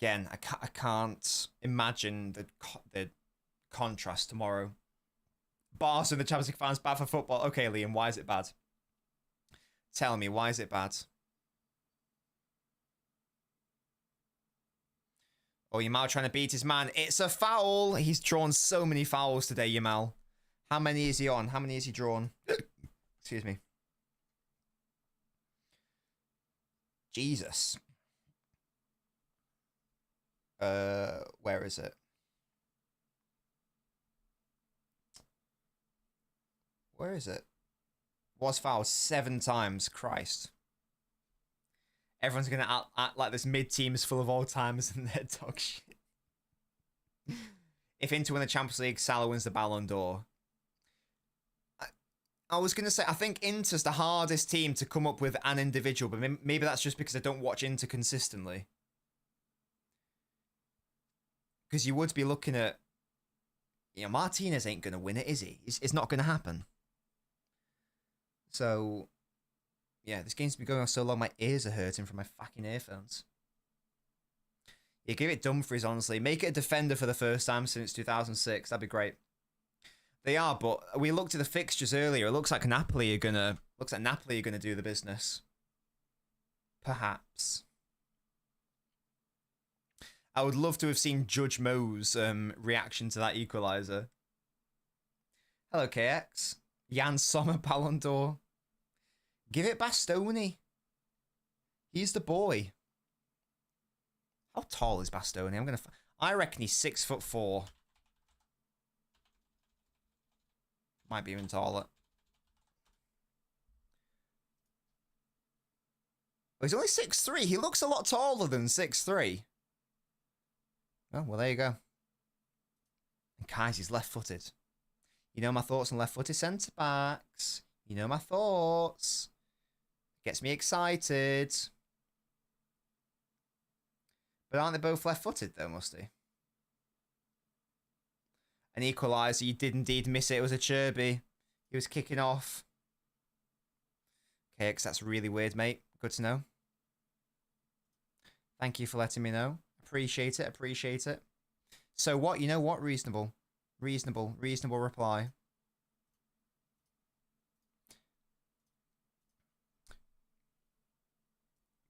Again, I can't imagine the contrast tomorrow. Barca and the Champions League fans bad for football. Okay, Liam, why is it bad? Tell me, why is it bad? Oh, Yamal trying to beat his man. It's a foul. He's drawn so many fouls today, Yamal. How many is he on? How many has he drawn? Excuse me. Jesus. Where is it? Where is it? Was fouled 7 times. Christ. Everyone's going to act like this mid-team is full of all-timers and they're dog shit. If Inter win the Champions League, Salah wins the Ballon d'Or. I was going to say, I think Inter's the hardest team to come up with an individual, but maybe that's just because I don't watch Inter consistently. Because you would be looking at, you know, Martinez ain't going to win it, is he? It's not going to happen. So, yeah, this game's been going on so long, my ears are hurting from my fucking earphones. Yeah, give it Dumfries, honestly. Make it a defender for the first time since 2006. That'd be great. They are, but we looked at the fixtures earlier. It looks like Napoli are gonna do the business. Perhaps. I would love to have seen Judge Mo's reaction to that equaliser. Hello, KX. Jan Sommer Ballon d'Or. Give it Bastoni. He's the boy. How tall is Bastoni? I reckon he's 6'4". Might be even taller. Well, he's only 6'3". He looks a lot taller than 6'3". Oh, well, there you go. And Kaiser's left-footed. You know my thoughts on left-footed centre-backs. You know my thoughts. Gets me excited. But aren't they both left-footed, though, must he? An equaliser. You did indeed miss it. It was a Cherby. He was kicking off. KX, that's really weird, mate. Good to know. Thank you for letting me know. Appreciate it. Appreciate it. So what? You know what? Reasonable. Reasonable. Reasonable reply.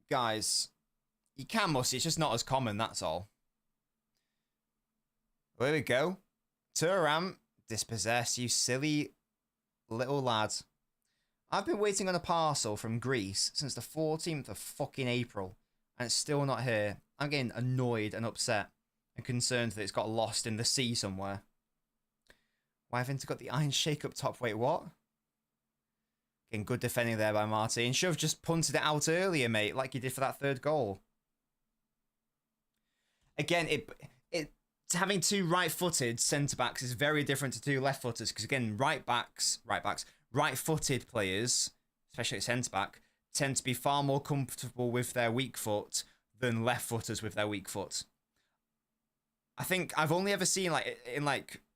Guys, you can must. It's just not as common, that's all. There we go. Thuram, dispossess, you silly little lad. I've been waiting on a parcel from Greece since the 14th of fucking April, and it's still not here. I'm getting annoyed and upset and concerned that it's got lost in the sea somewhere. Why haven't I got the Iron Shake-Up top? Wait, what? Getting good defending there by Martin. Should have just punted it out earlier, mate, like you did for that third goal. Again, having two right-footed centre-backs is very different to two left-footers, because again, right-footed players, especially at centre-back, tend to be far more comfortable with their weak foot than left-footers with their weak foot. I think I've only ever seen, in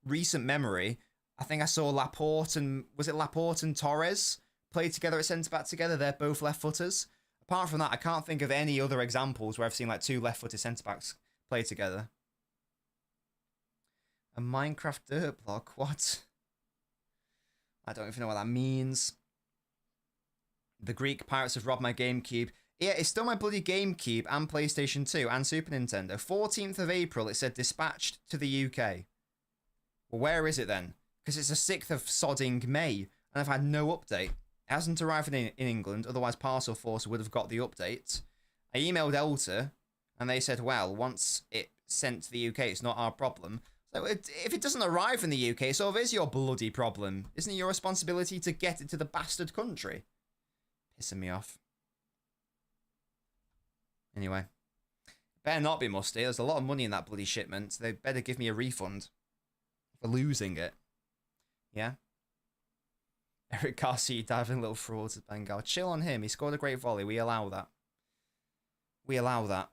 recent memory, I think I saw Laporte and Torres play together at centre-back together. They're both left-footers. Apart from that, I can't think of any other examples where I've seen two left-footed centre-backs play together. A Minecraft dirt block? What? I don't even know what that means. The Greek pirates have robbed my GameCube. Yeah, it's still my bloody GameCube and PlayStation 2 and Super Nintendo. 14th of April, it said dispatched to the UK. Well, where is it then? Because it's the 6th of sodding May, and I've had no update. It hasn't arrived in England, otherwise Parcel Force would have got the update. I emailed Elta, and they said, well, once it's sent to the UK, it's not our problem. So if it doesn't arrive in the UK, it sort of is your bloody problem. Isn't it your responsibility to get it to the bastard country? Pissing me off. Anyway. Better not be musty. There's a lot of money in that bloody shipment. They better give me a refund for losing it. Yeah? Eric Garcia diving little frauds at Bengal. Chill on him. He scored a great volley. We allow that. We allow that.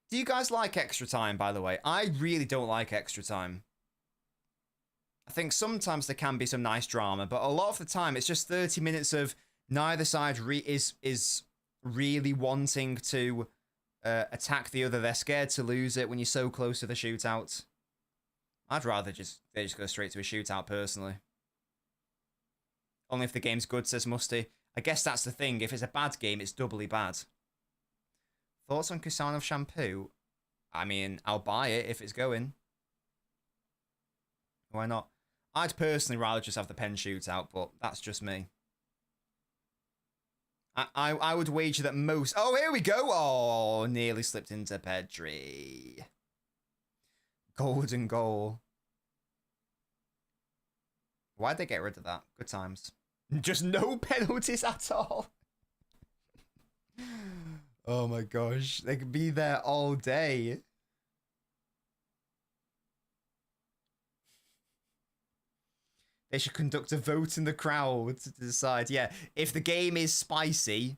Do you guys like extra time, by the way? I really don't like extra time. I think sometimes there can be some nice drama, but a lot of the time it's just 30 minutes of neither side is really wanting to attack the other. They're scared to lose it when you're so close to the shootout. I'd rather they just go straight to a shootout personally. Only if the game's good, says Musty. I guess that's the thing. If it's a bad game, it's doubly bad. Thoughts on Kusanov shampoo? I mean, I'll buy it if it's going. Why not? I'd personally rather just have the pen shootout, but that's just me. I would wager that most... Oh, here we go! Oh, nearly slipped into Pedri. Golden goal. Why'd they get rid of that? Good times. Just no penalties at all. Oh my gosh. They could be there all day. They should conduct a vote in the crowd to decide. Yeah, if the game is spicy,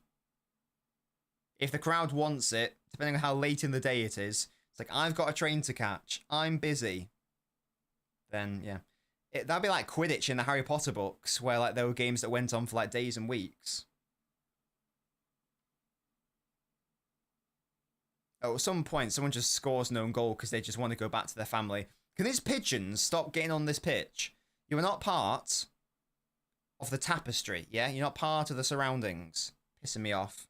if the crowd wants it, depending on how late in the day it is, it's like, I've got a train to catch, I'm busy. Then, yeah. That'd be like Quidditch in the Harry Potter books, where like there were games that went on for like days and weeks. Oh, at some point, someone just scores an own goal because they just want to go back to their family. Can these pigeons stop getting on this pitch? You are not part of the tapestry, yeah? You're not part of the surroundings. Pissing me off.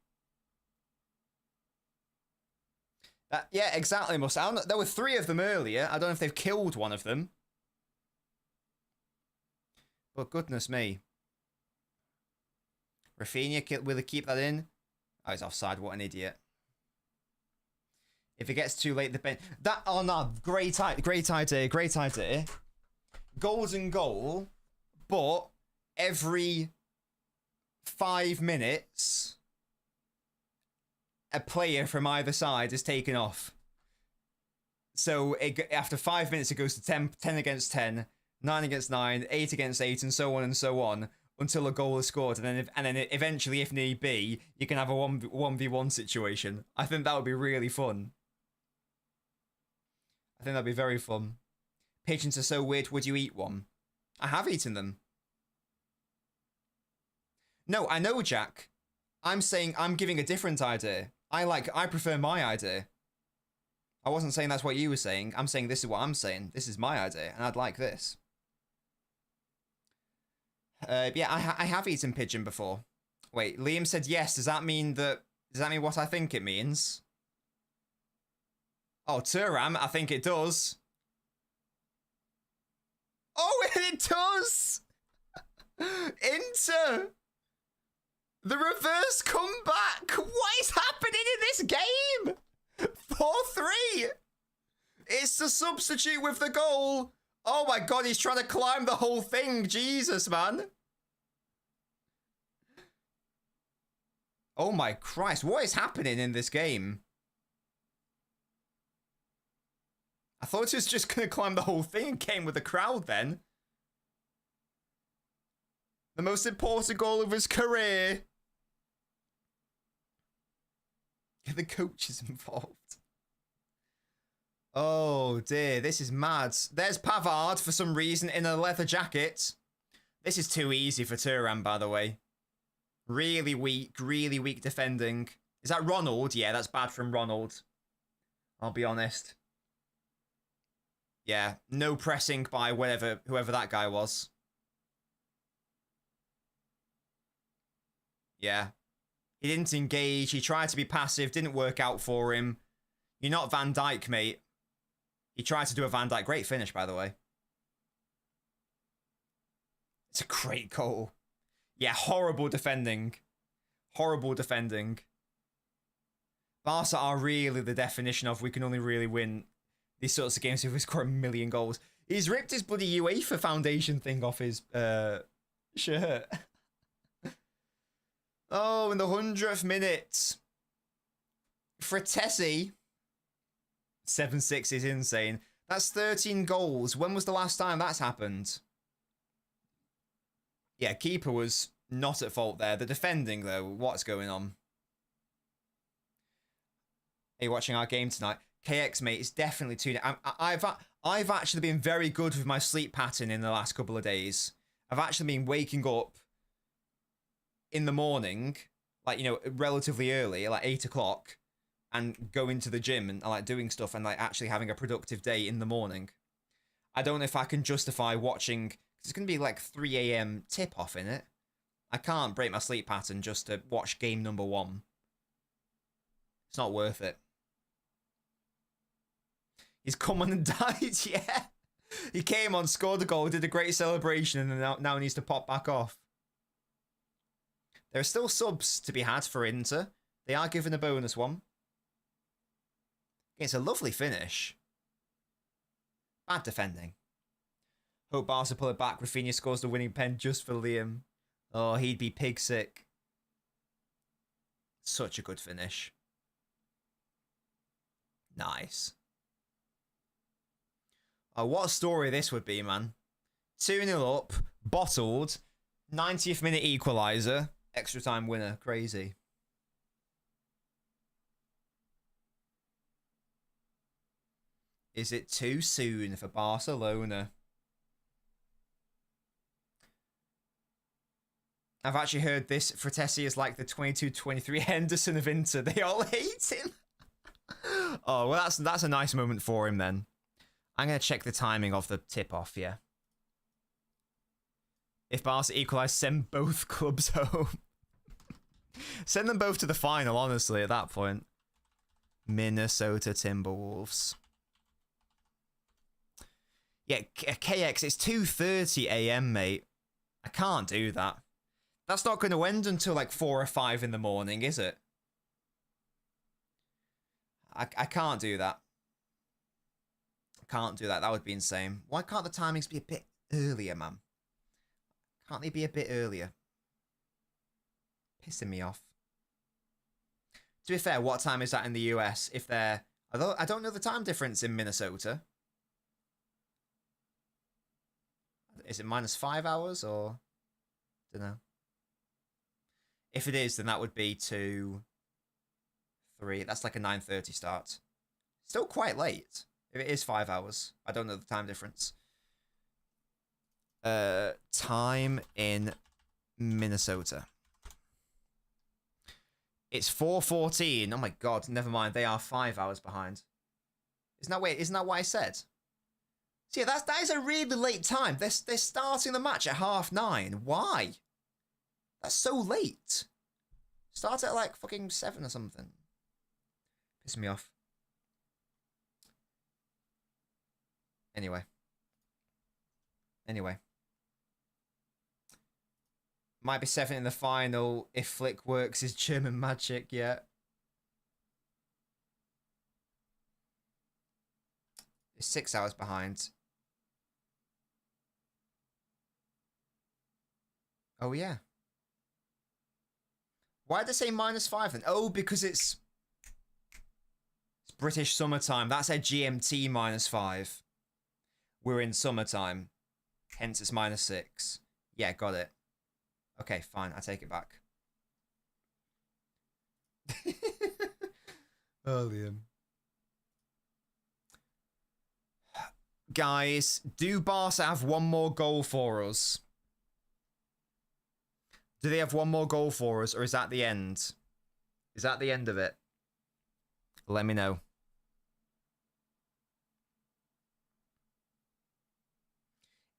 Yeah, exactly, there were 3 of them earlier. I don't know if they've killed one of them. But goodness me. Rafinha, will he keep that in? Oh, he's offside. What an idiot. If it gets too late, the bench... Oh, no. Great idea. Golden goal, but every 5 minutes, a player from either side is taken off. So after 5 minutes, it goes to 10 against 10, 9 against 9, 8 against 8, and so on, until a goal is scored. And then eventually, if need be, you can have a 1v1 situation. I think that would be really fun. I think that'd be very fun. Pigeons are so weird, would you eat one? I have eaten them. No, I know, Jack. I'm saying I'm giving a different idea. I prefer my idea. I wasn't saying that's what you were saying. I'm saying this is what I'm saying. This is my idea, and I'd like this. Yeah, I have eaten pigeon before. Wait, Liam said yes. Does that mean what I think it means? Oh, Turam, I think it does. Oh, it does! Inter! The reverse comeback! What is happening in this game? 4-3! It's the substitute with the goal! Oh my god, he's trying to climb the whole thing! Jesus, man! Oh my Christ, what is happening in this game? I thought he was just going to climb the whole thing and came with the crowd then. The most important goal of his career. Get the coaches involved. Oh dear, this is mad. There's Pavard for some reason in a leather jacket. This is too easy for Turan, by the way. Really weak defending. Is that Ronald? Yeah, that's bad from Ronald. I'll be honest. Yeah, no pressing by whoever that guy was. Yeah. He didn't engage. He tried to be passive. Didn't work out for him. You're not Van Dijk, mate. He tried to do a Van Dijk. Great finish, by the way. It's a great goal. Yeah, horrible defending. Horrible defending. Barca are really the definition of we can only really win these sorts of games if we score 1 million goals. He's ripped his bloody UEFA Foundation thing off his shirt. Oh, in the 100th minute. Fratesi. 7-6 is insane. That's 13 goals. When was the last time that's happened? Yeah, keeper was not at fault there. The defending, though, what's going on? Are you watching our game tonight? KX, mate, it's definitely too... I've actually been very good with my sleep pattern in the last couple of days. I've actually been waking up in the morning, like, you know, relatively early, like 8 o'clock, and going to the gym and like doing stuff and like actually having a productive day in the morning. I don't know if I can justify watching, it's going to be like 3 a.m. tip-off in it. I can't break my sleep pattern just to watch game number 1. It's not worth it. He's come on and died, yeah. He came on, scored a goal, did a great celebration, and now needs to pop back off. There are still subs to be had for Inter. They are given a bonus one. It's a lovely finish. Bad defending. Hope Barca pull it back. Rafinha scores the winning pen just for Liam. Oh, he'd be pig sick. Such a good finish. Nice. Oh, what a story this would be, man. 2-0 up, bottled, 90th minute equaliser, extra time winner. Crazy. Is it too soon for Barcelona? I've actually heard this. Fratesi is like the 22-23 Henderson of Inter. They all hate him. Oh, well, that's a nice moment for him then. I'm going to check the timing of the tip-off, yeah. If Barca equalise, send both clubs home. Send them both to the final, honestly, at that point. Minnesota Timberwolves. Yeah, KX, it's 2:30 a.m, mate. I can't do that. That's not going to end until like 4 or 5 in the morning, is it? I can't do that. Can't do that. That would be insane. Why can't the timings be a bit earlier, man? Can't they be a bit earlier? Pissing me off. To be fair, what time is that in the US? If they're... I don't know the time difference in Minnesota. Is it -5 hours or... Don't know. If it is, then that would be 2, 3. That's like a 9:30 start. Still quite late. If it is 5 hours. I don't know the time difference. Time in Minnesota. It's 4:14. Oh my god, never mind. They are 5 hours behind. Isn't that what I said? So yeah, that is a really late time. They're starting the match at 9:30. Why? That's so late. Start at like fucking 7 or something. Piss me off. Anyway. Might be 7 in the final if Flick works his German magic, yeah. It's 6 hours behind. Oh, yeah. Why did they say -5 then? Oh, because it's British summertime. That's a GMT -5. We're in summertime. Hence it's -6. Yeah, got it. Okay, fine. I take it back. Oh, Liam. Guys, do Barca have one more goal for us? Do they have one more goal for us, or is that the end? Is that the end of it? Let me know.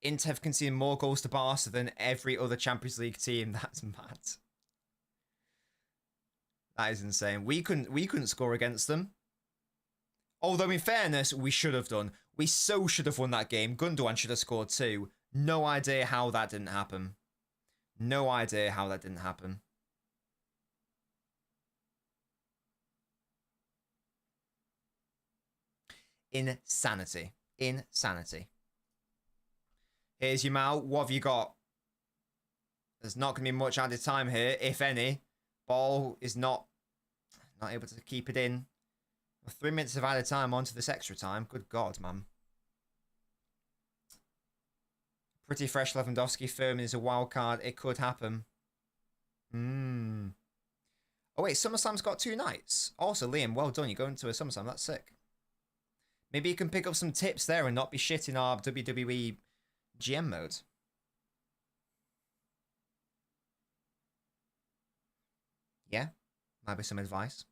Inter have conceded more goals to Barca than every other Champions League team. That's mad. That is insane. We couldn't score against them. Although, in fairness, we should have done. We so should have won that game. Gundogan should have scored 2. No idea how that didn't happen. No idea how that didn't happen. Insanity. Insanity. Here's your Mal. What have you got? There's not going to be much added time here, if any. Ball is not able to keep it in. 3 minutes of added time onto this extra time. Good God, man. Pretty fresh Lewandowski. Firming is a wild card. It could happen. Oh, wait. SummerSlam's got 2 nights. Also, Liam, well done. You're going to a SummerSlam. That's sick. Maybe you can pick up some tips there and not be shit in our WWE GM mode. Yeah, might be some advice.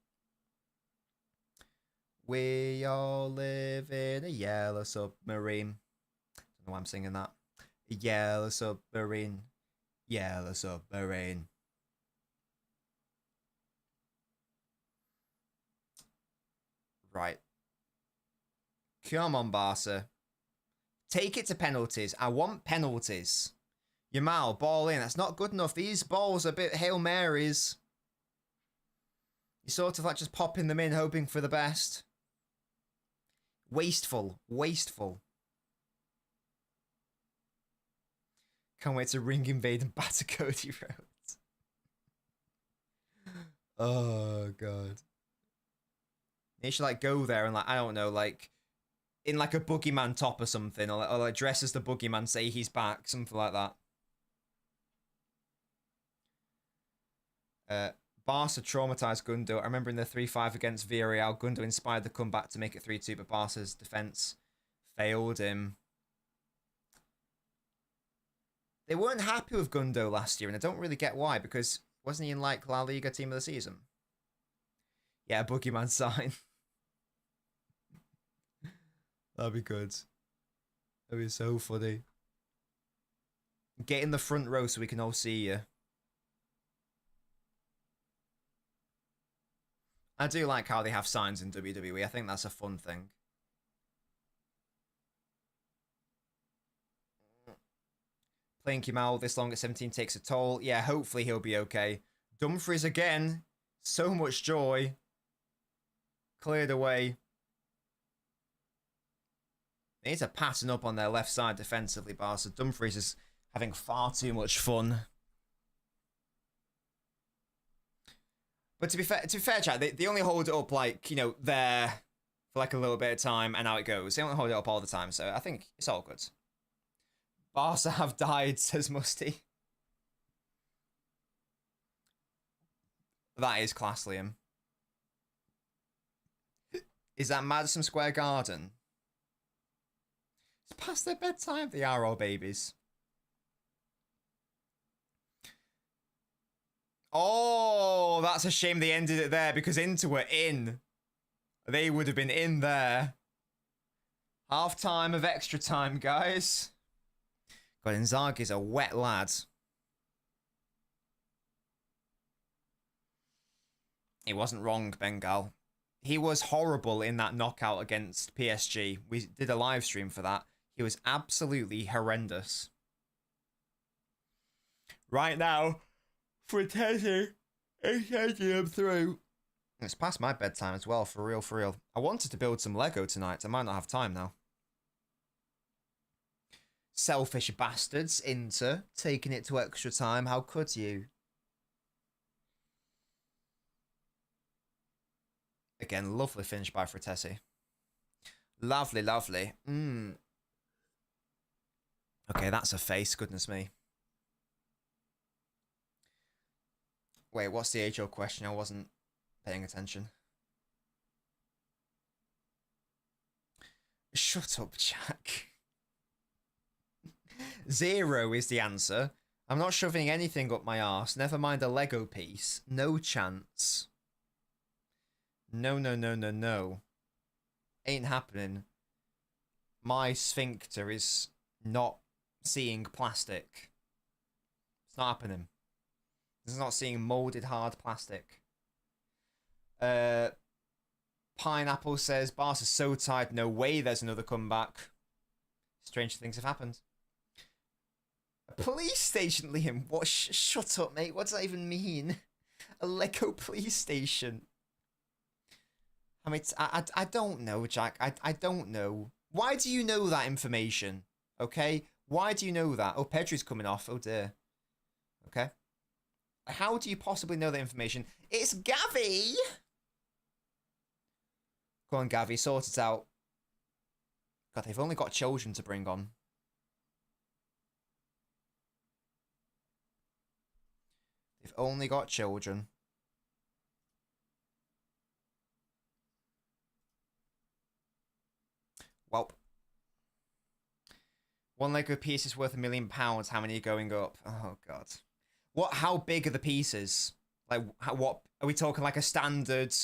We all live in a yellow submarine. Don't know why I'm singing that. A yellow submarine. Yellow submarine. Right. Come on, Barca. Take it to penalties. I want penalties. Yamal, ball in. That's not good enough. These balls are a bit Hail Marys. You sort of like just popping them in, hoping for the best. Wasteful. Wasteful. Can't wait to ring invade and batter Cody Rhodes. Oh, God. They should, like, go there and, like, I don't know, like, in, like, a boogeyman top or something. Or like, dress as the boogeyman, say he's back. Something like that. Barca traumatized Gundo. I remember in the 3-5 against Villarreal, Gundo inspired the comeback to make it 3-2, but Barca's defense failed him. They weren't happy with Gundo last year, and I don't really get why, because wasn't he in, like, La Liga Team of the Season? Yeah, boogeyman sign. That'd be good. That'd be so funny. Get in the front row so we can all see you. I do like how they have signs in WWE. I think that's a fun thing. Playing Kimal this long at 17 takes a toll. Yeah, hopefully he'll be okay. Dumfries again. So much joy. Cleared away. They need to pattern up on their left side defensively, Barca. Dumfries is having far too much fun. But to be fair, chat, they only hold it up, like, you know, there for like a little bit of time and out it goes. They don't hold it up all the time, so I think it's all good. Barca have died, says Musty. That is class, Liam. Is that Madison Square Garden? It's past their bedtime, they are all babies. Oh, that's a shame they ended it there because Inter were in. They would have been in there. Half time of extra time, guys. God, Inzaghi's a wet lad. He wasn't wrong, Bengal. He was horrible in that knockout against PSG. We did a live stream for that. He was absolutely horrendous. Right now, Fratesi is taking him through. It's past my bedtime as well, for real, for real. I wanted to build some Lego tonight. I might not have time now. Selfish bastards, Inter, taking it to extra time. How could you? Again, lovely finish by Fratesi. Lovely, lovely. Okay, that's a face, goodness me. Wait, what's the age-old question? I wasn't paying attention. Shut up, Jack. 0 is the answer. I'm not shoving anything up my arse. Never mind a Lego piece. No chance. No, no, no, no, no. Ain't happening. My sphincter is not seeing plastic. It's not happening. This is not seeing molded hard plastic. Pineapple says, Barca's so tired, no way there's another comeback. Strange things have happened. A police station, Liam. What? Shut up, mate. What does that even mean? A Lego police station. I mean, I don't know, Jack. I don't know. Why do you know that information? Okay? Why do you know that? Oh, Pedri's coming off. Oh, dear. Okay. How do you possibly know that information? It's Gavi! Go on, Gavi. Sort it out. God, they've only got children to bring on. They've only got children. One Lego piece is worth £1 million. How many are going up? Oh god. What? How big are the pieces? Like, what are we talking? Like a standard,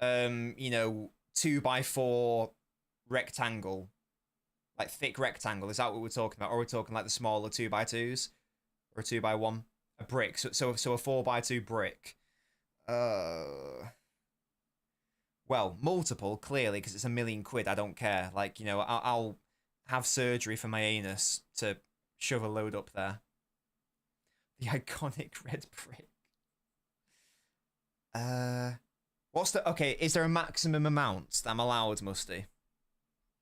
2x4 rectangle, like thick rectangle. Is that what we're talking about? Or are we talking like the smaller 2x2s, or a 2x1? A brick. So a 4x2 brick. Well, multiple, clearly, because it's £1 million. I don't care. Like, I'll have surgery for my anus to shove a load up there. The iconic red brick. What's the... Okay, is there a maximum amount that I'm allowed, Musty?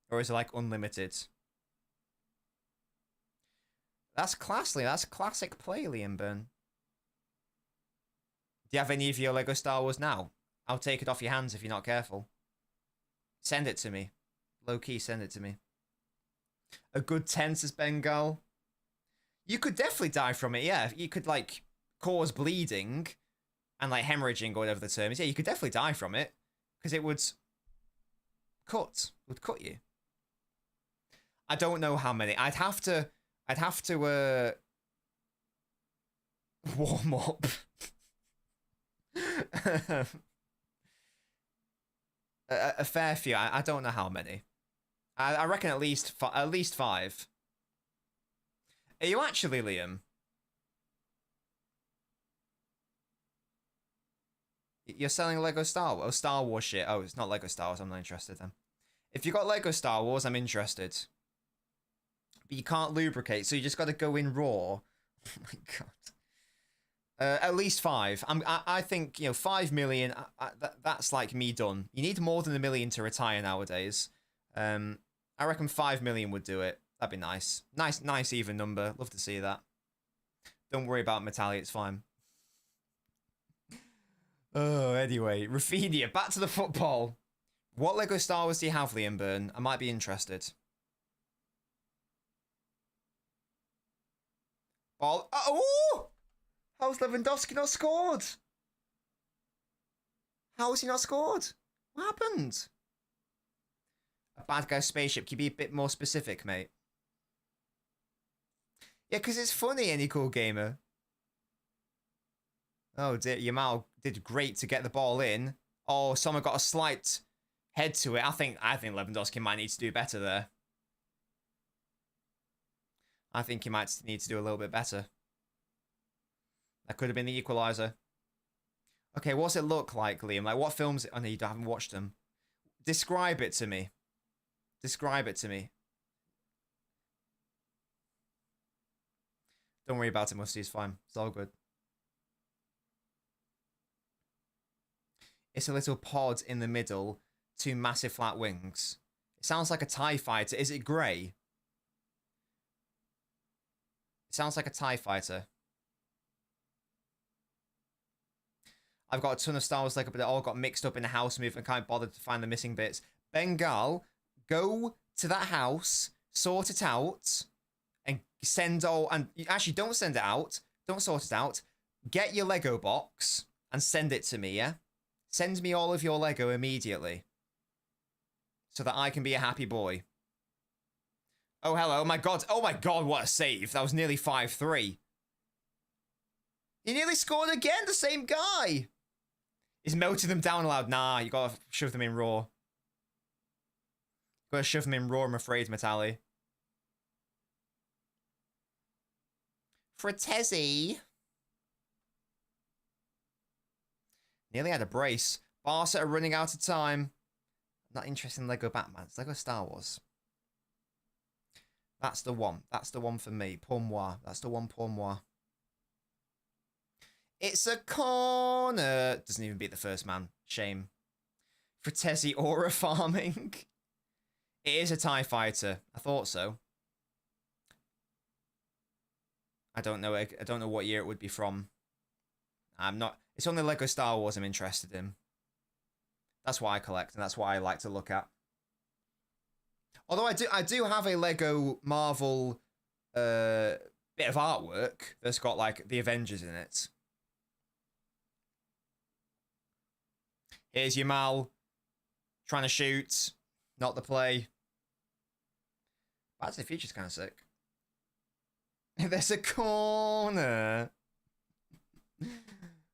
Or is it, like, unlimited? That's classy. That's classic play, Liam Byrne. Do you have any of your Lego Star Wars now? I'll take it off your hands if you're not careful. Send it to me. Low-key, send it to me. A good 10, says Bengal. You could definitely die from it, yeah. You could, like, cause bleeding and, like, hemorrhaging or whatever the term is. Yeah, you could definitely die from it. Because it would cut you. I don't know how many. I'd have to warm up. A fair few. I don't know how many. I reckon at least 5. Are you actually, Liam? You're selling Lego Star Wars? Oh, Star Wars shit. Oh, it's not Lego Star Wars. I'm not interested then. If you got Lego Star Wars, I'm interested. But you can't lubricate, so you just got to go in raw. Oh my god. At least 5. I think 5 million. That's like me done. You need more than $1 million to retire nowadays. I reckon 5 million would do it. That'd be nice. Nice even number. Love to see that. Don't worry about Metalli. It's fine. Oh, anyway, Rafinha. Back to the football. What Lego Star Wars do you have, Liam Byrne? I might be interested. Ball. Oh! How's Lewandowski not scored? How has he not scored? What happened? A bad guy spaceship. Can you be a bit more specific, mate? Yeah, because it's funny, any cool gamer. Oh, dear. Yamal did great to get the ball in. Oh, someone got a slight head to it. I think Lewandowski might need to do better there. I think he might need to do a little bit better. That could have been the equaliser. Okay, what's it look like, Liam? Like, what films... Oh, no, you haven't watched them. Describe it to me. Describe it to me. Don't worry about it, Musty. It's fine. It's all good. It's a little pod in the middle. 2 massive flat wings. It sounds like a TIE fighter. Is it grey? It sounds like a TIE fighter. I've got a ton of Star Wars Lego, but they all got mixed up in the house move and can't bother to find the missing bits. Bengal, go to that house, sort it out, and send all... And actually, don't send it out. Don't sort it out. Get your Lego box and send it to me, yeah? Send me all of your Lego immediately. So that I can be a happy boy. Oh, hello. Oh, my God. Oh, my God, what a save. That was nearly 5-3. He nearly scored again, the same guy. He's melting them down allowed. Nah, you gotta shove them in raw. Gotta shove them in raw, I'm afraid, Metalli. Fratesi. Nearly had a brace. Barca are running out of time. Not interested in Lego Batman. It's Lego Star Wars. That's the one. That's the one for me. Pour moi. That's the one pour moi. It's a corner. Doesn't even beat the first man. Shame. Fratesi aura farming. It is a TIE fighter. I thought so. I don't know. I don't know what year it would be from. I'm not. It's only Lego Star Wars I'm interested in. That's what I collect, and that's what I like to look at. Although I do have a Lego Marvel bit of artwork that's got like the Avengers in it. Here's Yamal trying to shoot, not the play. Back to the Future's kind of sick. There's a corner.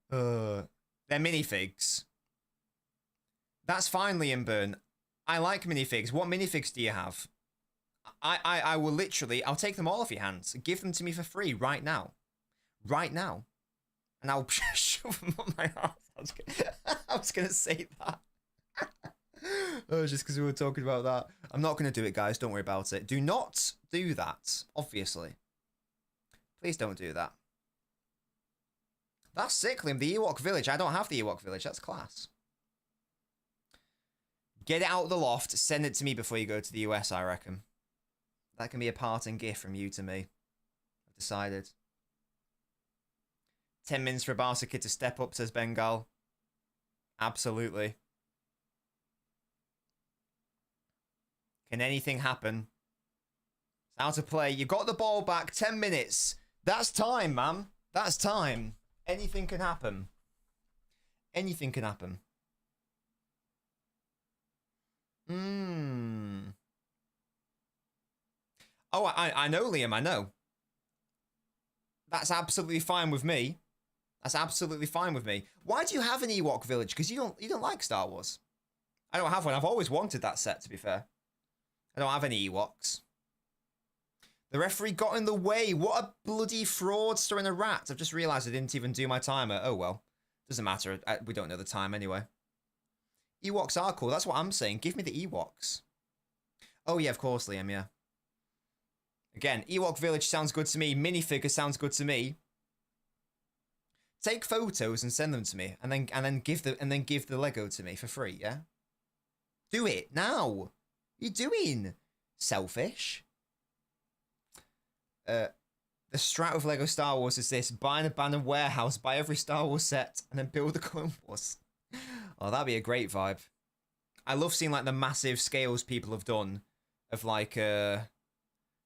They're minifigs. That's fine, Liam Byrne. I like minifigs. What minifigs do you have? I will literally, I'll take them all off your hands. Give them to me for free right now. Right now. And I'll shove them up my ass. I was gonna say that. Oh, just because we were talking about that. I'm not going to do it, guys. Don't worry about it. Do not do that, obviously. Please don't do that. That's sick, Liam. The Ewok Village. I don't have the Ewok Village. That's class. Get it out of the loft. Send it to me before you go to the US, I reckon. That can be a parting gift from you to me. I've decided. 10 minutes for a Barca kid to step up, says Bengal. Absolutely. Can anything happen? It's how to play. You got the ball back. 10 minutes. That's time, man. That's time. Anything can happen. Anything can happen. Oh, I know, Liam. I know. That's absolutely fine with me. That's absolutely fine with me. Why do you have an Ewok village? Because you don't like Star Wars. I don't have one. I've always wanted that set, to be fair. I don't have any Ewoks. The referee got in the way. What a bloody fraudster and a rat. I've just realised I didn't even do my timer. Oh, well. Doesn't matter. We don't know the time anyway. Ewoks are cool. That's what I'm saying. Give me the Ewoks. Oh, yeah, of course, Liam, yeah. Again, Ewok Village sounds good to me. Minifigure sounds good to me. Take photos and send them to me, and then give the Lego to me for free, yeah? Do it now. What are you doing? Selfish. The strat of Lego Star Wars is this: buy an abandoned warehouse, buy every Star Wars set, and then build the Clone Wars. Oh, that'd be a great vibe. I love seeing like the massive scales people have done of like you know,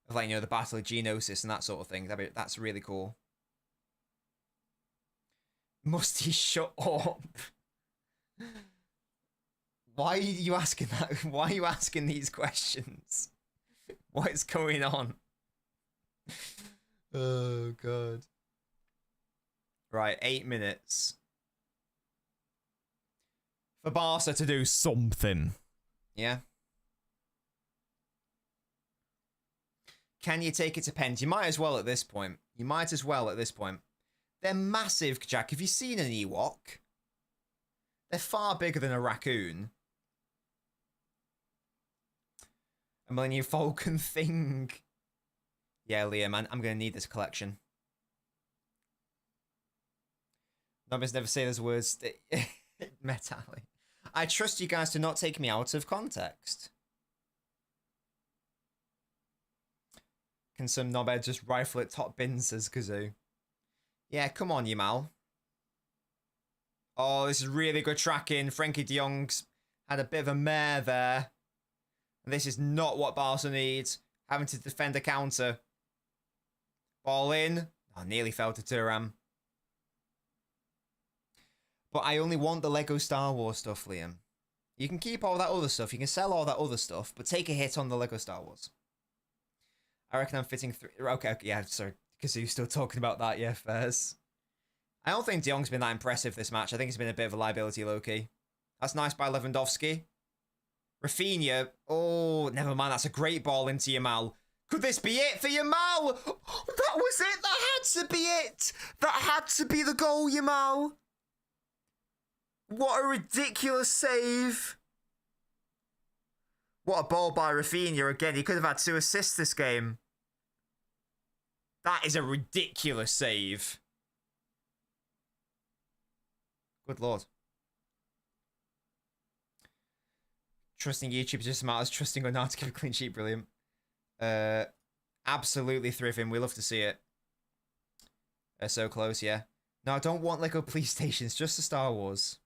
the Battle of Geonosis and that sort of thing. That's really cool. Musty, shut up. Why are you asking that? Why are you asking these questions? What is going on? Oh, God. Right, 8 minutes. For Barca to do something. Yeah? Can you take it to pens? You might as well at this point. You might as well at this point. They're massive, Jack. Have you seen an Ewok? They're far bigger than a raccoon. A Millennium Falcon thing. Yeah, Liam, man, I'm going to need this collection. Numbers never say those words. Metally. I trust you guys to not take me out of context. Can some knobhead just rifle at top bins, says Kazoo. Yeah, come on, Yamal. Oh, this is really good tracking. Frankie de Jong's had a bit of a mare there. And this is not what Barca needs. Having to defend a counter. Ball in. Oh, nearly fell to Turam. But I only want the Lego Star Wars stuff, Liam. You can keep all that other stuff. You can sell all that other stuff, but take a hit on the Lego Star Wars. I reckon I'm fitting through. Okay, yeah, sorry. Because you're still talking about that, yeah, Fairs. I don't think De Jong's been that impressive this match. I think it's been a bit of a liability, low-key. That's nice by Lewandowski. Rafinha. Oh, never mind. That's a great ball into Yamal. Could this be it for Yamal? That was it. That had to be it. That had to be the goal, Yamal. What a ridiculous save. What a ball by Rafinha again. He could have had 2 assists this game. That is a ridiculous save. Good lord. Trusting YouTube is just as much as trusting on how to give a clean sheet. Brilliant. Absolutely thriving. We love to see it. So close, yeah. No, I don't want Lego police stations, just the Star Wars.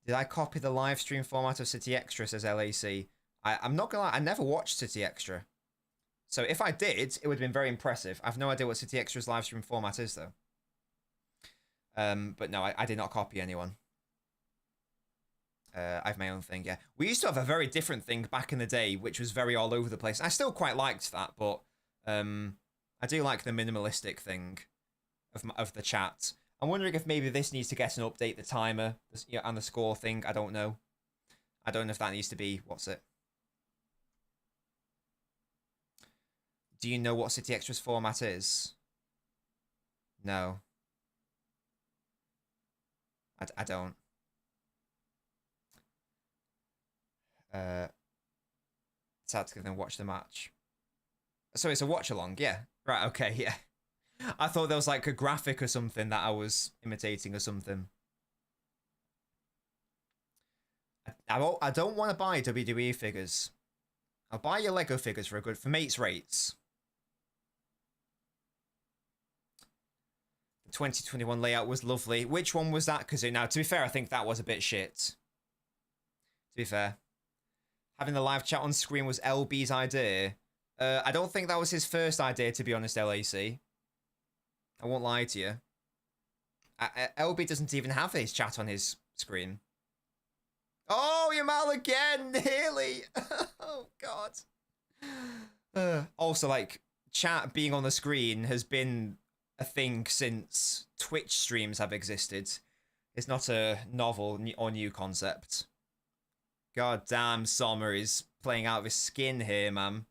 Did I copy the live stream format of City Extra, says LAC. I'm not gonna lie, I never watched City Extra. So if I did, it would have been very impressive. I have no idea what City Extra's live stream format is, though. But no, I did not copy anyone. I have my own thing, yeah. We used to have a very different thing back in the day, which was very all over the place. I still quite liked that, but I I do like the minimalistic thing of the chat. I'm wondering if maybe this needs to get an update, the timer, and the score thing. I don't know. I don't know if that needs to be, what's it? Do you know what City Extra's format is? No. I don't. Sad to then watch the match. So it's a watch along, yeah. Right, okay, yeah. I thought there was like a graphic or something that I was imitating or something. I don't want to buy WWE figures. I'll buy your Lego figures for mates rates. The 2021 layout was lovely. Which one was that, Kazoo? Now, to be fair, I think that was a bit shit. To be fair. Having the live chat on screen was LB's idea. I don't think that was his first idea, to be honest, LAC. I won't lie to you. LB doesn't even have his chat on his screen. Oh, Yamal again! Nearly! Oh, God. Also, like, chat being on the screen has been a thing since Twitch streams have existed. It's not a novel or new concept. God damn, Sommer is playing out of his skin here, man.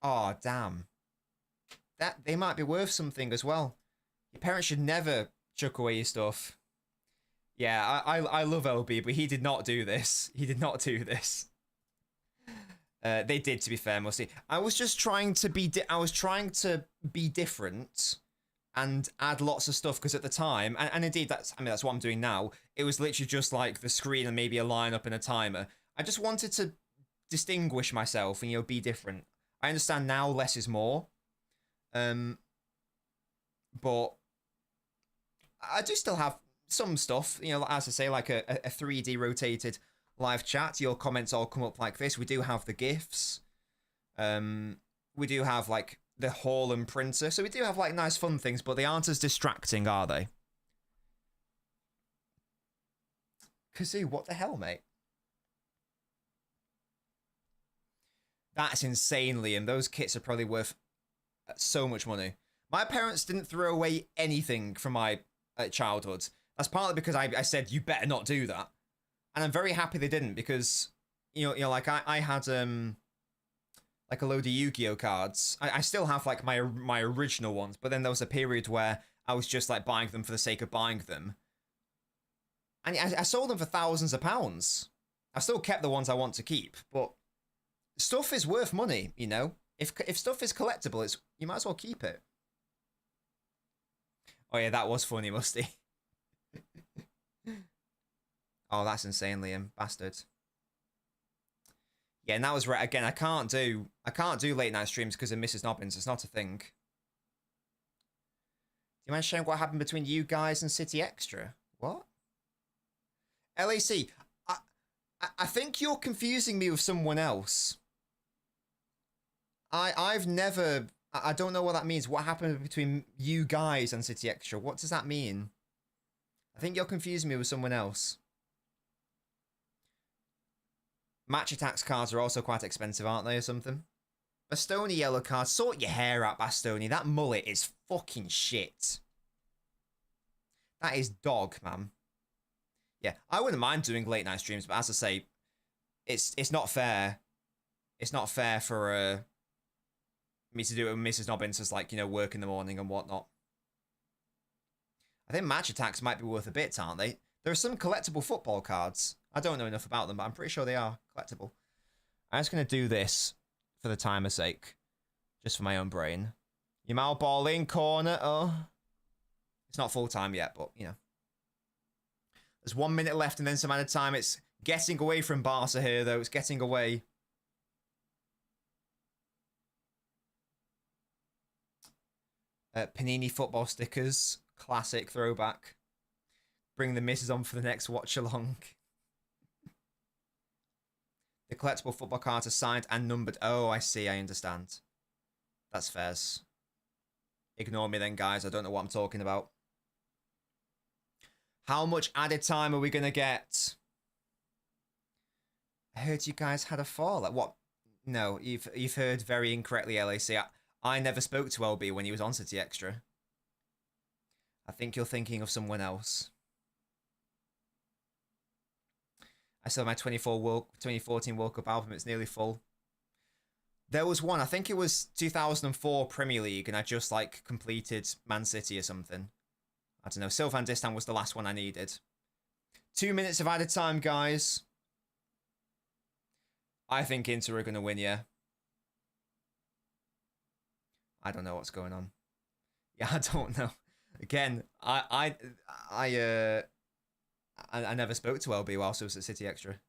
Oh, damn. They might be worth something as well. Your parents should never chuck away your stuff. Yeah, I love LB, but he did not do this. He did not do this. They did, to be fair, mostly. I was just trying to be different and add lots of stuff, because at the time, and indeed that's what I'm doing now. It was literally just like the screen and maybe a lineup and a timer. I just wanted to distinguish myself and be different. I understand now less is more. But I do still have some stuff, as I say, like a 3D rotated live chat. Your comments all come up like this. We do have the GIFs. We do have like the Hall and printer. So we do have like nice fun things, but they aren't as distracting, are they? Kazoo, what the hell, mate? That's insane, Liam. Those kits are probably worth so much money. My parents didn't throw away anything from my childhood. That's partly because I said, you better not do that. And I'm very happy they didn't, because, like I had like a load of Yu-Gi-Oh cards. I still have like my original ones, but then there was a period where I was just like buying them for the sake of buying them. And I sold them for thousands of pounds. I still kept the ones I want to keep, but stuff is worth money, If stuff is collectible, you might as well keep it. Oh yeah, that was funny, Musty. Oh, that's insane, Liam. Bastard. Yeah, and that was right. Again, I can't do late night streams because of Mrs. Nobbins. It's not a thing. Do you mind sharing what happened between you guys and City Extra? What? LAC, I think you're confusing me with someone else. I've never... I don't know what that means. What happened between you guys and City Extra? What does that mean? I think you're confusing me with someone else. Match Attacks cards are also quite expensive, aren't they, or something? Bastoni yellow card. Sort your hair out, Bastoni. That mullet is fucking shit. That is dog, man. Yeah, I wouldn't mind doing late night streams, but as I say, it's not fair. It's not fair for me to do it with Mrs. Nobbins as like, work in the morning and whatnot. I think Match Attacks might be worth a bit, aren't they? There are some collectible football cards. I don't know enough about them, but I'm pretty sure they are collectible. I'm just going to do this for the timer's sake. Just for my own brain. Yamal ball in, corner. Oh. It's not full time yet, but, There's 1 minute left and then some added time. It's getting away from Barca here, though. It's getting away. Panini football stickers. Classic throwback. Bring the missus on for the next watch along. The collectible football cards are signed and numbered. Oh, I see. I understand. That's fair. Ignore me then, guys. I don't know what I'm talking about. How much added time are we going to get? I heard you guys had a fall. Like what? No, you've heard very incorrectly, LAC. I never spoke to LB when he was on City Extra. I think you're thinking of someone else. I still have my 2014 World Cup album. It's nearly full. There was one, I think it was 2004 Premier League, and I just like completed Man City or something. I don't know. Sylvan Distan was the last one I needed. 2 minutes of added time, guys. I think Inter are going to win, yeah. I don't know what's going on. Yeah, I don't know. Again, I never spoke to LB whilst I was at City Extra.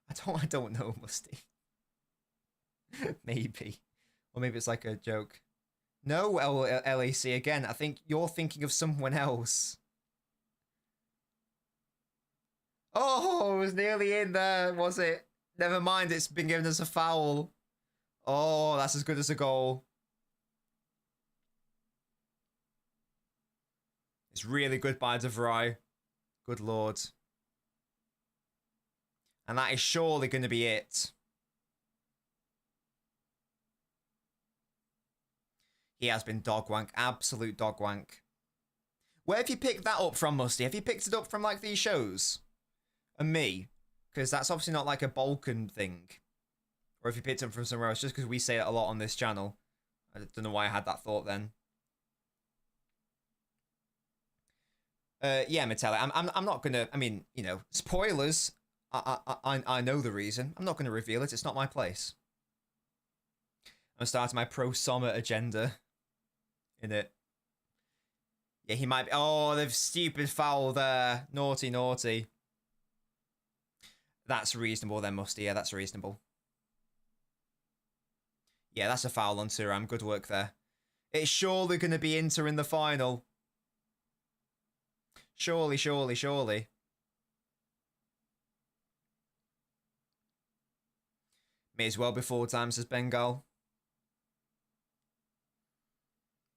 I don't know, Musty. Maybe. Or maybe it's like a joke. No, LAC, again, I think you're thinking of someone else. Oh, it was nearly in there, was it? Never mind, it's been given as a foul. Oh, that's as good as a goal. It's really good by De Vrij. Good lord. And that is surely going to be it. He has been dog wank. Absolute dog wank. Where have you picked that up from, Musty? Have you picked it up from, like, these shows? And me? Because that's obviously not, like, a Balkan thing. Or if you picked it up from somewhere else, just because we say it a lot on this channel. I don't know why I had that thought then. Yeah, Metallic. I'm not gonna. I mean, you know, spoilers. I know the reason. I'm not gonna reveal it. It's not my place. I'm starting my pro Sommer agenda. In it. Yeah, he might be. Oh, the stupid foul there. Naughty, naughty. That's reasonable then, Musty. Yeah, that's reasonable. Yeah, that's a foul on Thuram. Good work there. It's surely going to be Inter in the final. Surely, surely, surely. May as well be 4 times as Bengal.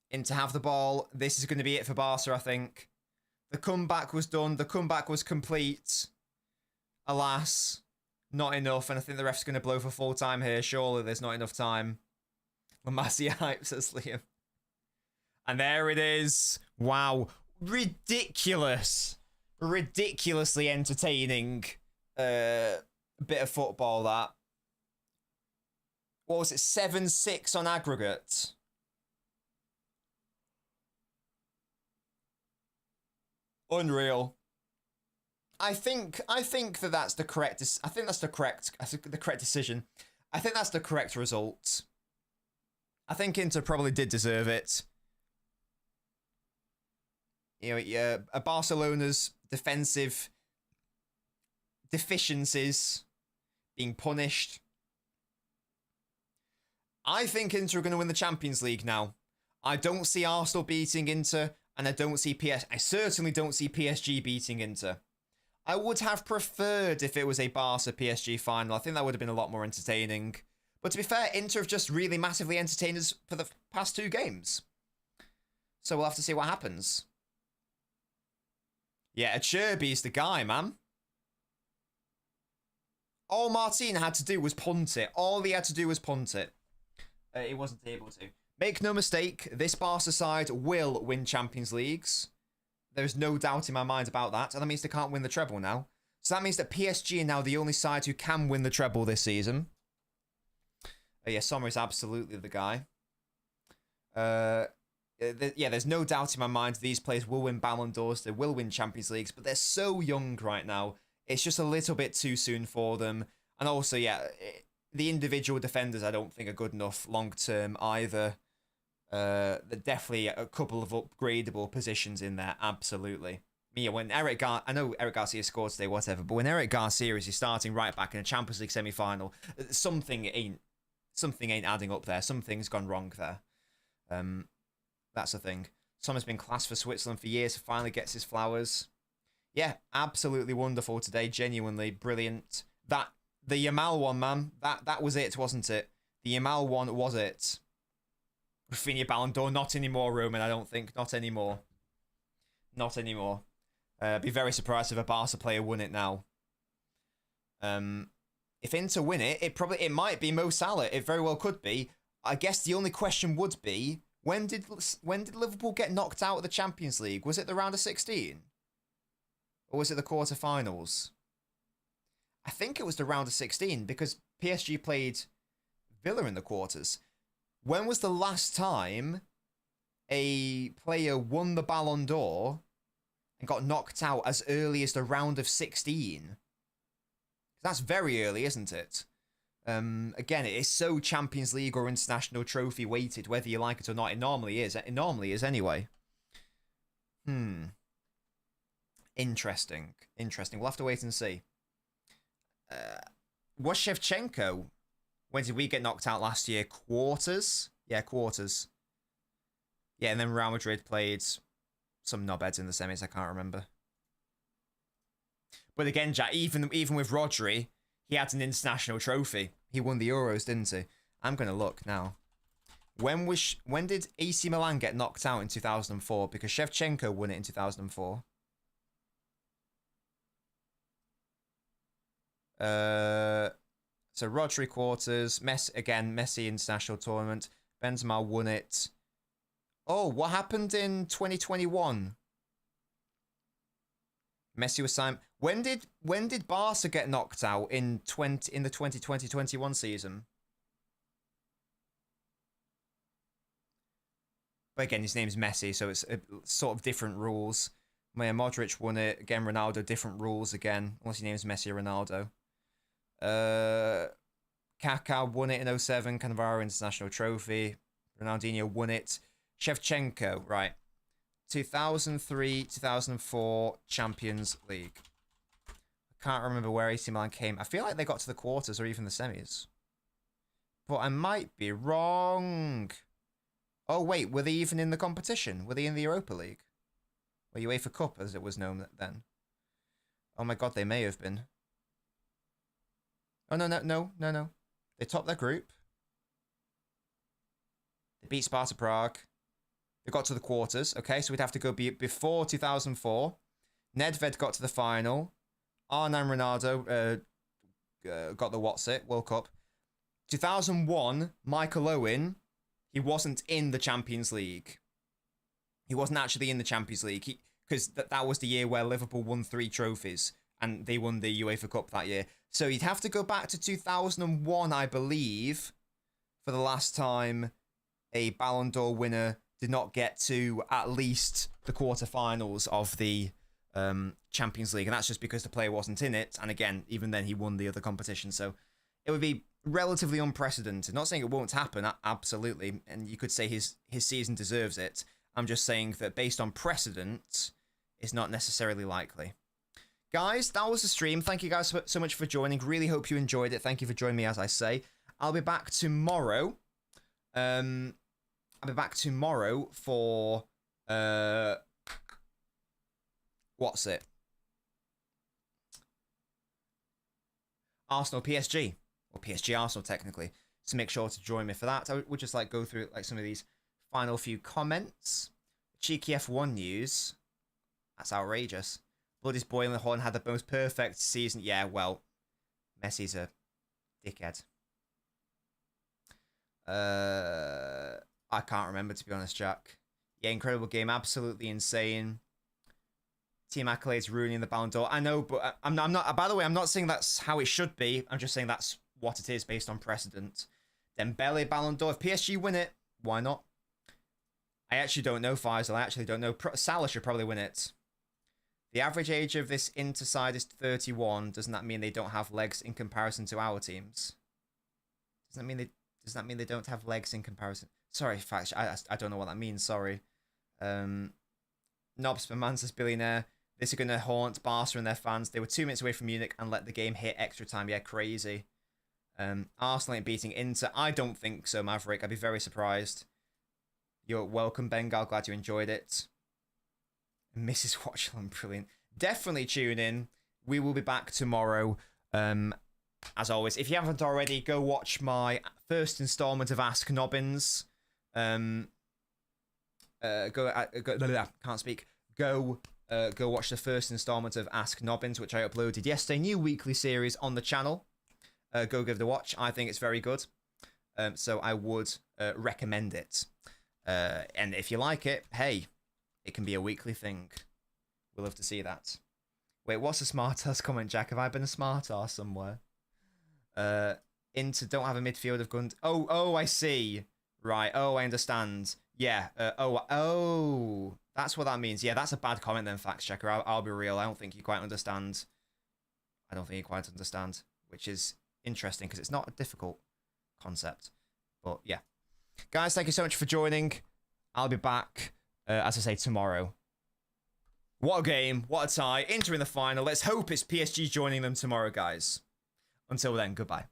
Inter have the ball. This is going to be it for Barca, I think. The comeback was done. The comeback was complete. Alas, not enough. And I think the ref's going to blow for full time here. Surely there's not enough time. La Masia hype, says Liam. And there it is. Wow. Ridiculous. Ridiculously entertaining bit of football, that. What was it? 7-6 on aggregate. Unreal. I think that that's the correct. I think that's the correct decision. I think that's the correct result. I think Inter probably did deserve it. You know, yeah, Barcelona's defensive deficiencies being punished. I think Inter are going to win the Champions League now. I don't see Arsenal beating Inter, and I certainly don't see PSG beating Inter. I would have preferred if it was a Barca PSG final. I think that would have been a lot more entertaining. But to be fair, Inter have just really massively entertained us for the past 2 games. So we'll have to see what happens. Yeah, Acerbi's the guy, man. All Martin had to do was punt it. All he had to do was punt it. He wasn't able to. Make no mistake, this Barca side will win Champions Leagues. There's no doubt in my mind about that. And that means they can't win the treble now. So that means that PSG are now the only side who can win the treble this season. Yeah, Sommer is absolutely the guy. Yeah, there's no doubt in my mind these players will win Ballon d'Ors. They will win Champions Leagues. But they're so young right now. It's just a little bit too soon for them. And also, yeah, the individual defenders I don't think are good enough long-term either. There definitely a couple of upgradable positions in there, absolutely. Yeah, when I know Eric Garcia scored today, whatever, but when Eric Garcia is starting right back in a Champions League semi-final, something ain't adding up there. Something's gone wrong there. That's the thing. Sommer's been class for Switzerland for years. Finally gets his flowers. Yeah, absolutely wonderful today. Genuinely brilliant. The Yamal one, man. That was it, wasn't it? The Yamal one was it. Rafinha Ballon d'Or, not anymore, Roman, I don't think. Not anymore. Not anymore. Be very surprised if a Barca player won it now. If Inter win it, it might be Mo Salah. It very well could be. I guess the only question would be, when did Liverpool get knocked out of the Champions League? Was it the round of 16? Or was it the quarterfinals? I think it was the round of 16 because PSG played Villa in the quarters. When was the last time a player won the Ballon d'Or and got knocked out as early as the round of 16? That's very early, isn't it? Again, it is so Champions League or international trophy weighted, whether you like it or not. It normally is. It normally is anyway. Interesting. We'll have to wait and see. Was Shevchenko? When did we get knocked out last year? Quarters? Yeah, quarters. Yeah, and then Real Madrid played some knobheads in the semis. I can't remember. But again, Jack, even with Rodri, he had an international trophy. He won the Euros, didn't he? I'm going to look now. When did AC Milan get knocked out in 2004? Because Shevchenko won it in 2004. So Rodri quarters, Messi international tournament. Benzema won it. Oh, what happened in 2021? Messi was signed. When did Barca get knocked out in the 2020-21 season? But again, his name's Messi, so it's sort of different rules. Maya Modric won it. Again, Ronaldo, different rules again, unless your name's Messi or Ronaldo. Kaká won it in 07, Cannavaro International Trophy. Ronaldinho won it. Shevchenko, right. 2003, 2004 Champions League. I can't remember where AC Milan came. I feel like they got to the quarters or even the semis. But I might be wrong. Oh, wait, were they even in the competition? Were they in the Europa League? Or UEFA Cup, as it was known then? Oh my god, they may have been. Oh, no. They topped their group. They beat Sparta Prague. They got to the quarters. Okay, so we'd have to go before 2004. Nedved got to the final. Arnan Ronaldo got the World Cup. 2001, Michael Owen, he wasn't in the Champions League. He wasn't actually in the Champions League because that was the year where Liverpool won 3 trophies and they won the UEFA Cup that year. So you'd have to go back to 2001, I believe, for the last time a Ballon d'Or winner did not get to at least the quarterfinals of the Champions League. And that's just because the player wasn't in it. And again, even then, he won the other competition. So it would be relatively unprecedented. Not saying it won't happen, absolutely. And you could say his season deserves it. I'm just saying that based on precedent, it's not necessarily likely. Guys, that was the stream. Thank you guys so much for joining. Really hope you enjoyed it. Thank you for joining me, as I say. I'll be back tomorrow. For what's it? Arsenal PSG, or PSG Arsenal technically. So make sure to join me for that. I would just like go through like some of these final few comments. Cheeky F1 news. That's outrageous. Bloody's boiling horn had the most perfect season. Yeah, well, Messi's a dickhead. I can't remember, to be honest, Jack. Yeah, incredible game. Absolutely insane. Team accolades ruining the Ballon d'Or. I know, but I'm not. By the way, I'm not saying that's how it should be. I'm just saying that's what it is based on precedent. Dembele Ballon d'Or. If PSG win it, why not? I actually don't know, Faisal. I actually don't know. Salah should probably win it. The average age of this Inter side is 31. Doesn't that mean they don't have legs in comparison to our teams? Does that mean they don't have legs in comparison? Sorry, fact, I don't know what that means. Sorry. Knobs for Mansa's billionaire. This is going to haunt Barca and their fans. They were 2 minutes away from Munich and let the game hit extra time. Yeah, crazy. Arsenal ain't beating Inter. I don't think so, Maverick. I'd be very surprised. You're welcome, Bengal. Glad you enjoyed it. Mrs. Watchalong, brilliant. Definitely tune in. We will be back tomorrow. As always, if you haven't already, go watch my first installment of Ask Nobbins. Can't speak. Go go watch the first installment of Ask Nobbins, which I uploaded yesterday. New weekly series on the channel. Go give it a watch. I think it's very good. So I would recommend it. And if you like it, hey, it can be a weekly thing. We'll love to see that. Wait, what's a smart ass comment, Jack? Have I been a smart ass somewhere? Inter don't have a midfield of guns. Oh, I see. Right. Oh, I understand. Yeah. Oh, that's what that means. Yeah, that's a bad comment then, Facts Checker. I'll be real. I don't think you quite understand. Which is interesting because it's not a difficult concept. But yeah. Guys, thank you so much for joining. I'll be back, as I say, tomorrow. What a game. What a tie. Inter in the final. Let's hope it's PSG joining them tomorrow, guys. Until then, goodbye.